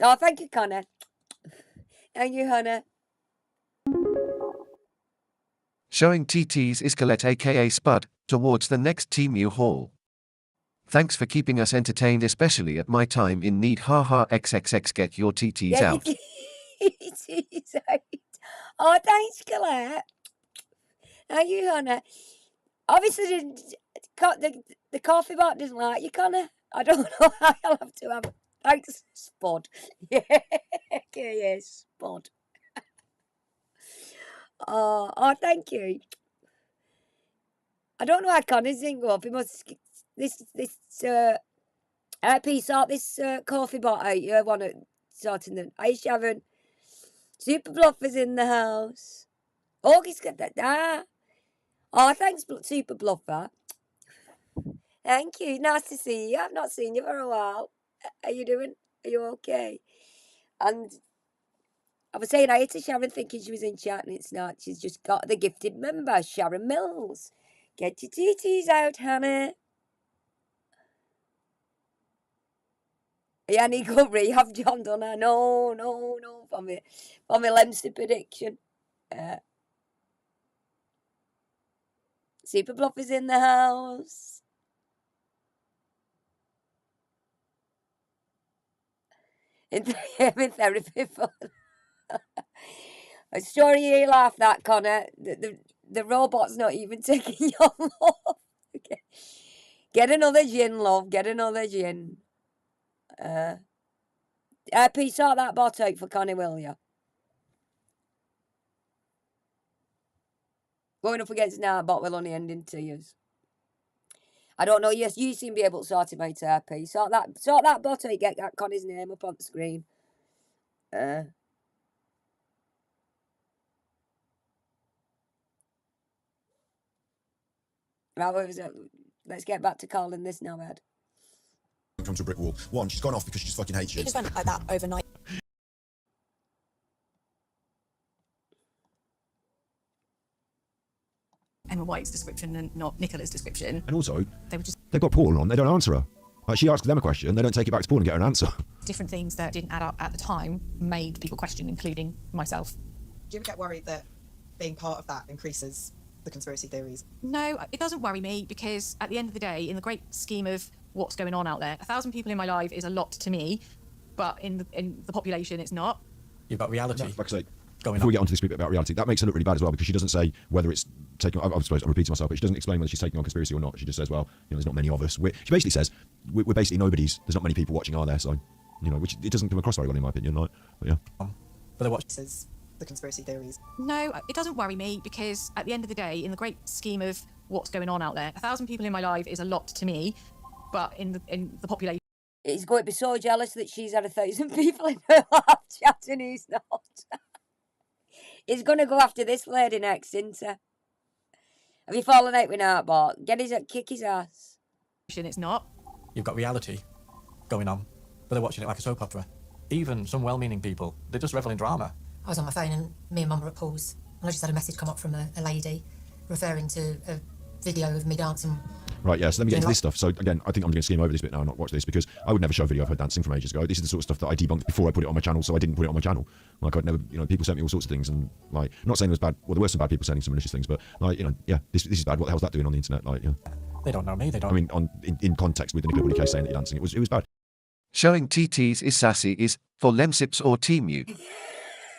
Oh, thank you, Connor. Thank you, Hannah. Showing TT's is Colette aka Spud, towards the next Temu haul. Thanks for keeping us entertained, especially at my time in need. Haha XXX, get your TT's out. TT's out. Oh, thanks, Colette. Thank you, Hannah. Obviously, the coffee bot doesn't like you, Connor. I don't know. I'll have to have Thanks, Spud. Yeah, okay, yes, Spud. Oh, thank you. I don't know how Connor's didn't go up. He must this piece out this coffee bot out. You want to sorting the. Hey, Sharon. Super Bluffer's in the house. August got that. Oh, thanks, Super Bluffer. Thank you. Nice to see you. I've not seen you for a while. How you doing? Are you okay? And I was saying hi to Sharon thinking she was in chat and it's not. She's just got the gifted member, Sharon Mills. Get your TTs out, Hannah. Yeah, and he got rehab John Donner. No, for me Lemsy prediction. Super Bluff is in the house. In therapy for a story you laugh that, Connor. The robot's not even taking your love. Okay. Get another gin, love. Get another gin. Peace out that bot out for Connie, will you? Going up against now, bot will only end in tears. I don't know. Yes, you seem to be able to sort him out, RP. Sort that bot out. Get that Connie's name up on the screen. Right, let's get back to calling this now, Ed. Come to a brick wall. One, she's gone off because she just fucking hates you. It just went like that overnight. Emma White's description and not Nicola's description. And also, They were just they've got Paul on, they don't answer her. Like, she asks them a question, they don't take it back to Paul and get her an answer. different things that didn't add up at the time, made people question, including myself. Do you ever get worried that being part of that increases the conspiracy theories? No, it doesn't worry me because at the end of the day, in the great scheme of what's going on out there, 1,000 people in my life is a lot to me, but in the population, it's not. You've got reality. Like I say, going before on. we get onto this bit about reality, that makes her look really bad as well because she doesn't say whether it's taking. I suppose I'm repeating myself, but she doesn't explain whether she's taking on conspiracy or not. She just says, "Well, there's not many of us." She basically says, "We're basically nobodies. There's not many people watching, are there?" So, which it doesn't come across very well in my opinion. Like, but yeah. But they watch. This is the conspiracy theories. No, it doesn't worry me because at the end of the day, in the great scheme of what's going on out there, 1,000 people in my life is a lot to me, but in the population. He's going to be so jealous that she's had 1,000 people in her live chat and he's not. He's going to go after this lady next, isn't he? Have you fallen out with Artbot? Kick his ass. It's not. You've got reality going on, but they're watching it like a soap opera. Even some well-meaning people, they just revel in drama. I was on my phone and me and Mum were at Paul's and I just had a message come up from a lady referring to a video of me dancing. Right, yeah, so let me get into this stuff. So again, I think I'm going to skim over this bit now and not watch this because I would never show a video of her dancing from ages ago. This is the sort of stuff that I debunked before I put it on my channel, so I didn't put it on my channel. Like, I'd never, people sent me all sorts of things and, like, I'm not saying it was bad, well, there were some bad people sending some malicious things, but, like, yeah, this is bad. What the hell's that doing on the internet? Like, yeah. They don't know me, they don't. I mean, in context with the Nicola Bunny case saying that you're dancing, it was bad. Showing TTs is sassy is for Lemsips or Team You.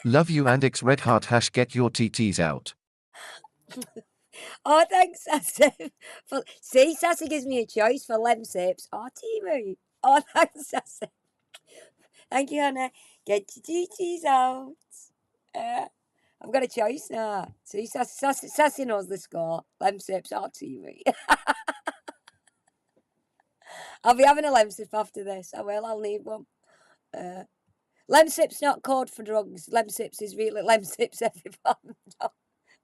Love you and X Red Heart # get your TTs out. Oh, thanks, Sassy. See, Sassy gives me a choice for Lemsips or Timu. Oh, thanks, Sassy. Thank you, Hannah. Get your TTs out. I've got a choice now. See, Sassy knows the score. Lemsips or Timu. I'll be having a Lemsip after this. I will. I'll need one. Lemsip's not code for drugs. Lemsips is really Lemsips, everyone.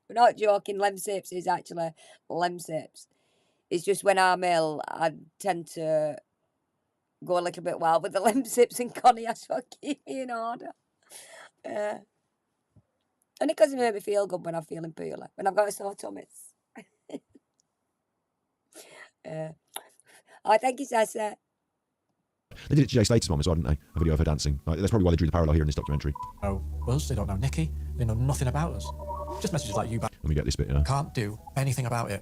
We're not joking. Lemsips is actually Lemsips. It's just when I'm ill, I tend to go a little bit wild with the Lemsips and Connie has to keep me in order. And it doesn't make me feel good when I'm feeling poorly, when I've got a sore tummy. Oh, thank you, Sassy. They did it to Jay Slater's mom as well, didn't they? A video of her dancing. Like, that's probably why they drew the parallel here in this documentary. know us, they don't know Nikki, they know nothing about us. Just messages like you back. Let me get this bit, Can't do anything about it.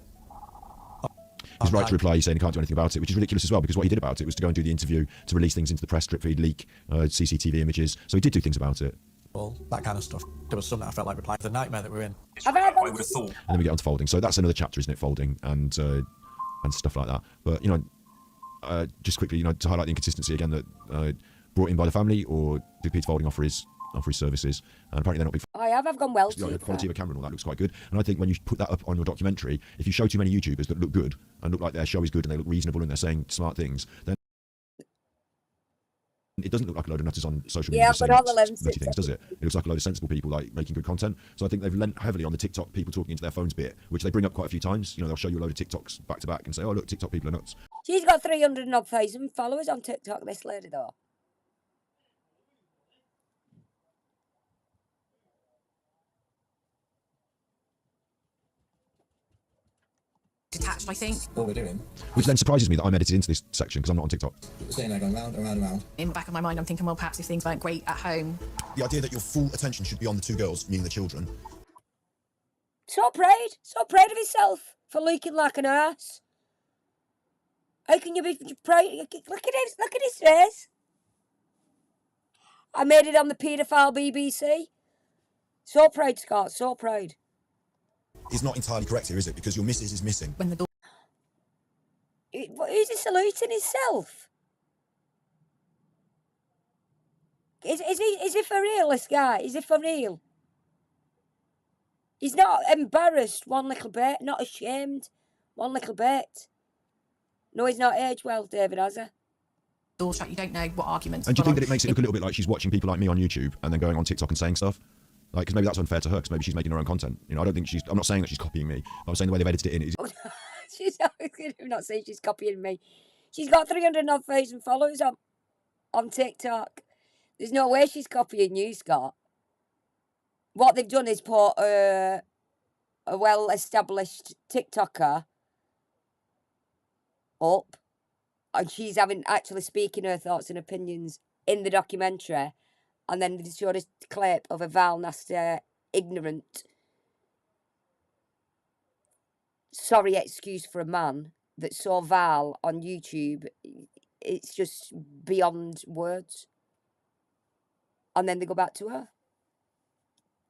His right to reply, he's saying he can't do anything about it, which is ridiculous as well, because what he did about it was to go and do the interview, to release things into the press, strip feed, leak CCTV images. So he did do things about it. All that kind of stuff. There was some that I felt like replying to the nightmare that we're in. I've had And then we get onto folding. So that's another chapter, isn't it? Folding and stuff like that. But just quickly, to highlight the inconsistency again that brought in by the family, or did Peter Falding offer his services? And apparently they're not big. I've gone well The cheap. quality of a camera and all that looks quite good. And I think when you put that up on your documentary, if you show too many YouTubers that look good and look like their show is good and they look reasonable and they're saying smart things, then it doesn't look like a load of nutters on social media saying all the lenses. nutty things, does it? It looks like a load of sensible people like making good content. So I think they've lent heavily on the TikTok people talking into their phones bit, which they bring up quite a few times. You know, they'll show you a load of TikToks back to back and say, "Oh, look, TikTok people are nuts." She's got 300,000 followers on TikTok, this lady, though. Detached, I think. What we're doing, Which then surprises me that I'm edited into this section because I'm not on TikTok. we're sitting there going round and round and round. In the back of my mind, I'm thinking, well, perhaps if things weren't great at home. The idea that your full attention should be on the two girls, meaning the children. So proud of himself for looking like an ass. How can you be proud? Look at his face. I made it on the paedophile BBC. So proud, Scott, so proud. Is not entirely correct here, is it? Because your missus is missing. When the door Who's he saluting himself? Is he for real, this guy? Is he for real? He's not embarrassed one little bit, not ashamed one little bit. No, he's not aged well, David, has he? door shut, you don't know what arguments. And do you have think gone that it makes it look a little bit like she's watching people like me on YouTube and then going on TikTok and saying stuff? Like, because maybe that's unfair to her, because maybe she's making her own content. You know, I don't think she's. I'm not saying that she's copying me. I'm saying the way they've edited it in is. I'm not saying she's copying me. She's got 300,000 followers on TikTok. There's no way she's copying you, Scott. What they've done is put a well-established TikToker up, and she's actually speaking her thoughts and opinions in the documentary, and then they showed a clip of a Val nasty, ignorant, sorry excuse for a man that saw Val on YouTube. It's just beyond words. And then they go back to her.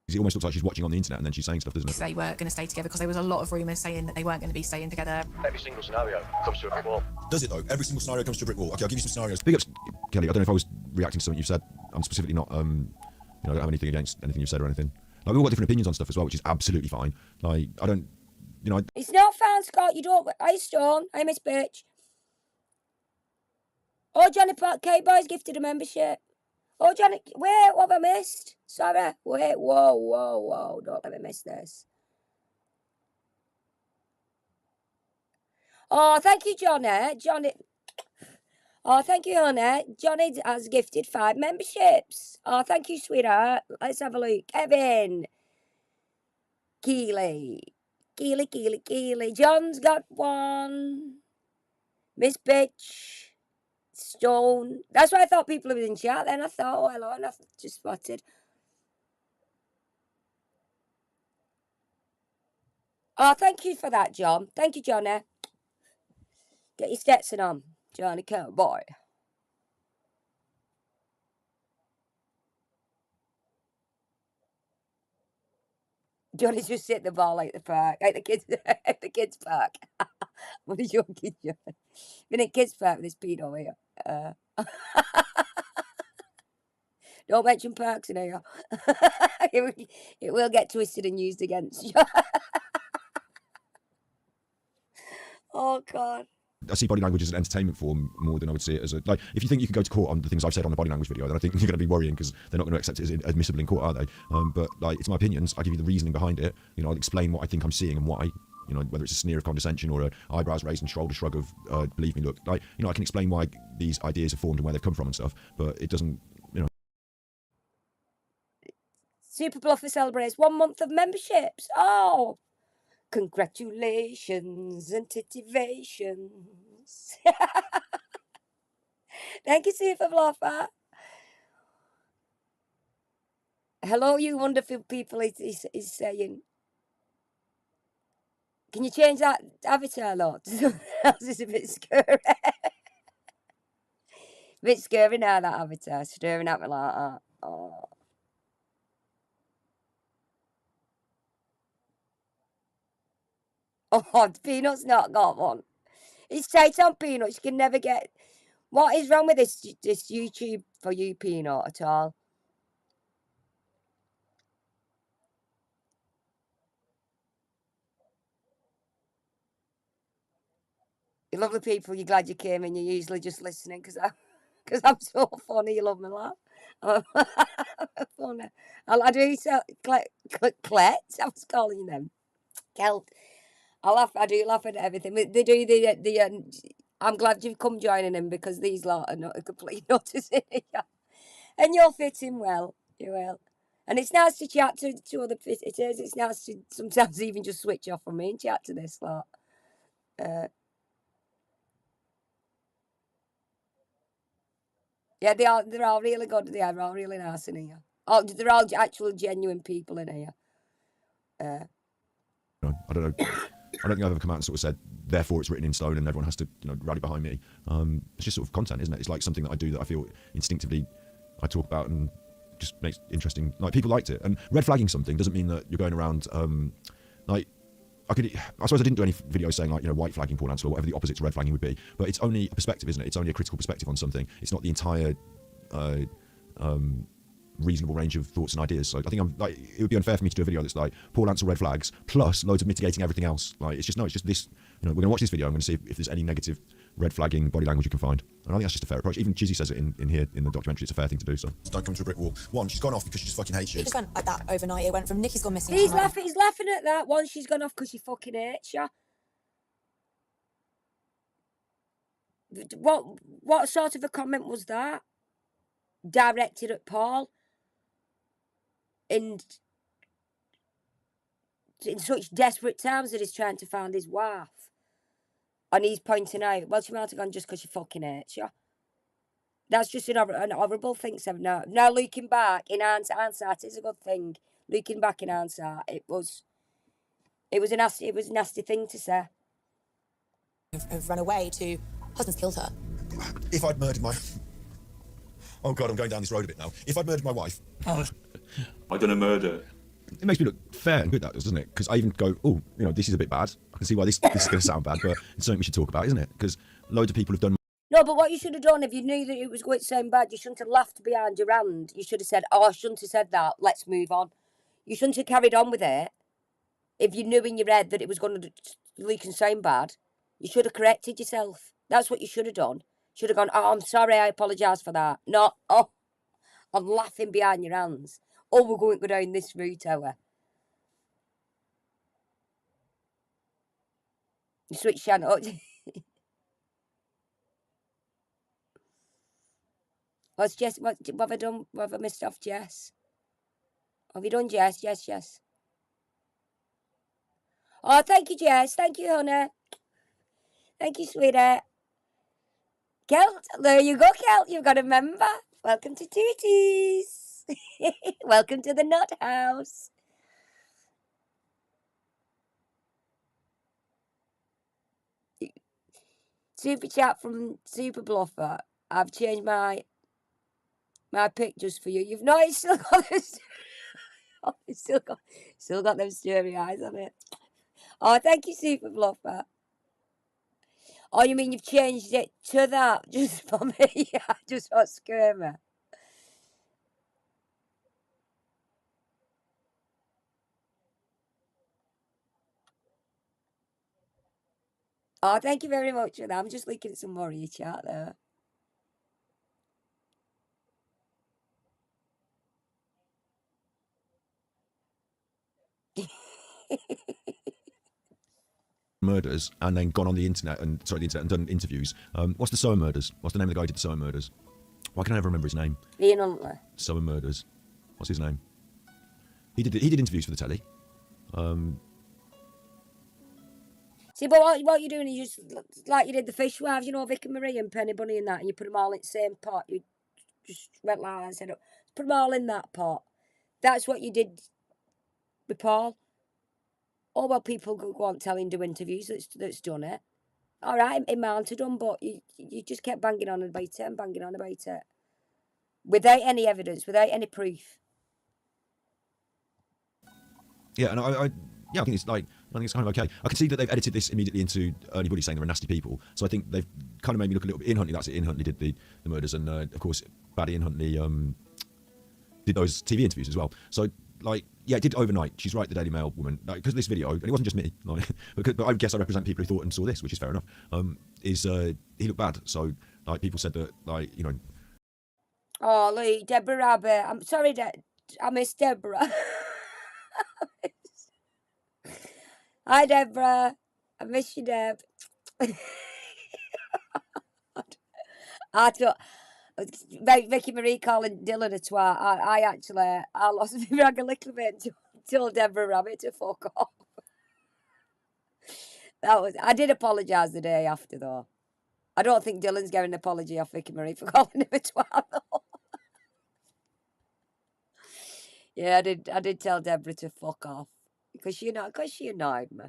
It almost looks like she's watching on the internet and then she's saying stuff, doesn't it? They were going to stay together because there was a lot of rumours saying that they weren't going to be staying together. Every single scenario comes to a brick wall. Does it though? Every single scenario comes to a brick wall. Okay, I'll give you some scenarios. Big ups, Kelly. I don't know if I was reacting to something you've said. I'm specifically not, I don't have anything against anything you've said or anything. Like, we've all got different opinions on stuff as well, which is absolutely fine. Like, I don't, It's not fine, Scott. You don't. I Stone. I Miss Bitch. Oh, Johnny K Boy's gifted a membership. Oh, Johnny. Wait, what have I missed? Sorry. Wait. Whoa. Don't let me miss this. Oh, thank you, Johnny. Oh, thank you, honey. Johnny has gifted 5 memberships. Oh, thank you, sweetheart. Let's have a look. Kevin. Keely. John's got 1. Miss Bitch. Stone. That's why I thought people were in chat then. I thought, oh, hello, and I just spotted. Oh, thank you for that, John. Thank you, Johnny. Get your Stetson on, Johnny Cowboy. Johnny's just hit the ball like the park, like the kids park. What are you joking, John? Been at kids park with this pedo here. Don't mention parks in here. It will get twisted and used against you. Oh God. I see body language as an entertainment form more than I would see it as a, like, if you think you can go to court on the things I've said on the body language video, then I think you're going to be worrying because they're not going to accept it as admissible in court, are they? But like, it's my opinions. I give you the reasoning behind it. You know, I'll explain what I think I'm seeing and why. You know, whether it's a sneer of condescension or a eyebrows raised and shoulder shrug of believe me, look, like, you know, I can explain why these ideas are formed and where they've come from and stuff, but it doesn't, you know. Super Bluffer celebrates 1 month of memberships. Oh, congratulations and titivations. Thank you, Super Bluffer. Hello, you wonderful people, he's saying. Can you change that avatar, Lord? This is a bit scary. A bit scary now, that avatar, staring at me like that. Oh. Oh, Peanut's not got one. It's tight on Peanuts. You can never get What is wrong with this YouTube for you, Peanut, at all? You lovely people, you're glad you came in. You're usually just listening because I'm so funny. You love me laugh. I'm funny. I do so Clets. I was calling them Kelt. I laugh. I do laugh at everything. They do the. I'm glad you've come joining them because these lot are not a complete noticing you, and you'll fit in well. You will. And it's nice to chat to other visitors. It's nice to sometimes even just switch off from me and chat to this lot. Yeah, they're all really good. They are all really nice in here. Oh, they're all actual genuine people in here. I don't know. I don't think I've ever come out and sort of said, therefore it's written in stone and everyone has to, rally behind me. It's just sort of content, isn't it? It's like something that I do that I feel instinctively I talk about and just makes interesting. Like, people liked it. And red flagging something doesn't mean that you're going around, I suppose I didn't do any videos saying, like, white flagging Paul Ansel or whatever the opposite to red flagging would be. But it's only a perspective, isn't it? It's only a critical perspective on something. It's not the entire reasonable range of thoughts and ideas. So I think it would be unfair for me to do a video that's like Paul Ansel red flags plus loads of mitigating everything else. Like, it's just this. We're going to watch this video. I'm going to see if there's any negative red flagging body language you can find. And I think that's just a fair approach. Even Chizzy says it in here in the documentary. It's a fair thing to do. So Don't come to a brick wall. One, she's gone off because she just fucking hates you. It just went like that overnight. It went from Nikki's gone missing. He's laughing at that. Once she's gone off because she fucking hates you. What sort of a comment was that? Directed at Paul? In such desperate times that he's trying to find his wife. And he's pointing out, well, she might have gone just because she fucking hates you. That's just an horrible thing. Now, looking back, in hindsight, it's a good thing. Looking back in hindsight, it was a nasty thing to say. Have run away to husband's killed her. If I'd murdered my... Oh, God, I'm going down this road a bit now. If I'd murdered my wife... I done a murder. it makes me look fair and good, that does, doesn't it? Because I even go, oh, this is a bit bad. I can see why this is going to sound bad, but it's something we should talk about, isn't it? Because loads of people have done... No, but what you should have done, if you knew that it was going to sound bad, you shouldn't have laughed behind your hand. You should have said, oh, I shouldn't have said that. Let's move on. You shouldn't have carried on with it. If you knew in your head that it was going to leak and sound bad, you should have corrected yourself. That's what you should have done. Should have gone, oh, I'm sorry, I apologise for that. Not, oh, I'm laughing behind your hands. Oh, we're going to go down this route, are we? You switch channel. What's Jess? What have I done? What have I missed off, Jess? Have you done, Jess? Yes. Oh, thank you, Jess. Thank you, honey. Thank you, sweetheart. Kelt, there you go, Kelt. You've got a member. Welcome to Tooties. Welcome to the Nut House. Super chat from Super Bluffer. I've changed my pictures for you. You've not still got this. Oh, it's still got them stirry eyes on it. Oh, thank you, Super Bluffer. Oh, you mean you've changed it to that just for me? Yeah, just for Skirmer. Oh, thank you very much for that. I'm just looking at some more of your chat there. Murders and then gone on the internet and done interviews. What's the Sower Murders? What's the name of the guy who did the Sower Murders? Why can I never remember his name? Ian Huntley. Sower Murders. What's his name? He did interviews for the telly. See, but what you're doing is just like you did the Fishwives, Vic and Marie and Penny Bunny and that, and you put them all in the same pot. You just went like that and said, put them all in that pot. That's what you did with Paul. Oh, well, people go on telling do interviews that's done it. All right, it might have done, but you just kept banging on about it and banging on about it. Without any evidence, without any proof. Yeah, and I think it's like, I think it's kind of okay. I can see that they've edited this immediately into Ernie Buddy saying they were nasty people. So I think they've kind of made me look a little bit. Ian Huntley, that's it. Ian Huntley did the murders, and of course, bad Ian Huntley did those TV interviews as well. So like, yeah, it did overnight. She's right, the Daily Mail woman, because of this video, and it wasn't just me. Like, but I guess I represent people who thought and saw this, which is fair enough. He looked bad. So like, people said that, like, you know. Oh, Lee, Deborah Rabbit. I'm sorry, I miss Deborah. Hi, Deborah. I miss you, Deb. I thought Vicky Marie calling Dylan a twat. I lost my rag a little bit until Deborah Rabbit to fuck off. I did apologise the day after though. I don't think Dylan's getting an apology off Vicky Marie for calling him a twat though. Yeah, I did tell Deborah to fuck off because she annoyed me.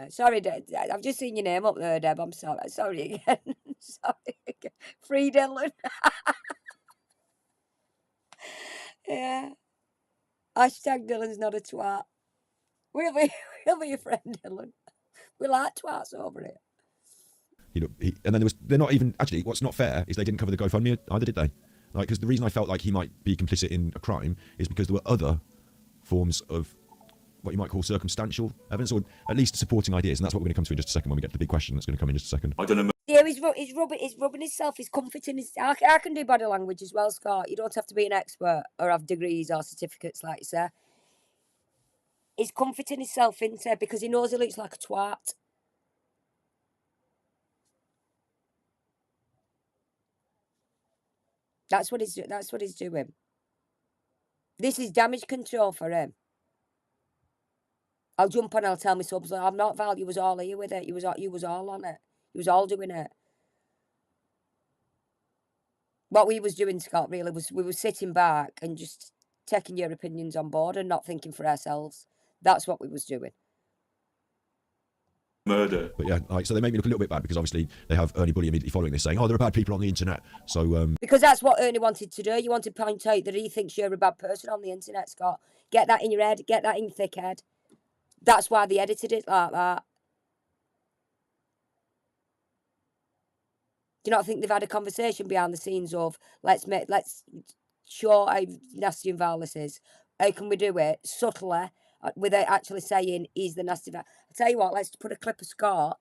Sorry, I've just seen your name up there, Deb. I'm sorry. Sorry again. Sorry again. Free Dylan. Yeah. Hashtag Dylan's not a twat. We'll be your friend, Dylan. We like twats over here. And then they're not even, actually, what's not fair is they didn't cover the GoFundMe either, did they? Like, because the reason I felt like he might be complicit in a crime is because there were other forms of what you might call circumstantial evidence, or at least supporting ideas, and that's what we're going to come to in just a second when we get to the big question that's going to come in just a second. I don't know. Yeah, he's rubbing himself, he's comforting his... I can do body language as well, Scott. You don't have to be an expert or have degrees or certificates, like you say. He's comforting himself into because he knows he looks like a twat. That's what he's doing. This is damage control for him. I'll jump on, I'll tell my subs, I'm not Val, you was all here with it. You was all on it. You was all doing it. What we was doing, Scott, really, was we were sitting back and just taking your opinions on board and not thinking for ourselves. That's what we was doing. Murder. But yeah, like, so they made me look a little bit bad because obviously they have Ernie Bully immediately following this saying, oh, there are bad people on the internet. So because that's what Ernie wanted to do. You want to point out that he thinks you're a bad person on the internet, Scott. Get that in your head. Get that in your thick head. That's why they edited it like that. Do you not think they've had a conversation behind the scenes of let's show how nasty and vile this is? How can we do it subtly without actually saying he's the nasty vile? I'll tell you what, let's put a clip of Scott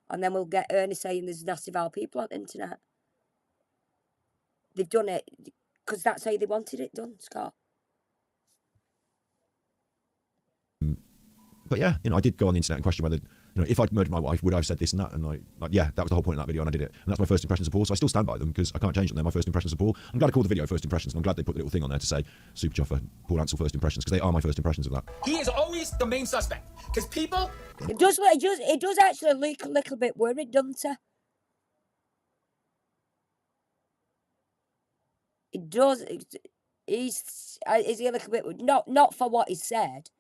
and then we'll get Ernie saying there's nasty vile people on the internet. They've done it because that's how they wanted it done, Scott. But yeah, I did go on the internet and question whether, if I'd murdered my wife, would I have said this and that? And like, yeah, that was the whole point of that video, and I did it. And that's my first impressions of Paul, so I still stand by them because I can't change them. They're my first impressions of Paul. I'm glad I called the video first impressions, and I'm glad they put the little thing on there to say Superchuffer, Paul Ansell first impressions, because they are my first impressions of that. He is always the main suspect because people. It does actually look a little bit worried, doesn't it? It does. Is he a little bit not for what he said?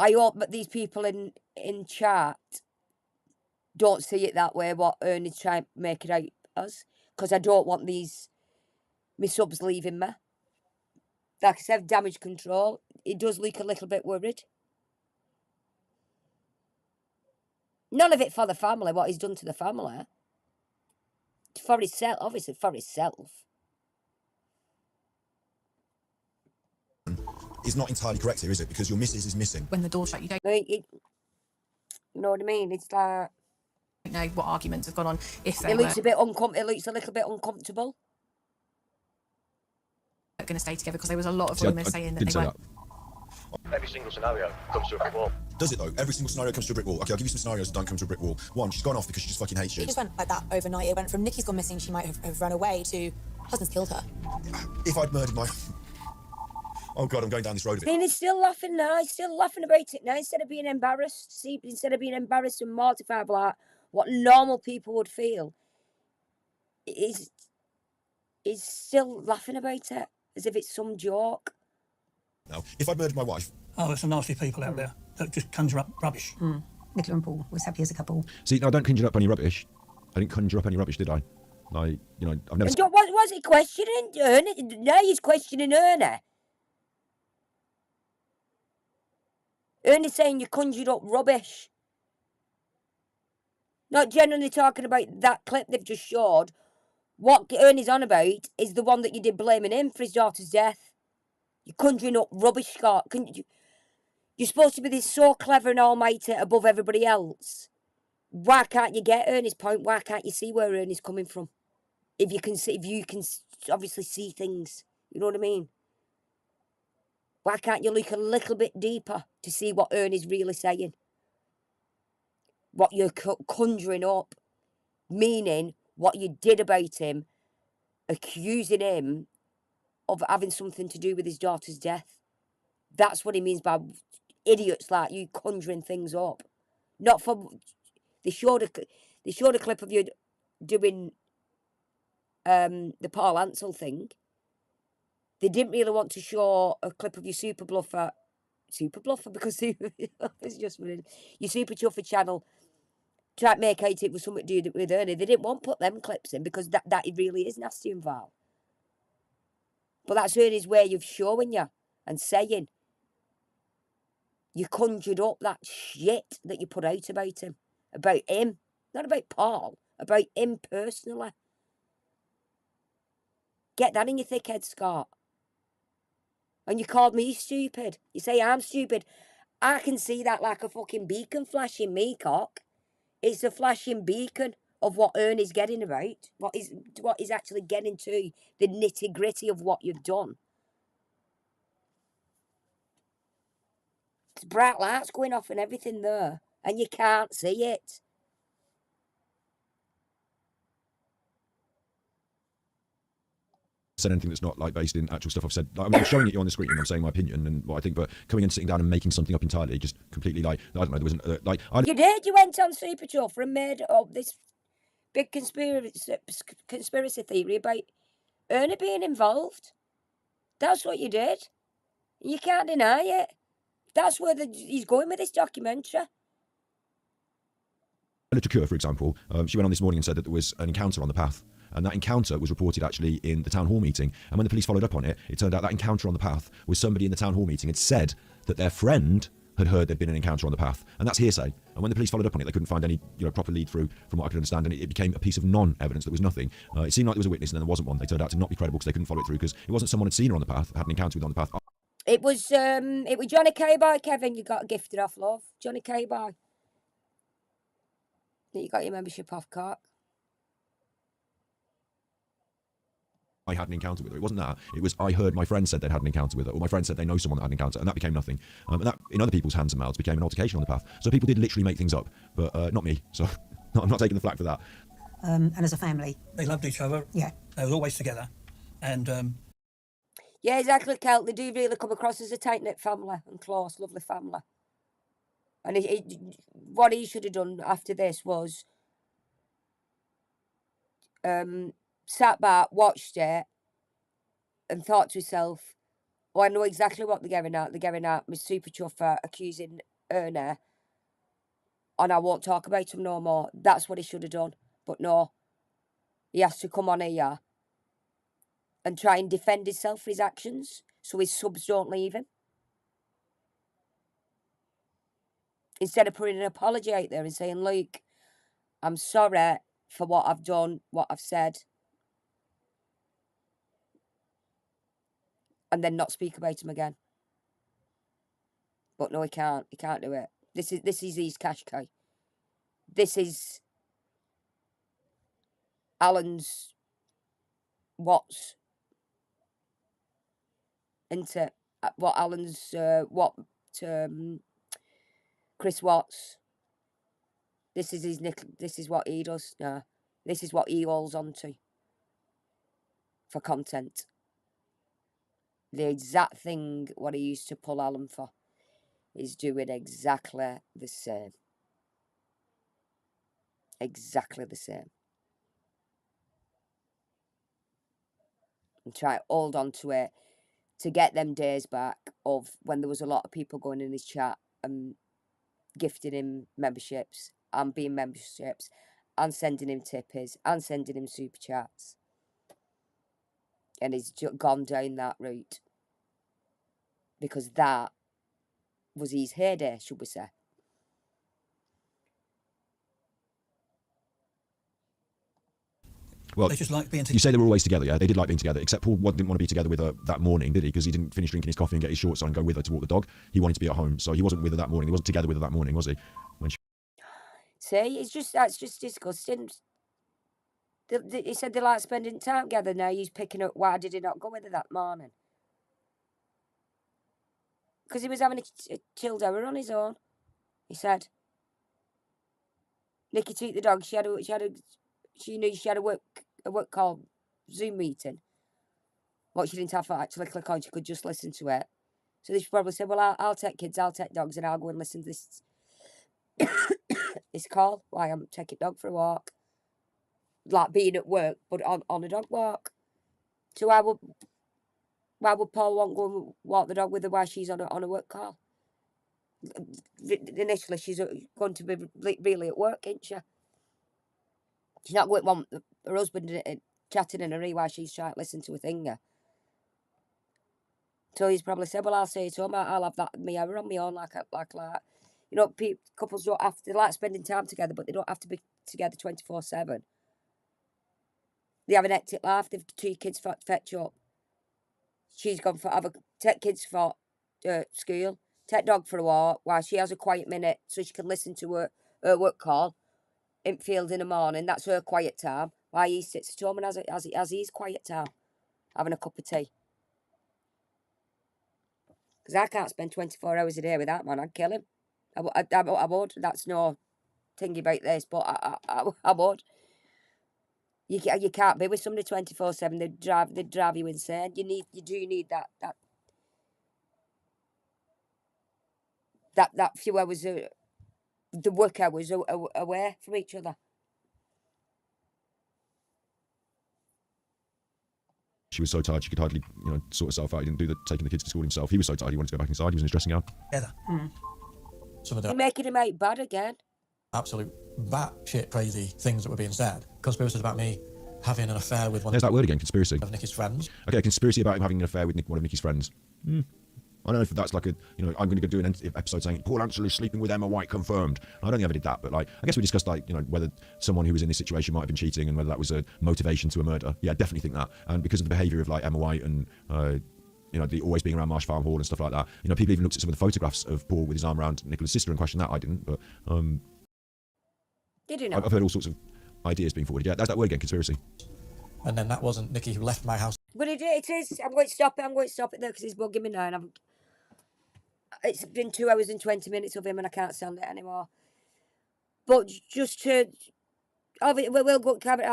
I hope that these people in chat don't see it that way, what Ernie's trying to make it out as, because I don't want my subs leaving me. Like I said, damage control, it does look a little bit worried. None of it for the family, what he's done to the family. For himself, obviously for himself. Is not entirely correct here, is it? Because your missus is missing. When the door's shut, you don't You know what I mean? It's like... know what arguments have gone on. If it looks a bit it looks a little bit uncomfortable. They're going to stay together because there was a lot of women saying that they weren't. Every single scenario comes to a brick wall. Does it though? Every single scenario comes to a brick wall. Okay, I'll give you some scenarios that don't come to a brick wall. One, she's gone off because she just fucking hates you. It just went like that overnight. It went from Nikki's gone missing, she might have run away, to husband's killed her. If I'd murdered my... Oh God, I'm going down this road a bit. And he's still laughing now. He's still laughing about it now. Instead of being embarrassed, instead of being embarrassed and mortified by what normal people would feel, he's still laughing about it as if it's some joke. Now, if I'd murdered my wife... Oh, there's some nasty people out there that just conjure up rubbish. Nicola and Paul was happy as a couple. See, I don't conjure up any rubbish. I didn't conjure up any rubbish, did I? Like, I've never... Was he questioning Ernie? No, he's questioning Ernie. Ernie's saying you conjured up rubbish. Not generally talking about that clip they've just showed. What Ernie's on about is the one that you did blaming him for his daughter's death. You're conjuring up rubbish, Scott. You're supposed to be this so clever and almighty above everybody else. Why can't you get Ernie's point? Why can't you see where Ernie's coming from? If you can obviously see things, you know what I mean? Why can't you look a little bit deeper to see what Ernie's really saying? What you're conjuring up, meaning what you did about him, accusing him of having something to do with his daughter's death. That's what he means by idiots like you conjuring things up. Not for they showed a clip of you doing the Paul Ansel thing. They didn't really want to show a clip of your Super Bluffer because it's just your Super Chuffer channel. Try to make out it was something to do with Ernie. They didn't want to put them clips in because that really is nasty and vile. But that's Ernie's way of showing you and saying you conjured up that shit that you put out about him. About him. Not about Paul. About him personally. Get that in your thick head, Scott. And you called me stupid. You say I'm stupid. I can see that like a fucking beacon flashing me, cock. It's a flashing beacon of what Ernie's getting about. What is actually getting to the nitty gritty of what you've done. It's bright lights going off and everything there. And you can't see it. Said anything that's not like based in actual stuff I've said. Like, I'm showing it you on the screen and I'm saying my opinion and what I think, but coming and sitting down and making something up entirely, just completely like I don't know. There wasn't like you did. You went on Superchuffer and made up this big conspiracy theory about Ernie being involved. That's what you did. You can't deny it. That's where he's going with this documentary. Superchuffer, for example, she went on this morning and said that there was an encounter on the path. And that encounter was reported actually in the town hall meeting. And when the police followed up on it, it turned out that encounter on the path was somebody in the town hall meeting had said that their friend had heard there'd been an encounter on the path. And that's hearsay. And when the police followed up on it, they couldn't find any proper lead through from what I could understand. And it became a piece of non-evidence. There was nothing. It seemed like there was a witness and then there wasn't one. They turned out to not be credible because they couldn't follow it through because it wasn't someone had seen her on the path, had an encounter with her on the path. It was Johnny K-Boy, Kevin, you got gifted off, love. Johnny K-Boy. You got your membership off, cock. I had an encounter with her. It wasn't that. It was I heard my friend said they'd had an encounter with her, or my friend said they know someone that had an encounter, and that became nothing. And that, in other people's hands and mouths, became an altercation on the path. So people did literally make things up, but not me. So I'm not taking the flak for that. And as a family. They loved each other. Yeah. They were always together. And yeah, exactly, Kel. They do really come across as a tight-knit family and close, lovely family. And what he should have done after this was sat back, watched it, and thought to himself, oh, I know exactly what they're getting at. They're getting at Miss Superchuffer accusing Ernie, and I won't talk about him no more. That's what he should have done. But no, he has to come on here and try and defend himself for his actions so his subs don't leave him. Instead of putting an apology out there and saying, look, I'm sorry for what I've done, what I've said, and then not speak about him again. But no, he can't. He can't do it. This is his cash cow. This is Alan's Watts. Into what Alan's Chris Watts. This is his nickel. This is what he does. No, this is what he holds on to for content. The exact thing what he used to pull Alan for is doing exactly the same. Exactly the same. And try to hold on to it to get them days back of when there was a lot of people going in his chat and gifting him memberships and being memberships and sending him tippies and sending him super chats. And he's gone down that route. Because that was his heyday, should we say. Well, They just like being you say they were always together, yeah? They did like being together, except Paul didn't want to be together with her that morning, did he? Because he didn't finish drinking his coffee and get his shorts on and go with her to walk the dog. He wanted to be at home, so he wasn't with her that morning. He wasn't together with her that morning, was he? When she... See, that's just disgusting. He said they like spending time together. Now he's picking up why did he not go with her that morning? Because he was having a chilled hour on his own, he said. Nikki took the dog. She knew she had a work call, Zoom meeting. What she didn't have to actually click on, she could just listen to it. So they should probably say, well, I'll take kids, I'll take dogs, and I'll go and listen to this this call. Why I'm taking dog for a walk. Like being at work, but on a dog walk. So why would Paul want to go and walk the dog with her while she's on a work call? Initially, she's going to be really at work, isn't she? She's not going to want her husband chatting in her ear while she's trying to listen to a thinger. So he's probably said, well, I'll say to him, I'll have that me hour on my own, like. You know, couples don't have to, they like spending time together, but they don't have to be together 24/7. They have an hectic life, they've 2 kids fetch up. She's gone for take kids for school, take dog for a walk while she has a quiet minute so she can listen to her work call in field in the morning. That's her quiet time. While he sits at home and has his quiet time, having a cup of tea. Because I can't spend 24 hours a day with that man. I'd kill him. I would. That's no thingy about this, but I would. You can't be with somebody 24/7. They'd drive you insane. You do need that few hours, the work hours away from each other. She was so tired she could hardly, sort herself out. He didn't do taking the kids to school himself. He was so tired he wanted to go back inside. He was in his dressing gown. together. Some of the You're making him out bad again. absolute batshit crazy things that were being said. Conspiracies about me having an affair with one There's that word again, conspiracy. of Nicky's friends. Okay, conspiracy about him having an affair with one of Nicky's friends. I don't know if that's like I'm going to do an episode saying Paul Ansel is sleeping with Emma White confirmed. I don't think I ever did that, but I guess we discussed whether someone who was in this situation might have been cheating and whether that was a motivation to a murder. Yeah, I definitely think that. And because of the behaviour of Emma White and the always being around Marsh Farm Hall and stuff like that. People even looked at some of the photographs of Paul with his arm around Nicola's sister and questioned that. I didn't, but did you know? I've heard all sorts of ideas being forwarded. Yeah, that's that word again, conspiracy. And then that wasn't Nicky who left my house. But it is. I'm going to stop it there because he's bugging me now. And it's been 2 hours and 20 minutes of him and I can't stand it anymore. But just to... I will carry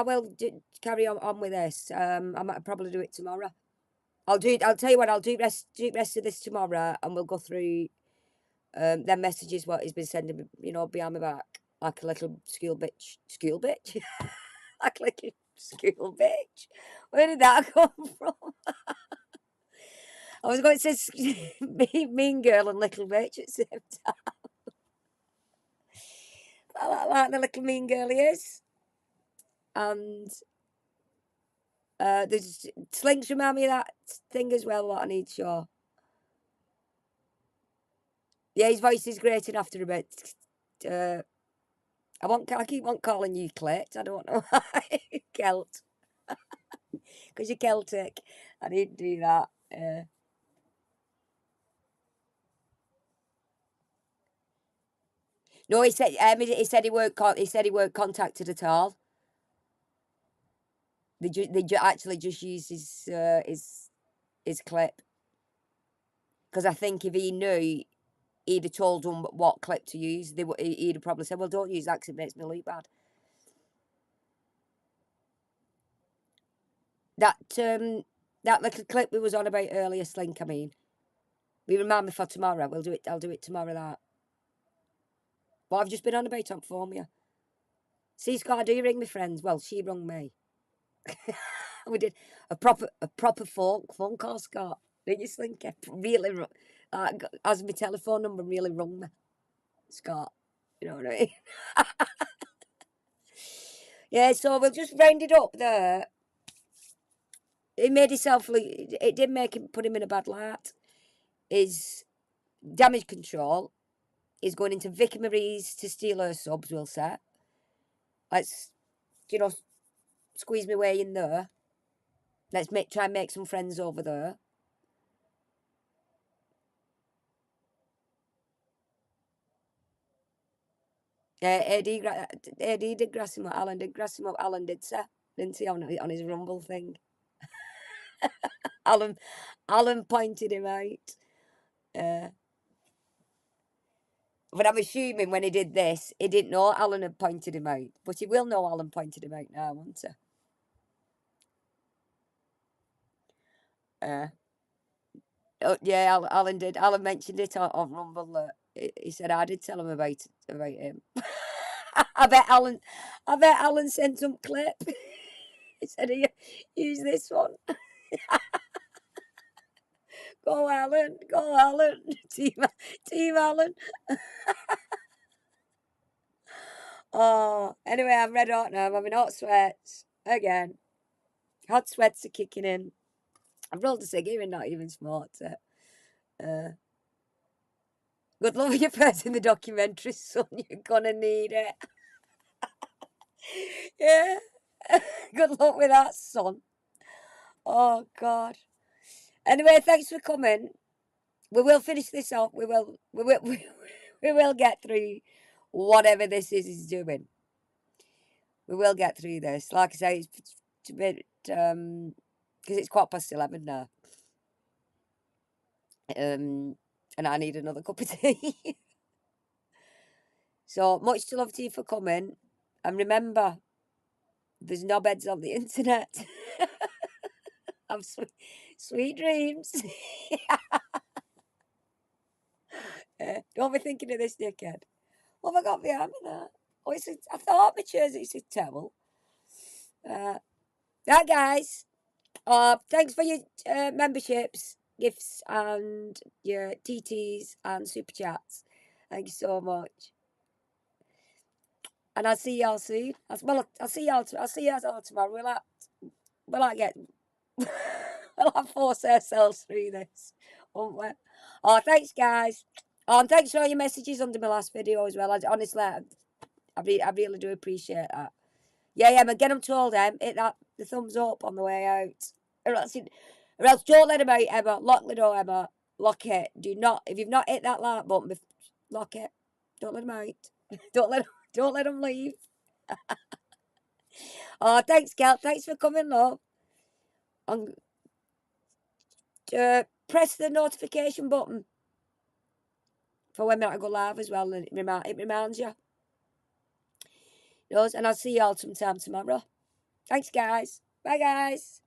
on with this. I might probably do it tomorrow. I'll tell you what, I'll do rest of this tomorrow and we'll go through them messages what he's been sending me, behind my back. Like a little school bitch. School bitch? Like a little school bitch? Where did that come from? I was going to say mean girl and little bitch at the same time. Like the little mean girl he is. And there's Slinks remind me of that thing as well, what I need to show. Yeah, his voice is grating after a bit. I keep on calling you Clit. I don't know why. Celt. Because you're Celtic. I need to do that. No, he said he weren't contacted at all. They actually just used his clip. Because I think if he knew, he'd have told them what clip to use. He'd have probably said, well, don't use that because it makes me look bad. That little clip we was on about earlier, Slink, I mean. We remind me for tomorrow. I'll do it tomorrow, that. But I've just been on about phone with you. See, Scott, do you ring me friends? Well, she rung me. We did a proper phone call, Scott. Didn't you, Slinky? Really, as my telephone number really rung me, Scott. You know what I mean? Yeah, so we'll just round it up there. It made himself look. It did put him in a bad light. His damage control is going into Vicky Marie's to steal her subs, we'll say. Let's, you know, squeeze my way in there. Let's try and make some friends over there. AD did grass him up. Alan did grass him up. Alan did say, didn't he, on his Rumble thing? Alan pointed him out. But I'm assuming when he did this, he didn't know Alan had pointed him out. But he will know Alan pointed him out now, won't he? Oh, yeah, Alan did. Alan mentioned it on Rumble. He said I did tell him about him. I bet Alan sent some clip. He said, "Here, use this one." Go Alan, team Alan. Oh, anyway, I'm red hot now. I'm having hot sweats again. Hot sweats are kicking in. I've rolled a ciggy and not even smoked it. Good luck with your first in the documentary, son. You're gonna need it. Yeah. Good luck with that, son. Oh God. Anyway, thanks for coming. We will finish this off. We will get through whatever this is doing. We will get through this. Like I say, it's a bit because it's 11:15 now. And I need another cup of tea. So much to love to you for coming. And remember, there's knobheads on the internet. Have sweet dreams. Don't be thinking of this dickhead. What have I got behind me there? Oh, I thought my chair's a towel. Right, guys. Thanks for your memberships, gifts, and your TTs and super chats. Thank you so much. And I'll see y'all soon. I'll see y'all tomorrow. We'll force ourselves through this, won't we? Oh, thanks, guys. Oh, and thanks for all your messages under my last video as well. Honestly, I really do appreciate that. Yeah, but get them told, hit the thumbs up on the way out. Or else don't let them out, Emma. Lock the door, Emma. Lock it. If you've not hit that like button, lock it. Don't let them out. Don't let them leave. Oh, thanks, Gal. Thanks for coming, love. Press the notification button for when I go live as well, and it reminds you. And I'll see you all sometime tomorrow. Thanks, guys. Bye, guys.